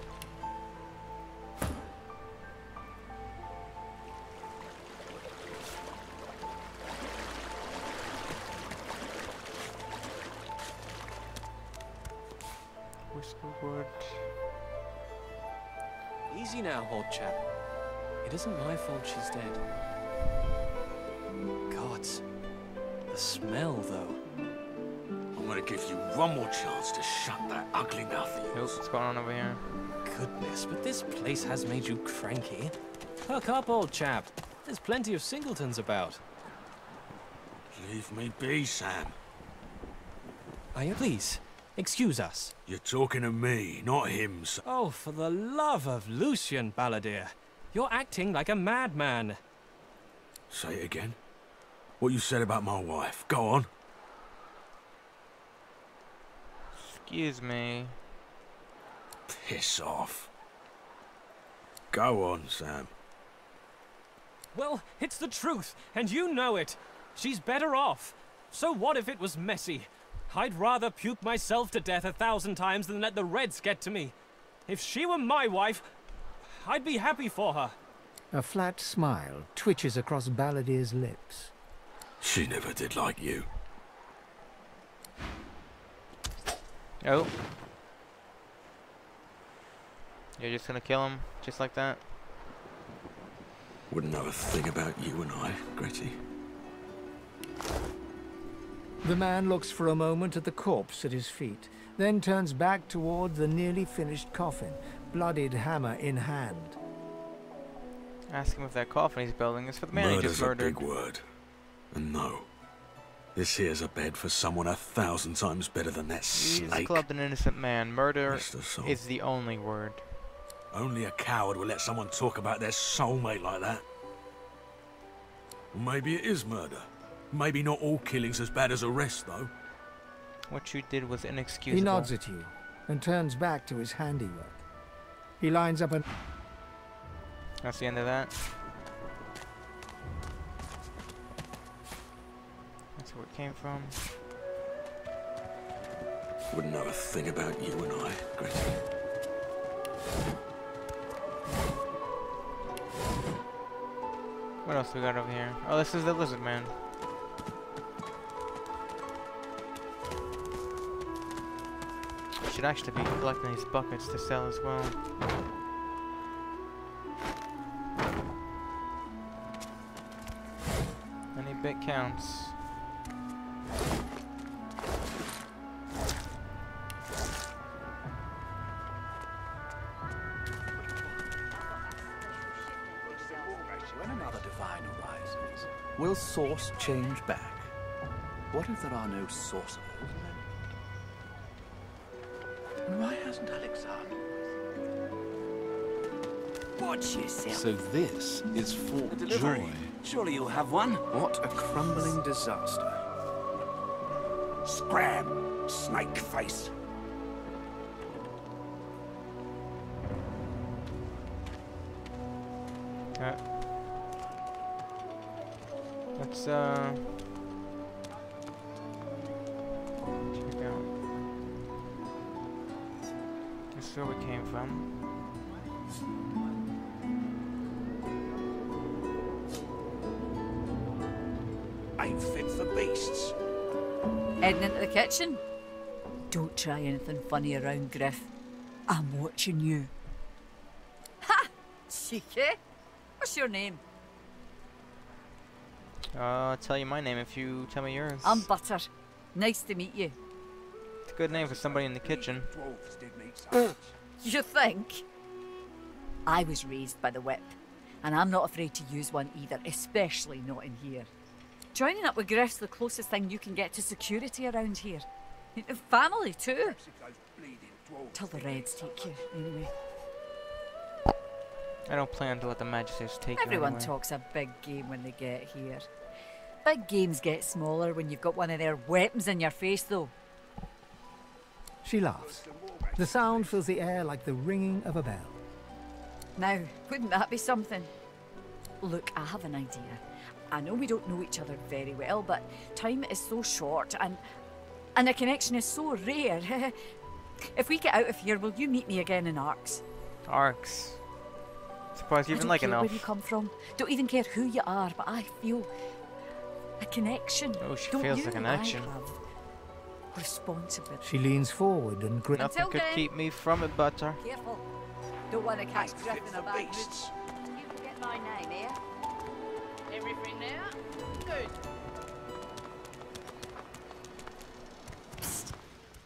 Whiskerwood. Easy now, old chap. It isn't my fault she's dead. Gods. The smell, though. I'm gonna give you one more chance to shut that ugly mouth of yours. What's going on over here? Goodness, but this place has made you cranky. Perk up, old chap. There's plenty of singletons about. Leave me be, Sam. Please, excuse us. You're talking to me, not him, sir. Oh, for the love of Lucian, Balladeer. You're acting like a madman. Say it again. What you said about my wife. Go on. Excuse me. Piss off. Go on, Sam. Well, it's the truth, and you know it. She's better off. So what if it was messy? I'd rather puke myself to death 1,000 times than let the Reds get to me. If she were my wife, I'd be happy for her. A flat smile twitches across Balladier's lips. She never did like you. Oh. You're just gonna kill him, just like that? Wouldn't know a thing about you and I, Gretty. The man looks for a moment at the corpse at his feet, then turns back toward the nearly finished coffin, bloodied hammer in hand. Ask him if that coffin he's building is for the man he just murdered. Murder's a big word. And no. This here's a bed for someone 1,000 times better than that snake. He's clubbed an innocent man. Murder is the only word. Only a coward will let someone talk about their soulmate like that. Well, maybe it is murder. Maybe not all killing's as bad as arrest, though. What you did was inexcusable. He nods at you and turns back to his handiwork. He lines up an... That's the end of that. That's where it came from. Wouldn't know a thing about you and I, Gretty. What else we got over here? Oh, this is the lizard man. Should actually be collecting these buckets to sell as well. Any bit counts. When another divine arises, will source change back? What if there are no sources? And why hasn't Alexander? Watch yourself. So this is for A delivery. joy. Surely you'll have one. What a crumbling disaster. Scram, snake face. Let's check out. This is where we came from. Ain't fit for beasts. Heading into the kitchen? Don't try anything funny around, Griff. I'm watching you. Ha! Cheeky. What's your name? I'll tell you my name if you tell me yours. I'm Butter. Nice to meet you. It's a good name for somebody in the kitchen. You think? I was raised by the whip, and I'm not afraid to use one either, especially not in here. Joining up with Griff's the closest thing you can get to security around here. Family, too. Till the Reds take you, anyway. I don't plan to let the Magisters take you Everyone anyway. talks a big game when they get here. Big games get smaller when you've got one of their weapons in your face, though. She laughs. The sound fills the air like the ringing of a bell. Now, wouldn't that be something? Look, I have an idea. I know we don't know each other very well, but time is so short and a connection is so rare. If we get out of here, will you meet me again in Arx? Arx? Surprised you even like I don't care enough. where you come from. Don't even care who you are, but I feel a connection. Oh, she Don't feels you? a connection. I have responsibility. She leans forward and grins. Nothing could keep me from it, Butter. Careful. Don't want to catch Griff in a bad mood. You forget my name, eh? Everything there? Good. Psst.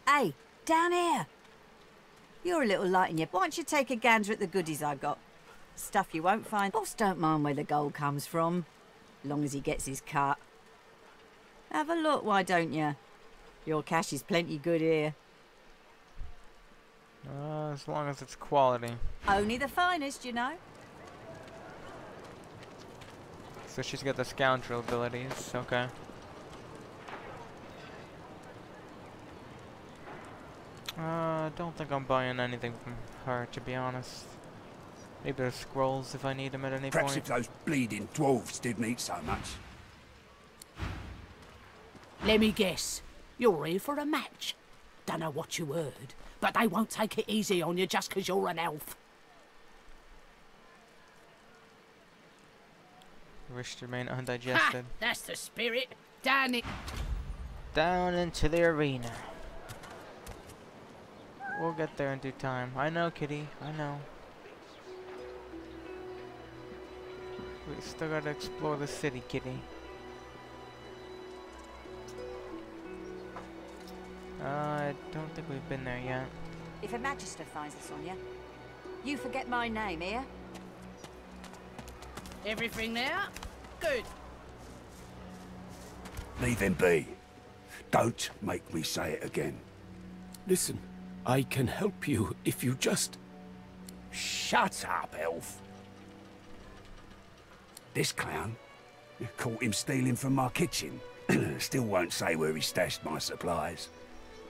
Hey, down here. You're a little light in your... Why don't you take a gander at the goodies I got? Stuff you won't find. Boss don't mind where the gold comes from, long as he gets his cut. Have a look, why don't you? Your cash is plenty good here. As long as it's quality. Only the finest, you know. So she's got the scoundrel abilities, okay. Don't think I'm buying anything from her, to be honest. Maybe there's scrolls if I need them at any Perhaps point. if those bleeding dwarves didn't eat so much. Let me guess. You're here for a match. Dunno what you heard, but they won't take it easy on you just 'cause you're an elf. Wish to remain undigested. Ha! That's the spirit. Down it. Down into the arena. We'll get there in due time. I know, Kitty. I know. We still gotta explore the city, Kitty. I don't think we've been there yet. If a magister finds us on you, you forget my name, eh? Everything there? Good. Leave him be. Don't make me say it again. Listen, I can help you if you just... Shut up, elf. This clown caught him stealing from my kitchen. Still won't say where he stashed my supplies.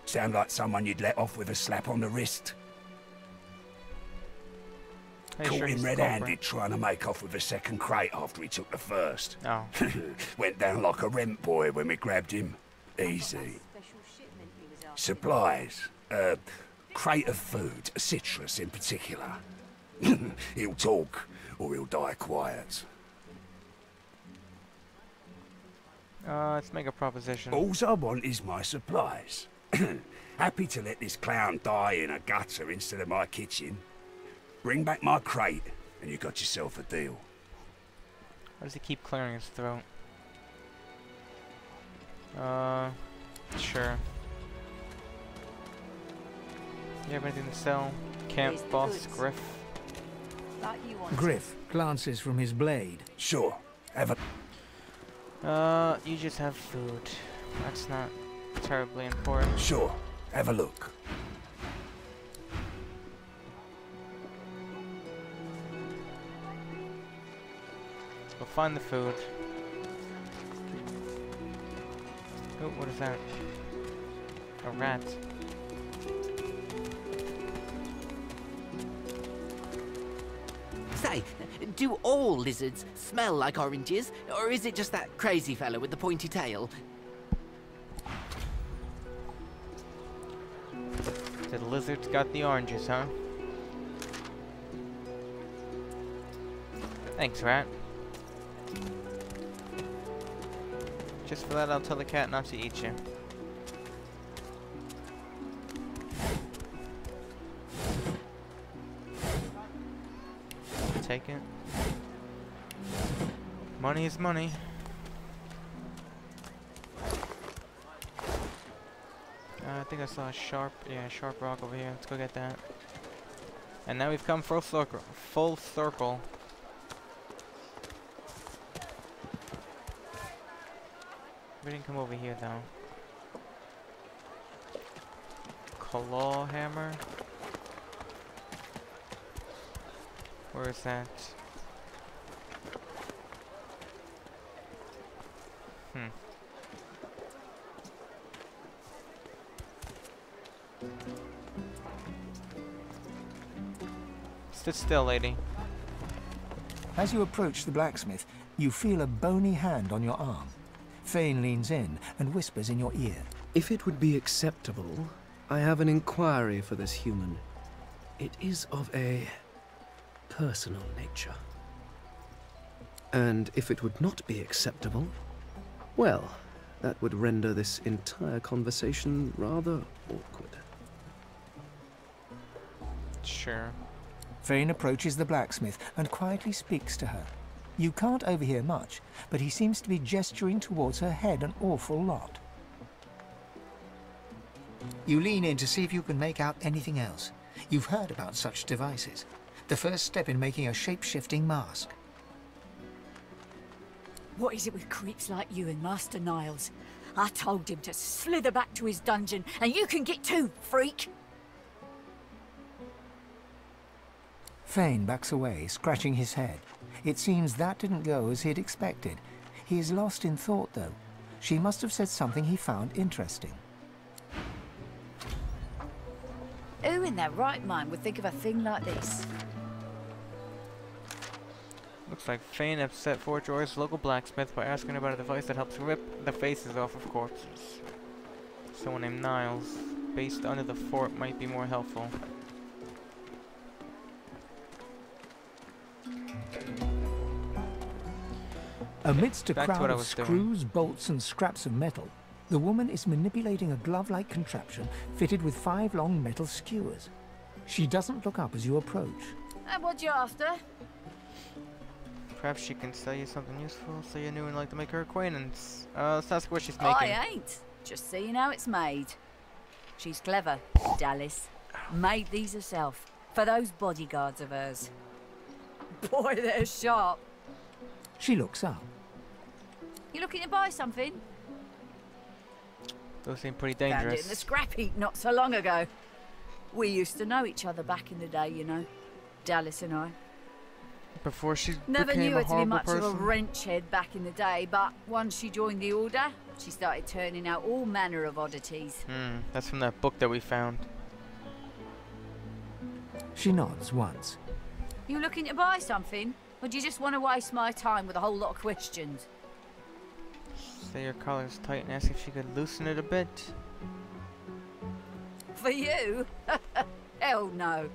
Sound like someone you'd let off with a slap on the wrist. Are you Caught sure him he's the red-handed culprit? trying to make off with a second crate after he took the first. Oh. Went down like a rent boy when we grabbed him. Easy. Supplies. Crate of food, citrus in particular. He'll talk, or he'll die quiet. Let's make a proposition. All I want is my supplies. Happy to let this clown die in a gutter instead of my kitchen. Bring back my crate, and you got yourself a deal. Why does he keep clearing his throat? Sure. You have anything to sell? Camp boss, Griff. Griff glances from his blade. Sure. Have a... you just have food. That's not terribly important. Sure. Have a look. We'll find the food. Oh, what is that? A rat. Say, do all lizards smell like oranges, or is it just that crazy fellow with the pointy tail? The lizards got the oranges, huh? Thanks, rat. Just for that, I'll tell the cat not to eat you. Take it. Money is money. I think I saw a sharp rock over here. Let's go get that. And now we've come full circle. Full circle. We didn't come over here though. Claw hammer. Where is that? Sit still, lady. As you approach the blacksmith, you feel a bony hand on your arm. Fane leans in and whispers in your ear. If it would be acceptable, I have an inquiry for this human. It is of a personal nature. And if it would not be acceptable, well, that would render this entire conversation rather awkward. Sure. Fane approaches the blacksmith and quietly speaks to her. You can't overhear much, but he seems to be gesturing towards her head an awful lot. You lean in to see if you can make out anything else. You've heard about such devices. The first step in making a shape-shifting mask. What is it with creeps like you and Master Niles? I told him to slither back to his dungeon, and you can get too, freak! Fane backs away, scratching his head. It seems that didn't go as he'd expected. He is lost in thought, though. She must have said something he found interesting. Who in their right mind would think of a thing like this? Looks like Fane upset Fort George's local blacksmith by asking about a device that helps rip the faces off of corpses. Someone named Niles, based under the fort, might be more helpful. Amidst a Back to crowd what I of was doing. screws, bolts, and scraps of metal, the woman is manipulating a glove-like contraption fitted with 5 long metal skewers. She doesn't look up as you approach. And what you after? Perhaps she can sell you something useful, so you knew and like to make her acquaintance. Let's ask what she's making. I ain't. Just seeing how it's made. She's clever, Dallas. Made these herself, for those bodyguards of hers. Boy, they're sharp. She looks up. You looking to buy something? Those seem pretty Found it dangerous. in the scrap heap not so long ago. We used to know each other back in the day, you know. Dallas and I. Before she Never became knew a her to be horrible much person. of a wrench head back in the day, but once she joined the Order, she started turning out all manner of oddities. That's from that book that we found. She nods once. You looking to buy something? Or do you just want to waste my time with a whole lot of questions? Say your collar's tight and ask if she could loosen it a bit. For you? Hell no.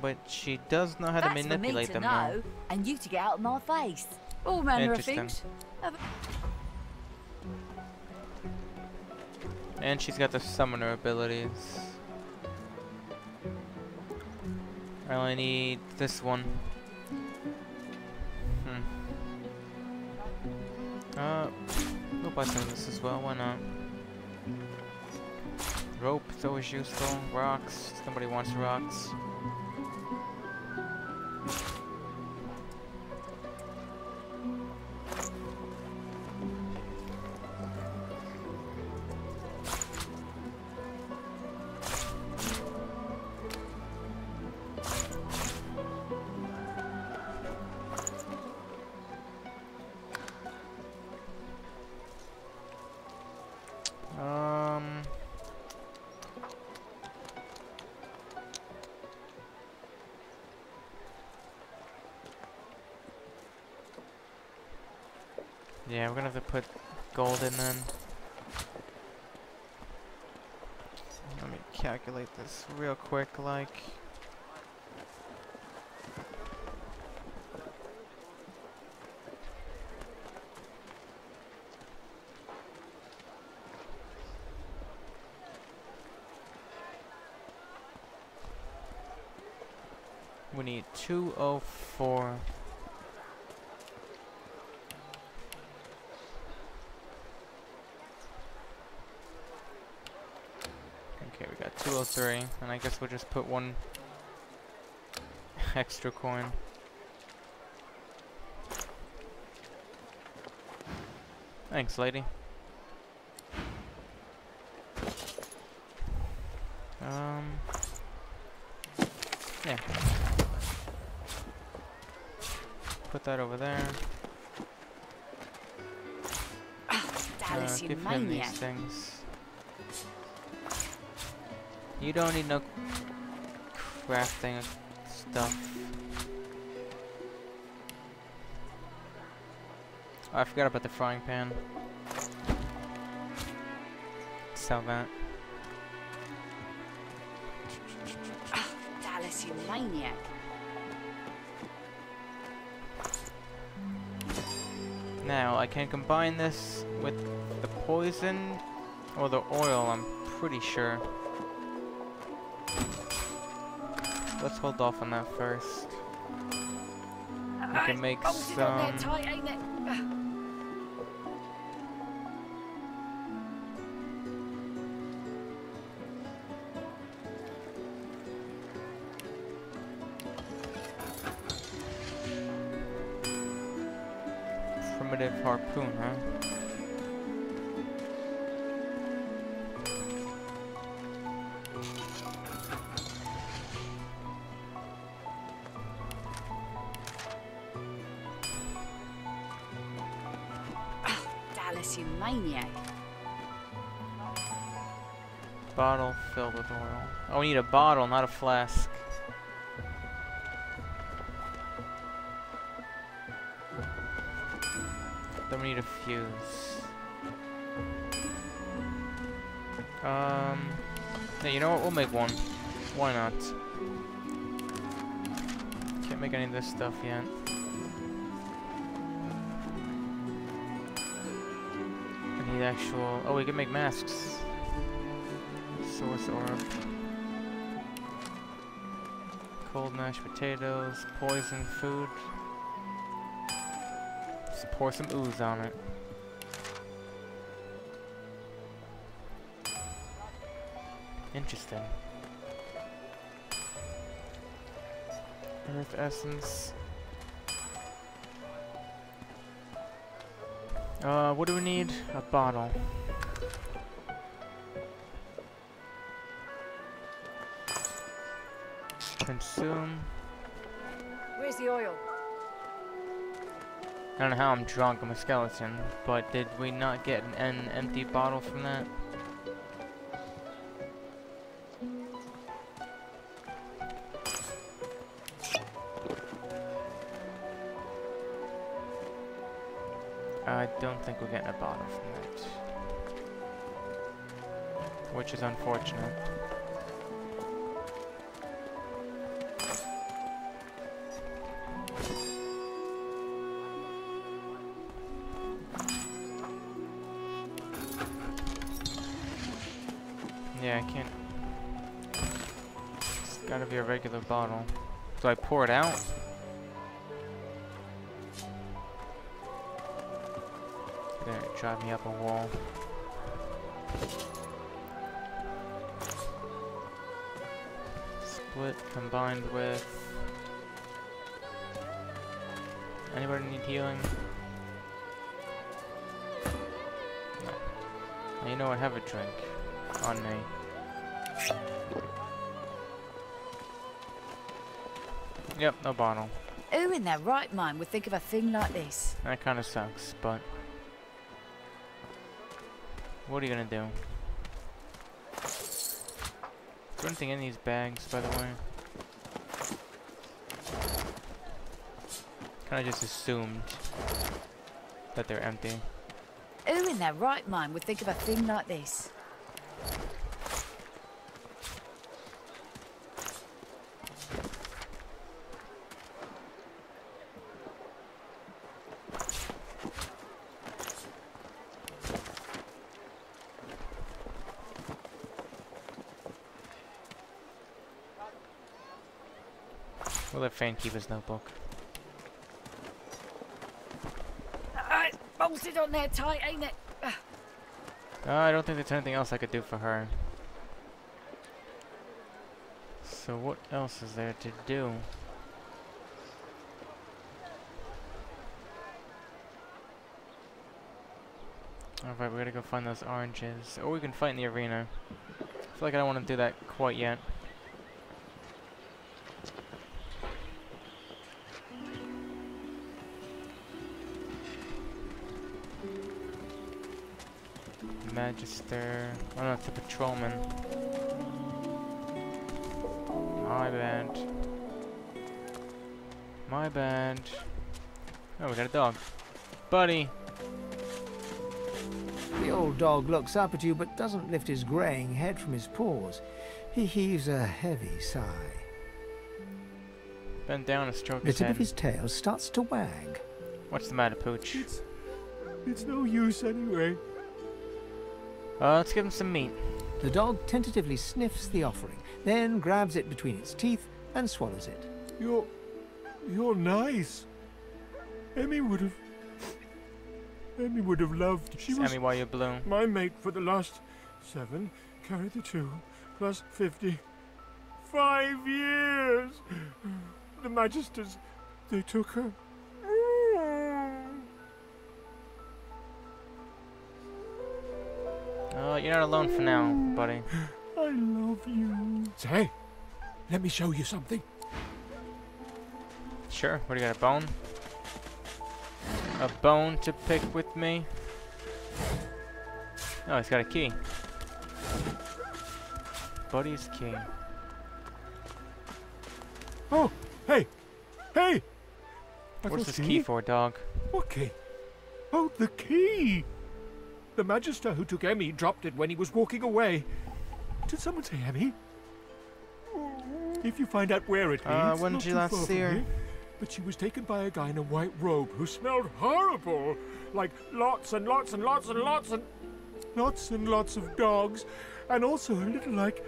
But she does know how to manipulate them now. That's for me to know, and you to get out of my face. All manner of Interesting. things. And she's got the summoner abilities. I only need this one. We'll buy some of this as well, why not? Rope is always useful. Rocks, somebody wants rocks. Yeah, we're gonna have to put gold in then. Let me calculate this real quick, like. We need 204. Okay, we got 203, and I guess we'll just put one extra coin. Thanks, lady. Yeah. Put that over there. Dallas, you give him these maniac. things. You don't need no crafting stuff. Oh, I forgot about the frying pan. Sell that. Dallas, you maniac. Now, I can combine this with the poison or the oil, I'm pretty sure. Let's hold off on that first. We can make some... Tight, ain't it? Primitive harpoon, huh? Dallas, you maniac. Bottle filled with oil. Oh, we need a bottle, not a flask. Then we need a fuse. Yeah, you know what? We'll make one. Why not? Can't make any of this stuff yet. I need actual... Oh, we can make masks. Source orb. Cold mashed potatoes. Poison food. Just pour some ooze on it. Interesting. Earth essence. What do we need? A bottle. Consume. Where's the oil? I don't know how I'm drunk, I'm a skeleton, but did we not get an empty bottle from that? I don't think we're getting a bottle from that. Which is unfortunate. Yeah, I can't. It's gotta be a regular bottle. Do I pour it out? Gonna drive me up a wall. Split combined with. Anybody need healing? No. You know what? Have a drink. On me. Yep, no bottle. Who in their right mind would think of a thing like this? That kind of sucks, but what are you gonna do? Is there anything in these bags, by the way? Kinda just assumed that they're empty. Who in their right mind would think of a thing like this? We'll let Fane keep his notebook. It's bolted on there tight, ain't it? I don't think there's anything else I could do for her. So what else is there to do? Alright, we gotta go find those oranges. Or we can fight in the arena. I feel like I don't want to do that quite yet. Magister. Oh no, it's a patrolman. My bad. My bad. Oh, we got a dog. Buddy! The old dog looks up at you but doesn't lift his greying head from his paws. He heaves a heavy sigh. Bend down and stroke The his tip head. of his tail starts to wag. What's the matter, Pooch? It's no use anyway. Let's give him some meat. The dog tentatively sniffs the offering, then grabs it between its teeth and swallows it. You're nice. Emmy would have loved. She was Emmy, why you blue? my mate for the last 7, carry the 2, plus 50. 5 years! The Magisters, they took her. You're not alone for now, buddy. I love you. Say, let me show you something. Sure, what do you got, a bone? A bone to pick with me? Oh, he's got a key. Buddy's key. Oh, hey! Hey! What's this key for, dog? What key? Oh, the key! The Magister who took Emmy dropped it when he was walking away. Did someone say Emmy? If you find out where it is, when did you last see her? But she was taken by a guy in a white robe who smelled horrible. Like lots and lots and lots and lots and lots and lots of dogs. And also a little like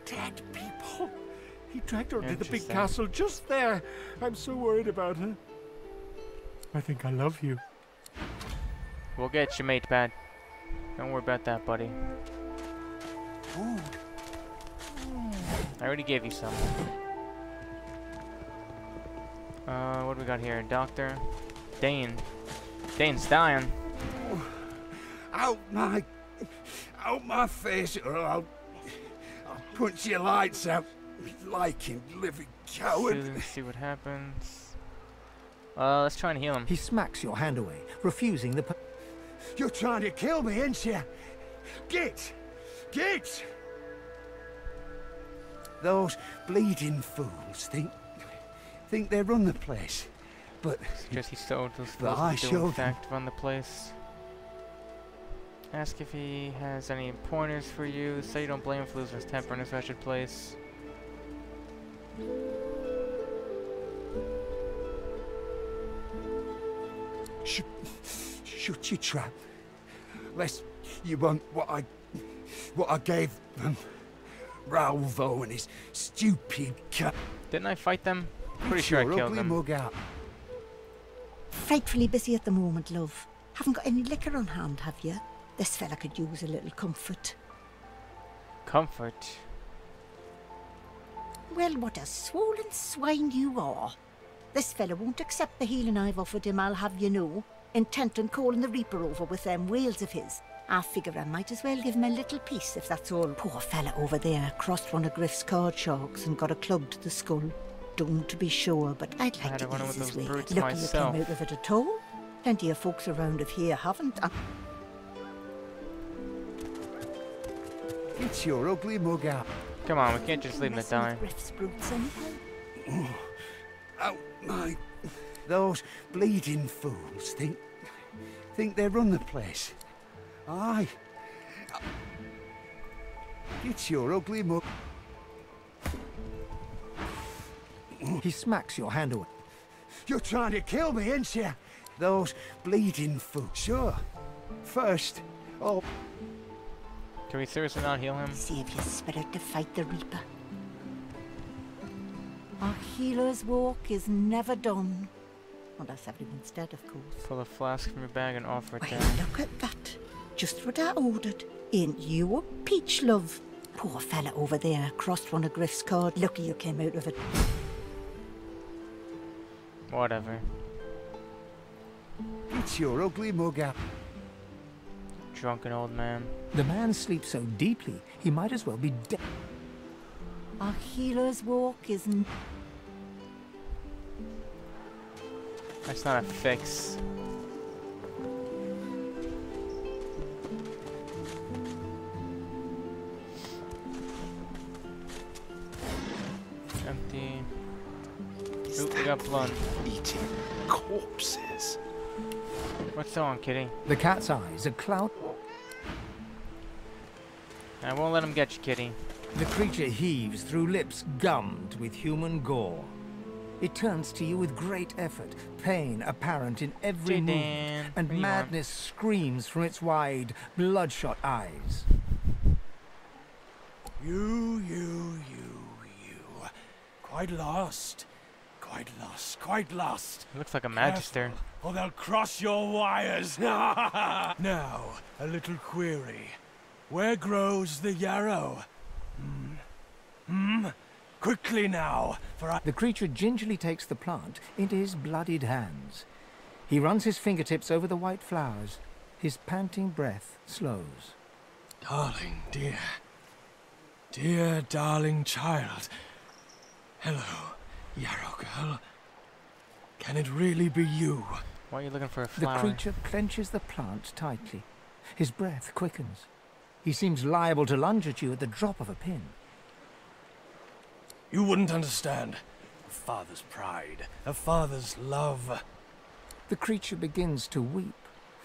dead people. He dragged her to the big castle just there. I'm so worried about her. I think I love you. We'll get you, mate, bad. Don't worry about that, buddy. Food. I already gave you some. What do we got here? Doctor? Dane. Dane's dying. Out my face, or I'll punch your lights out. Like him, living coward. See what happens. Let's try and heal him. He smacks your hand away, refusing the... You're trying to kill me, ain't you? Get! Those bleeding fools think they run the place. But Just he's so I supposed to be doing fact run the place. Ask if he has any pointers for you. Say you don't blame him for losing his temper in his wretched place. Shut your trap. Lest you want what I gave them. Ralvo and his stupid cut. Didn't I fight them? Pretty sure I killed them. Mug out. Frightfully busy at the moment, love. Haven't got any liquor on hand, have you? This fella could use a little comfort. Comfort? Well, what a swollen swine you are. This fella won't accept the healing I've offered him, I'll have you know. Intent on calling the Reaper over with them whales of his. I figure I might as well give him a little piece if that's all. Poor fella over there crossed one of Griff's card sharks and got a club to the skull. Don't be sure, but I'd like to ease his way. Lucky you came out of it at all. Plenty of folks around of here haven't. Get your ugly mug out. Come on, we can't just leave him to die. Oh my! Those bleeding fools think they run the place. Aye. Get your ugly mug. He smacks your hand away. You're trying to kill me, ain't you? Those bleeding fools. Sure. First, oh. Can we seriously not heal him? Save your spirit to fight the Reaper. Our healer's walk is never done. Unless everyone's dead, of course. Pull a flask from your bag and offer it Well, down. look at that. Just what I ordered. Ain't you a peach, love? Poor fella over there crossed one of Griff's cards. Lucky you came out of it. Whatever. Get your ugly mug out. Drunken old man. The man sleeps so deeply, he might as well be dead. Our healer's walk is... That's not a fix. Empty. Oop, we got blood. Eating corpses. What's on, kitty? The cat's eyes are cloud. I won't let him get you, kitty. The creature heaves through lips gummed with human gore. It turns to you with great effort, pain apparent in every move, and madness screams from its wide, bloodshot eyes. You. Quite lost. Quite lost. It looks like a magister. Careful, or they'll cross your wires. Now, a little query. Where grows the yarrow? Quickly now, for I... The creature gingerly takes the plant into his bloodied hands. He runs his fingertips over the white flowers. His panting breath slows. Darling, dear darling child. Hello, yarrow girl. Can it really be you? Why are you looking for a The flower? creature clenches the plant tightly. His breath quickens. He seems liable to lunge at you at the drop of a pin. You wouldn't understand. A father's pride, a father's love. The creature begins to weep.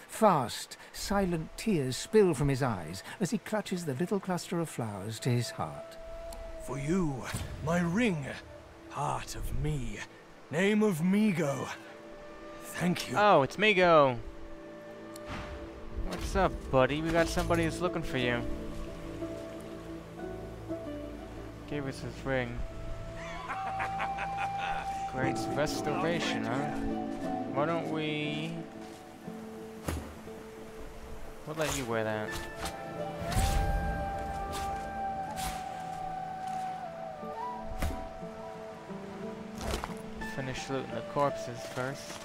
Fast, silent tears spill from his eyes as he clutches the little cluster of flowers to his heart. For you, my ring, part of me, name of Migo. Thank you. Oh, it's Migo. What's up, buddy? We got somebody who's looking for you. Gave us his ring. Great restoration, huh? Why don't we... We'll let you wear that. Finish looting the corpses first.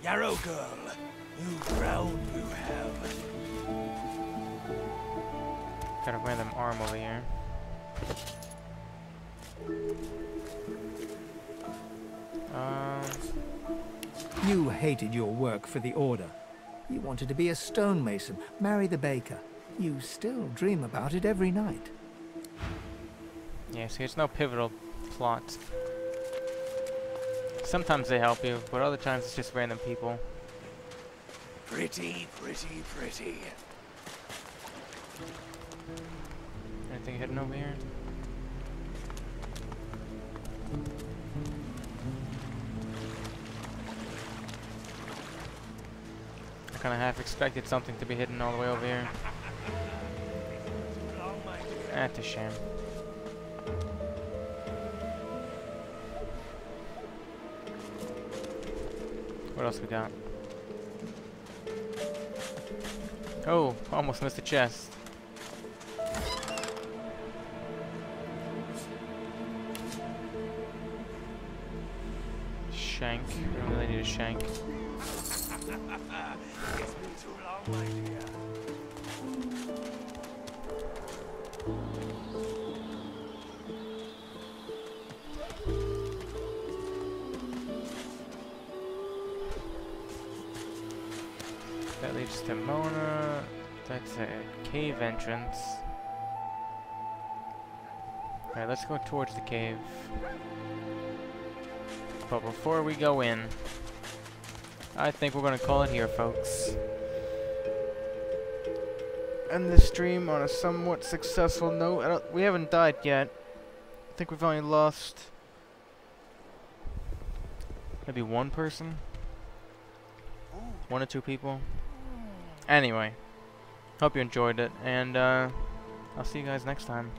Yarrow girl, you ground you have. Got a random arm over here. You hated your work for the Order. You wanted to be a stonemason, marry the baker. You still dream about it every night. Yeah, see, there's no pivotal plot. Sometimes they help you, but other times it's just random people. Pretty, pretty, pretty. Anything hidden over here? I kind of half expected something to be hidden all the way over here. That's a shame. What else we got? Oh, almost missed the chest. Shank. We don't really need a shank. That leads to Mona. That's a cave entrance. Alright, let's go towards the cave. But before we go in, I think we're gonna call it here, folks. End this stream on a somewhat successful note. We haven't died yet. I think we've only lost maybe one person? 1 or 2 people? Anyway, hope you enjoyed it, and I'll see you guys next time.